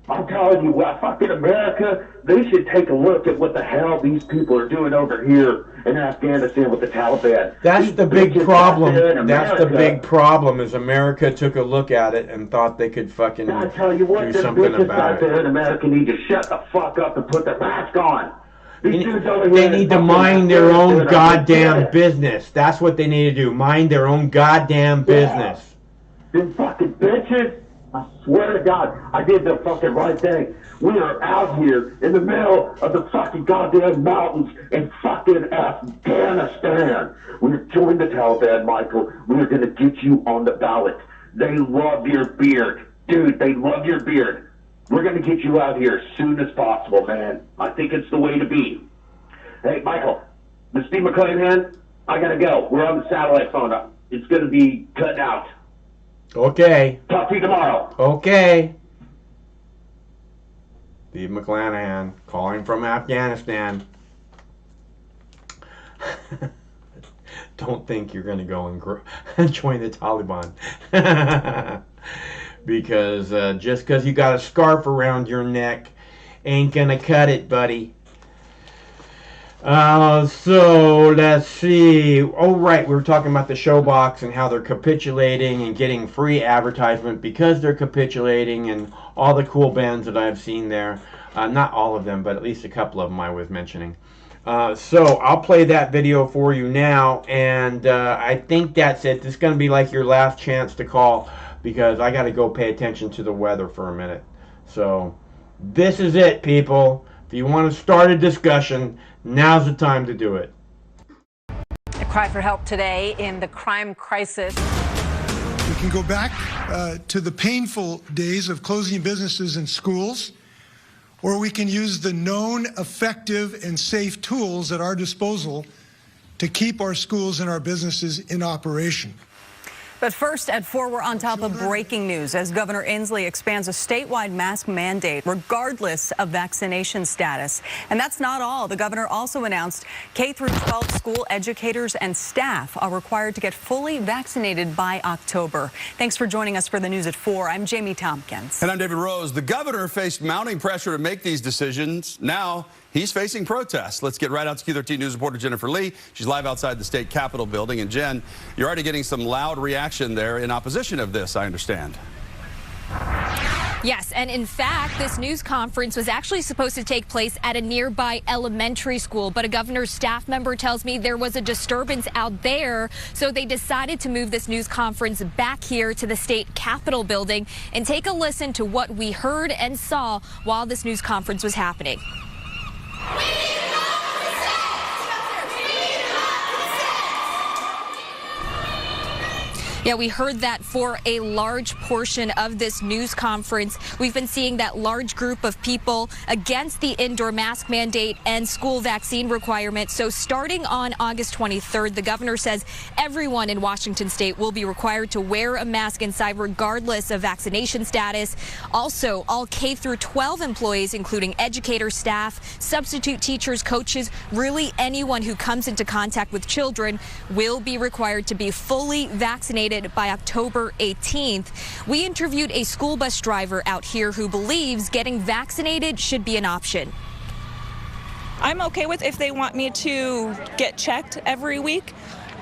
I'm telling you, fucking America, they should take a look at what the hell these people are doing over here in Afghanistan with the Taliban. That's These the big bitches problem. out there in That's the America. big problem is America took a look at it and thought they could fucking I tell you what, do the something bitches about out it. there in America need to shut the fuck up and put their mask on. These dudes over They here need in to fucking mind their own Afghanistan are goddamn legit. business. That's what they need to do. Mind their own goddamn business. Them fucking bitches, I swear to God, I did the fucking right thing. We are out here in the middle of the fucking goddamn mountains in fucking Afghanistan. We're joining the Taliban, Michael. We're going to get you on the ballot. They love your beard. Dude, they love your beard. We're going to get you out here as soon as possible, man. I think it's the way to be. Hey, Michael, this Steve McClanahan, I got to go. We're on the satellite phone. It's going to be cut out. Okay. Talk to you tomorrow. Okay. Steve McClanahan calling from Afghanistan. Don't think you're going to go and join the Taliban. Because just because you got a scarf around your neck ain't going to cut it, buddy. So let's see. Oh, right. We were talking about the Showbox and how they're capitulating and getting free advertisement because they're capitulating and all the cool bands that I've seen there. Not all of them, but at least a couple of them I was mentioning. So I'll play that video for you now. And I think that's it. This is going to be like your last chance to call because I got to go pay attention to the weather for a minute. So this is it, people. If you want to start a discussion, now's the time to do it. A cry for help today in the crime crisis. We can go back to the painful days of closing businesses and schools, or we can use the known effective and safe tools at our disposal to keep our schools and our businesses in operation. But first at 4, we're on top of breaking news as Governor Inslee expands a statewide mask mandate regardless of vaccination status. And that's not all. The governor also announced K-12 school educators and staff are required to get fully vaccinated by October. Thanks for joining us for the news at 4. I'm Jamie Tompkins. And I'm David Rose. The governor faced mounting pressure to make these decisions. Now he's facing protests. Let's get right out to Q13 News reporter Jennifer Lee. She's live outside the state capitol building. And Jen, you're already getting some loud reaction there in opposition of this, I understand. Yes, and in fact, this news conference was actually supposed to take place at a nearby elementary school, but a governor's staff member tells me there was a disturbance out there, so they decided to move this news conference back here to the state capitol building. And take a listen to what we heard and saw while this news conference was happening. Yeah, we heard that for a large portion of this news conference. We've been seeing that large group of people against the indoor mask mandate and school vaccine requirement. So starting on August 23rd, the governor says everyone in Washington state will be required to wear a mask inside regardless of vaccination status. Also, all K-12 employees, including educators, staff, substitute teachers, coaches, really anyone who comes into contact with children will be required to be fully vaccinated by October 18th. We interviewed a school bus driver out here who believes getting vaccinated should be an option. I'm okay with if they want me to get checked every week.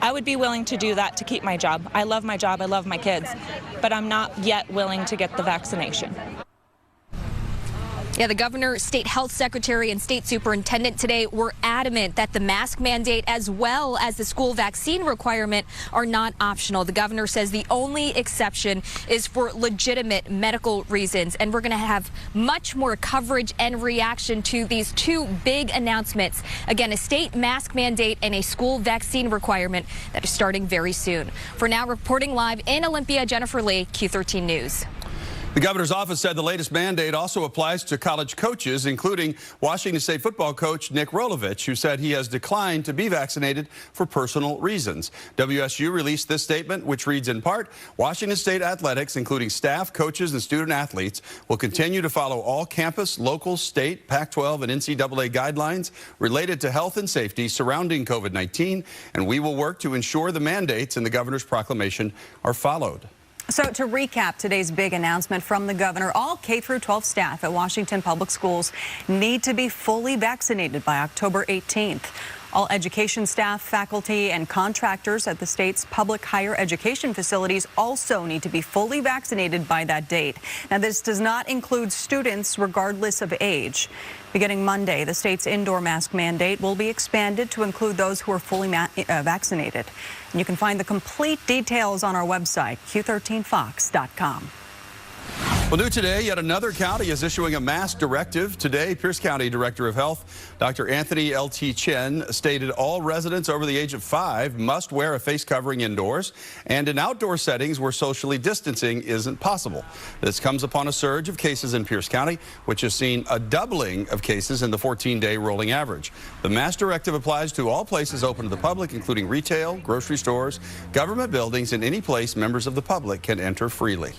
I would be willing to do that to keep my job. I love my job. I love my kids, but I'm not yet willing to get the vaccination. Yeah, the governor, state health secretary, and state superintendent today were adamant that the mask mandate as well as the school vaccine requirement are not optional. The governor says the only exception is for legitimate medical reasons. And we're going to have much more coverage and reaction to these two big announcements. Again, a state mask mandate and a school vaccine requirement that is starting very soon. For now, reporting live in Olympia, Jennifer Lee, Q13 News. The governor's office said the latest mandate also applies to college coaches, including Washington State football coach Nick Rolovich, who said he has declined to be vaccinated for personal reasons. WSU released this statement, which reads in part, Washington State athletics, including staff, coaches, and student athletes, will continue to follow all campus, local, state, Pac-12, and NCAA guidelines related to health and safety surrounding COVID-19, and we will work to ensure the mandates in the governor's proclamation are followed. So to recap today's big announcement from the governor, all K-12 staff at Washington Public Schools need to be fully vaccinated by October 18th. All education staff, faculty, and contractors at the state's public higher education facilities also need to be fully vaccinated by that date. Now, this does not include students regardless of age. Beginning Monday, the state's indoor mask mandate will be expanded to include those who are fully vaccinated. And you can find the complete details on our website, q13fox.com. Well, new today, yet another county is issuing a mask directive. Today, Pierce County Director of Health, Dr. Anthony L.T. Chen, stated all residents over the age of 5 must wear a face covering indoors and in outdoor settings where socially distancing isn't possible. This comes upon a surge of cases in Pierce County, which has seen a doubling of cases in the 14-day rolling average. The mask directive applies to all places open to the public, including retail, grocery stores, government buildings, and any place members of the public can enter freely.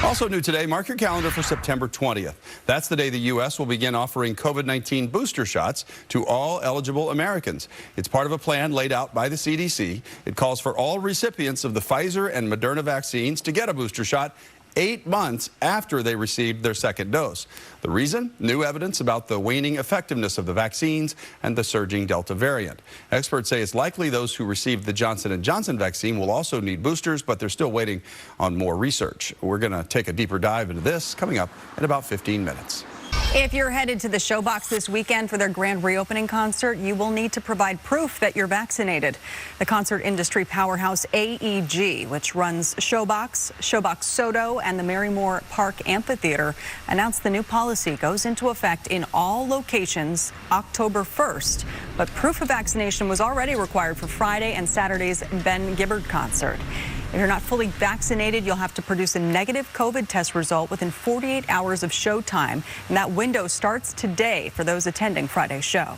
Also new today, mark your calendar for September 20th. That's the day the U.S. will begin offering COVID-19 booster shots to all eligible Americans. It's part of a plan laid out by the CDC. It calls for all recipients of the Pfizer and Moderna vaccines to get a booster shot 8 months after they received their second dose. The reason? New evidence about the waning effectiveness of the vaccines and the surging Delta variant. Experts say it's likely those who received the Johnson & Johnson vaccine will also need boosters, but they're still waiting on more research. We're going to take a deeper dive into this coming up in about 15 minutes. If you're headed to the Showbox this weekend for their grand reopening concert, you will need to provide proof that you're vaccinated. The concert industry powerhouse AEG, which runs Showbox, Showbox Soto, and the Marymore Park Amphitheater, announced the new policy goes into effect in all locations October 1st. But proof of vaccination was already required for Friday and Saturday's Ben Gibbard concert. If you're not fully vaccinated, you'll have to produce a negative COVID test result within 48 hours of show time. And that window starts today for those attending Friday's show.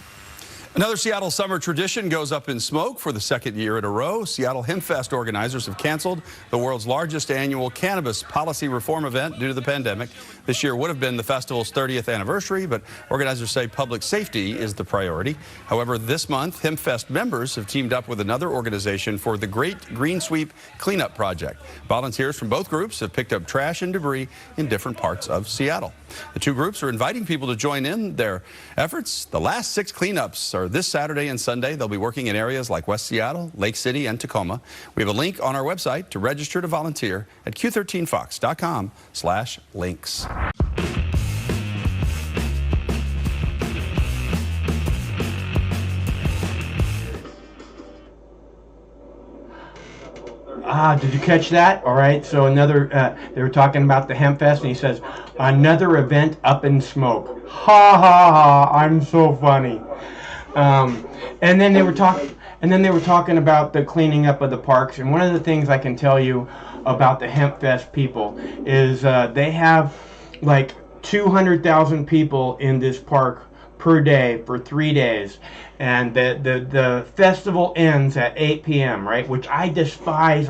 Another Seattle summer tradition goes up in smoke for the second year in a row. Seattle HempFest organizers have canceled the world's largest annual cannabis policy reform event due to the pandemic. This year would have been the festival's 30th anniversary, but organizers say public safety is the priority. However, this month, HempFest members have teamed up with another organization for the Great Green Sweep Cleanup Project. Volunteers from both groups have picked up trash and debris in different parts of Seattle. The two groups are inviting people to join in their efforts. The last 6 cleanups are this Saturday and Sunday. They'll be working in areas like West Seattle, Lake City, and Tacoma. We have a link on our website to register to volunteer at q13fox.com/links. Did you catch that? All right, so another, they were talking about the HempFest, and he says, another event up in smoke. Ha ha ha, I'm so funny. And then they were talking about the cleaning up of the parks, and one of the things I can tell you about the HempFest people is they have like 200,000 people in this park per day for 3 days, and the festival ends at 8 p.m. right, which I despise.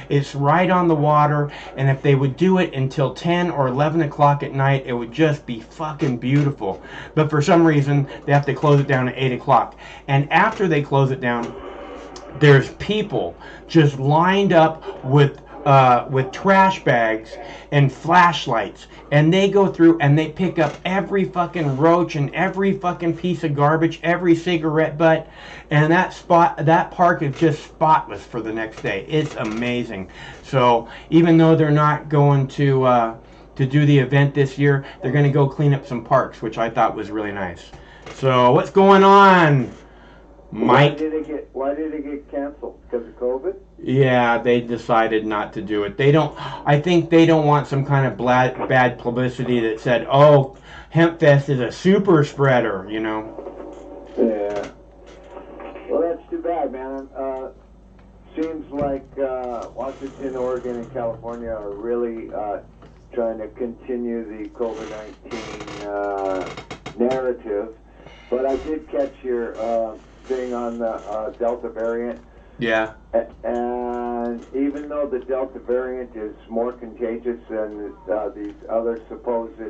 It's right on the water, and if they would do it until 10 or 11 o'clock at night, it would just be fucking beautiful. But for some reason they have to close it down at 8 o'clock, and after they close it down, there's people just lined up with trash bags and flashlights, and they go through and they pick up every fucking roach and every fucking piece of garbage, every cigarette butt, and that park is just spotless for the next day. It's amazing. So even though they're not going to to do the event this year. They're going to go clean up some parks, which I thought was really nice. So what's going on, Mike? Why did it get canceled? Because of COVID? Yeah, they decided not to do it. I think they don't want some kind of bad publicity that said, oh, HempFest is a super spreader, you know. Yeah. Well, that's too bad, man. Seems like Washington, Oregon, and California are really trying to continue the COVID-19 narrative. But I did catch your thing on the Delta variant. Yeah. And even though the Delta variant is more contagious than these other supposed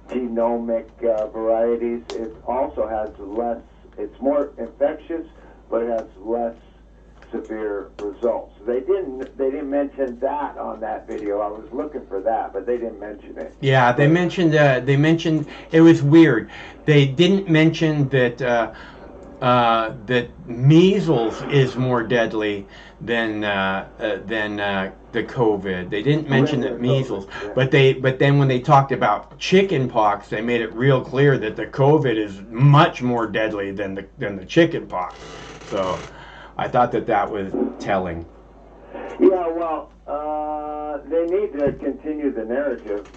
genomic varieties, it also has less, it's more infectious, but it has less severe results. They didn't mention that on that video. I was looking for that, but they didn't mention it. Yeah, they mentioned it was weird. They didn't mention that that measles is more deadly than the COVID. They didn't mention that measles, but then when they talked about chicken pox, they made it real clear that the COVID is much more deadly than the chicken pox. So I thought that was telling. Yeah, well, they need to continue the narrative,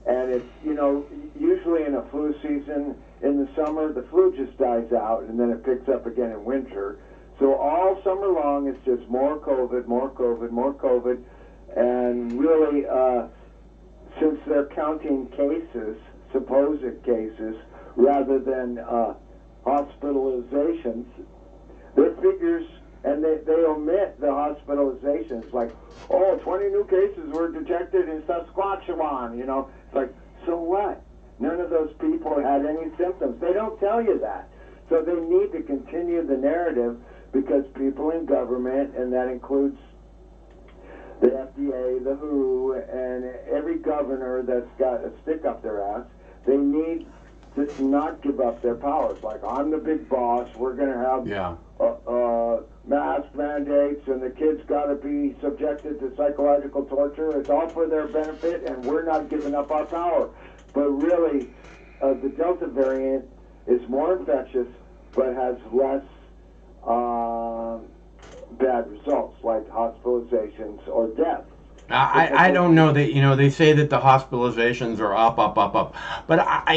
and it's, you know, usually in a flu season in the summer, the flu just dies out, and then it picks up again in winter. So all summer long, it's just more COVID, more COVID, more COVID, and really, since they're counting cases, supposed cases, rather than hospitalizations, their figures, and they omit the hospitalizations, like, oh, 20 new cases were detected in Saskatchewan, you know. It's like, so what? None of those people had any symptoms. They don't tell you that. So they need to continue the narrative, because people in government, and that includes the FDA, the WHO, and every governor that's got a stick up their ass, they need to not give up their powers. Like, I'm the big boss, we're going to have mask mandates, and the kids got to be subjected to psychological torture. It's all for their benefit, and we're not giving up our power. But really, the Delta variant is more infectious, but has less bad results, like hospitalizations or deaths. I don't know that, you know, they say that the hospitalizations are up, but I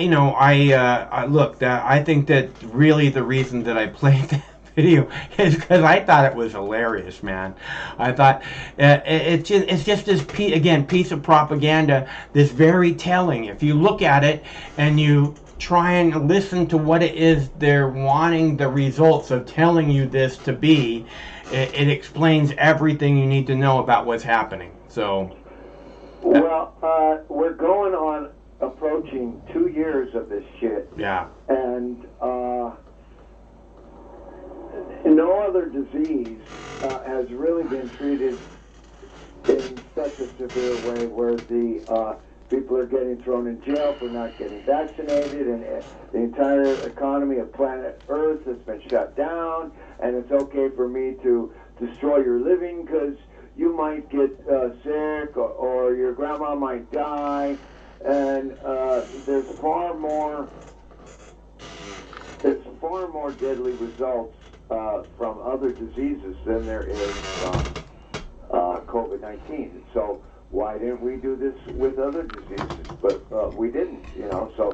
think that really the reason that I played that video is because I thought it was hilarious, man. I thought it's just this piece of propaganda that's very telling. If you look at it and you try and listen to what it is they're wanting the results of telling you this to be, it explains everything you need to know about what's happening. So, well, we're going on approaching 2 years of this shit. Yeah. And no other disease has really been treated in such a severe way, where the people are getting thrown in jail for not getting vaccinated, and the entire economy of planet Earth has been shut down, and it's okay for me to destroy your living because you might get sick, or your grandma might die, and there's far more deadly results from other diseases than there is from COVID-19. So why didn't we do this with other diseases? But we didn't, you know. So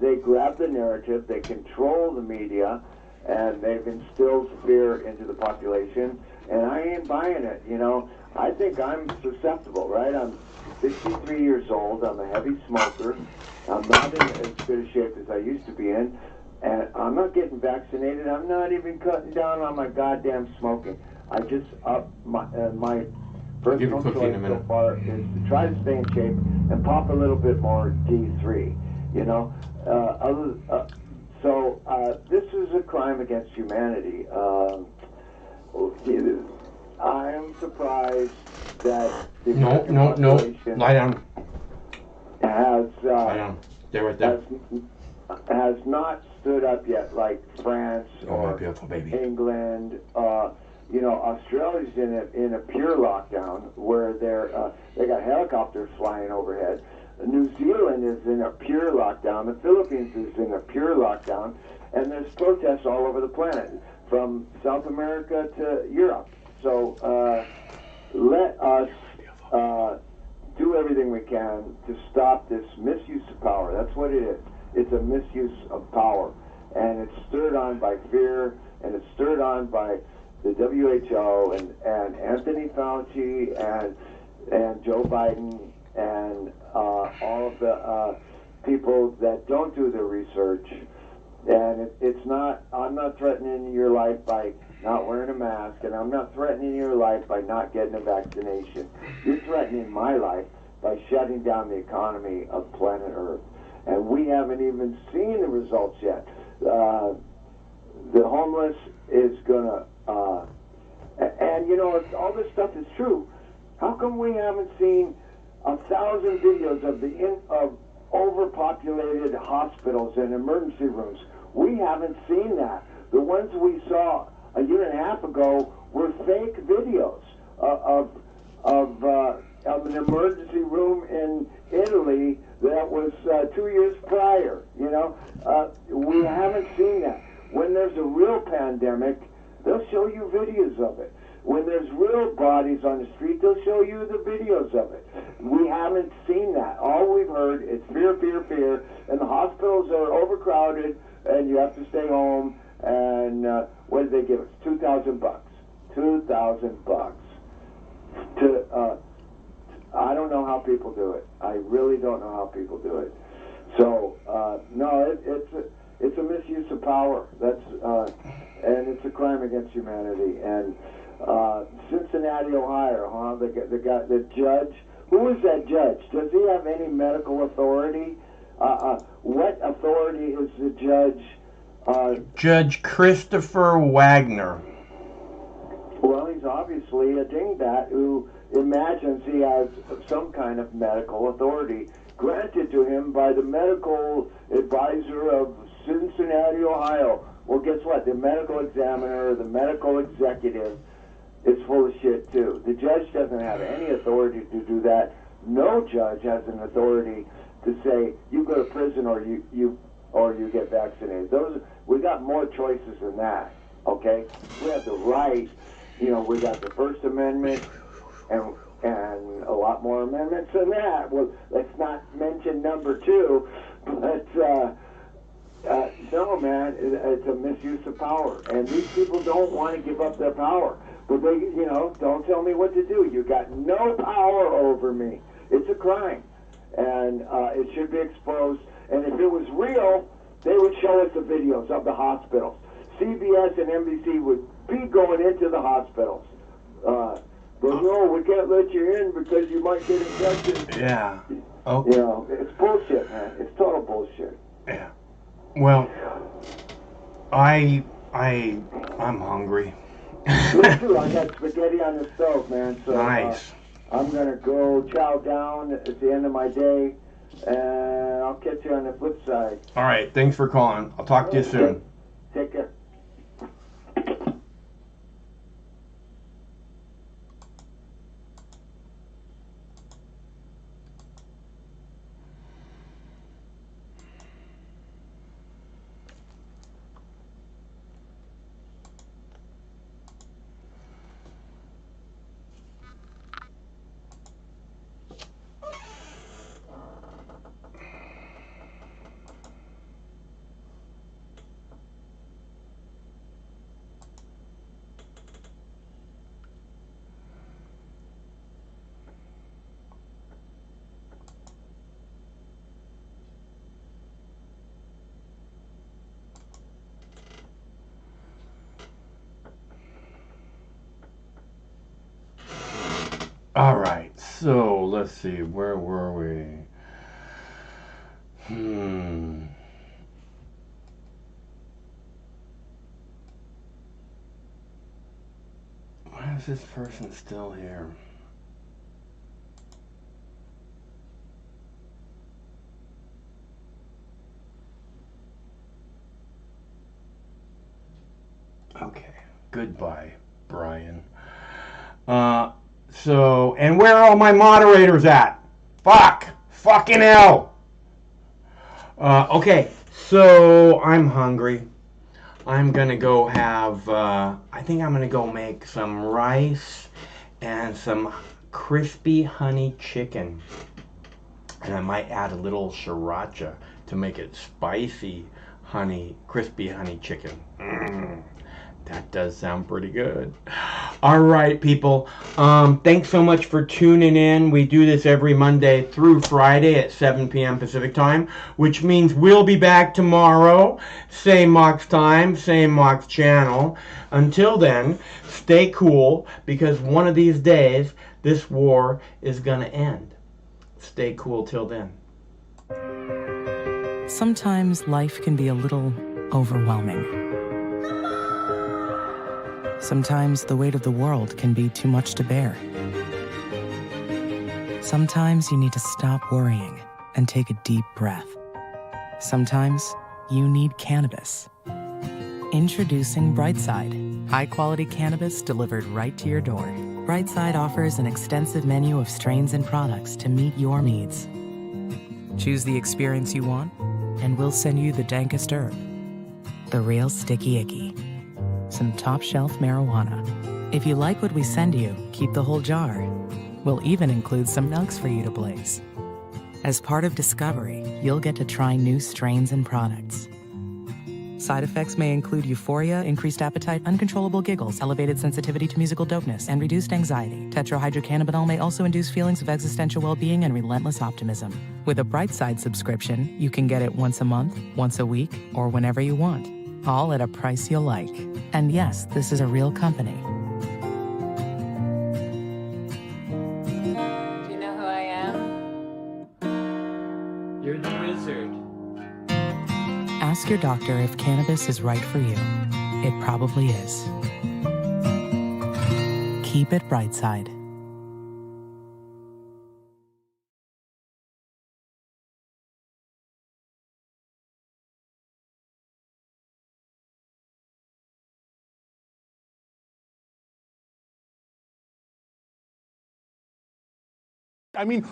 they grab the narrative, they control the media, and they've instilled fear into the population. And I ain't buying it, you know. I think I'm susceptible, right? I'm 63 years old. I'm a heavy smoker. I'm not in as good a shape as I used to be in. And I'm not getting vaccinated. I'm not even cutting down on my goddamn smoking. I just up my personal choice so far is to try to stay in shape and pop a little bit more D3, you know. This is a crime against humanity. I am surprised that the American population lie down. Lie down. Stay right there. Has not stood up yet, like France or England. You know, Australia's in a pure lockdown where they got helicopters flying overhead. New Zealand is in a pure lockdown. The Philippines is in a pure lockdown, and there's protests all over the planet, from South America to Europe. So let us do everything we can to stop this misuse of power. That's what it is. It's a misuse of power, and it's stirred on by fear, and it's stirred on by the WHO and Anthony Fauci and Joe Biden and all of the people that don't do the research. And it's not, I'm not threatening your life by not wearing a mask, and I'm not threatening your life by not getting a vaccination. You're threatening my life by shutting down the economy of planet Earth. And we haven't even seen the results yet. The homeless is gonna, and you know, if all this stuff is true, how come we haven't seen 1,000 videos of overpopulated hospitals and emergency rooms? We haven't seen that. The ones we saw a year and a half ago were fake videos of an emergency room in Italy that was 2 years prior. You know, we haven't seen that. When there's a real pandemic, they'll show you videos of it. When there's real bodies on the street, they'll show you the videos of it. We haven't seen that. All we've heard is fear, fear, fear, and the hospitals are overcrowded, and you have to stay home. And what did they give us? $2,000. $2,000 to. I don't know how people do it. I really don't know how people do it. So no, it's a misuse of power. That's and it's a crime against humanity. And Cincinnati, Ohio, the judge. Who is that judge? Does he have any medical authority? What authority is the judge? Judge Christopher Wagner. Well, he's obviously a dingbat who imagines he has some kind of medical authority granted to him by the medical advisor of Cincinnati, Ohio. Well, guess what? The medical examiner, the medical executive, is full of shit too. The judge doesn't have any authority to do that. No judge has an authority to say you go to prison or you get vaccinated. We got more choices than that. Okay, we have the right. You know, we got the First Amendment and a lot more amendments than that. Well, let's not mention number 2, but no, man, it's a misuse of power, and these people don't want to give up their power. But they, you know, don't tell me what to do. You got no power over me. It's a crime, and it should be exposed. And if it was real, they would show us the videos of the hospitals. CBS and NBC would be going into the hospitals. But no, we can't let you in because you might get infected. Yeah. Oh. You know, it's bullshit, man. It's total bullshit. Yeah. Well, I'm hungry. Me too. I got spaghetti on the stove, man. So nice. I'm gonna go chow down at the end of my day, and I'll catch you on the flip side. All right. Thanks for calling. I'll talk to you soon. Take care. All right, so let's see, where were we? Why is this person still here? Okay, goodbye. Brian. And where are all my moderators at? Fucking hell. Okay, so I'm hungry. I'm gonna go have, I think I'm gonna go make some rice and some crispy honey chicken. And I might add a little sriracha to make it spicy crispy honey chicken. That does sound pretty good. All right, people. Thanks so much for tuning in. We do this every Monday through Friday at 7 p.m. Pacific time, which means we'll be back tomorrow. Same Mox time, same Mox channel. Until then, stay cool, because one of these days, this war is going to end. Stay cool till then. Sometimes life can be a little overwhelming. Sometimes the weight of the world can be too much to bear. Sometimes you need to stop worrying and take a deep breath. Sometimes you need cannabis. Introducing Brightside, high-quality cannabis delivered right to your door. Brightside offers an extensive menu of strains and products to meet your needs. Choose the experience you want, and we'll send you the dankest herb, the real sticky icky. Some top-shelf marijuana. If you like what we send you, keep the whole jar. We'll even include some nugs for you to blaze. As part of Discovery, you'll get to try new strains and products. Side effects may include euphoria, increased appetite, uncontrollable giggles, elevated sensitivity to musical dopeness, and reduced anxiety. Tetrahydrocannabinol may also induce feelings of existential well-being and relentless optimism. With a Brightside subscription, you can get it once a month, once a week, or whenever you want. All at a price you'll like. And yes, this is a real company. Do you know who I am? You're the wizard. Ask your doctor if cannabis is right for you. It probably is. Keep it Brightside. I mean,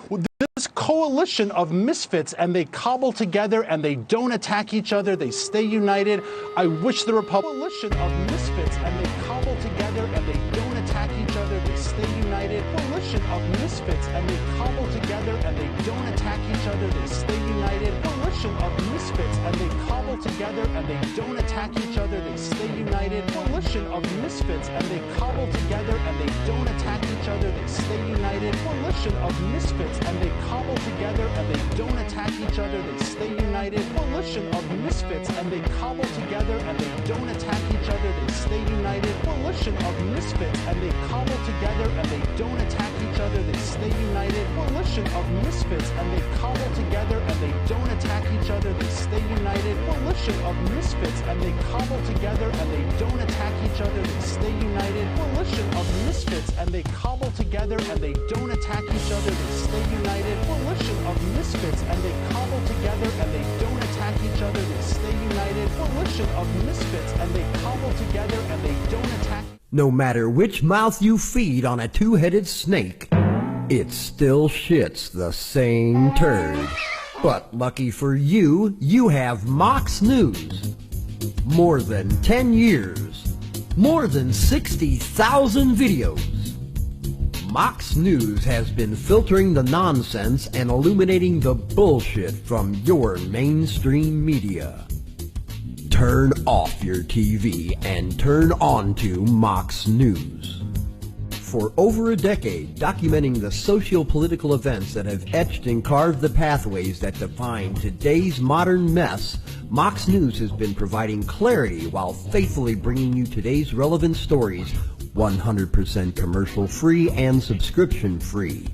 this coalition of misfits, and they cobble together and they don't attack each other, they stay united. I wish the coalition of misfits, and they cobble together and they don't attack each other, they stay united. Coalition of misfits, and they cobble together and they don't attack each other, they stay united. Coalition of misfits, and they cobble together and they don't attack each other, they stay united. Coalition of misfits, and they cobble together and they don't attack each other, they stay united. Coalition of misfits, and they cobble together and they don't attack each other, they stay united. Coalition of misfits, and they cobble together and they don't attack each other, they stay united. Coalition of misfits, and they cobble together and they don't attack each other, they stay united. Coalition of misfits, and they cobble together and they don't attack each other, they stay united. Coalition of misfits, and they cobble together and they don't attack each other, they stay united. Coalition of misfits, and they cobble together and they don't attack each other, they stay united. Coalition of misfits, and they cobble together and they don't attack each other, they stay united. Coalition of misfits, and they cobble together and they don't attack. No matter which mouth you feed on a two-headed snake, it still shits the same turd. But lucky for you, you have Mox News. More than 10 years. More than 60,000 videos. Mox News has been filtering the nonsense and illuminating the bullshit from your mainstream media. Turn off your TV and turn on to Mox News. For over a decade, documenting the socio-political events that have etched and carved the pathways that define today's modern mess, Mox News has been providing clarity while faithfully bringing you today's relevant stories 100% commercial-free and subscription-free.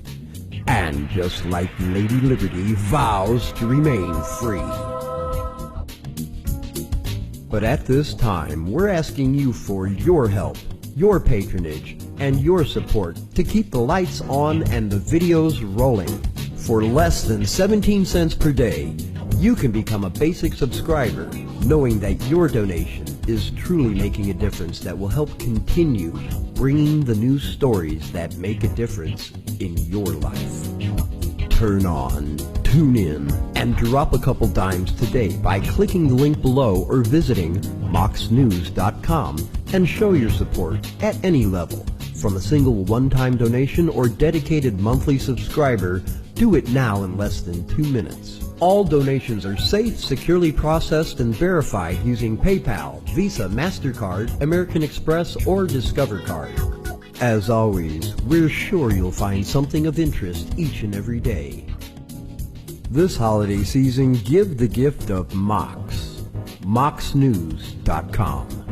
And just like Lady Liberty vows to remain free. But at this time, we're asking you for your help, your patronage, and your support to keep the lights on and the videos rolling. For less than 17 cents per day, you can become a basic subscriber, knowing that your donation is truly making a difference that will help continue bringing the news stories that make a difference in your life. Turn on, tune in, and drop a couple dimes today by clicking the link below or visiting moxnews.com and show your support at any level. From a single one-time donation or dedicated monthly subscriber, do it now in less than 2 minutes. All donations are safe, securely processed, and verified using PayPal, Visa, MasterCard, American Express, or Discover Card. As always, we're sure you'll find something of interest each and every day. This holiday season, give the gift of Mox. moxnews.com.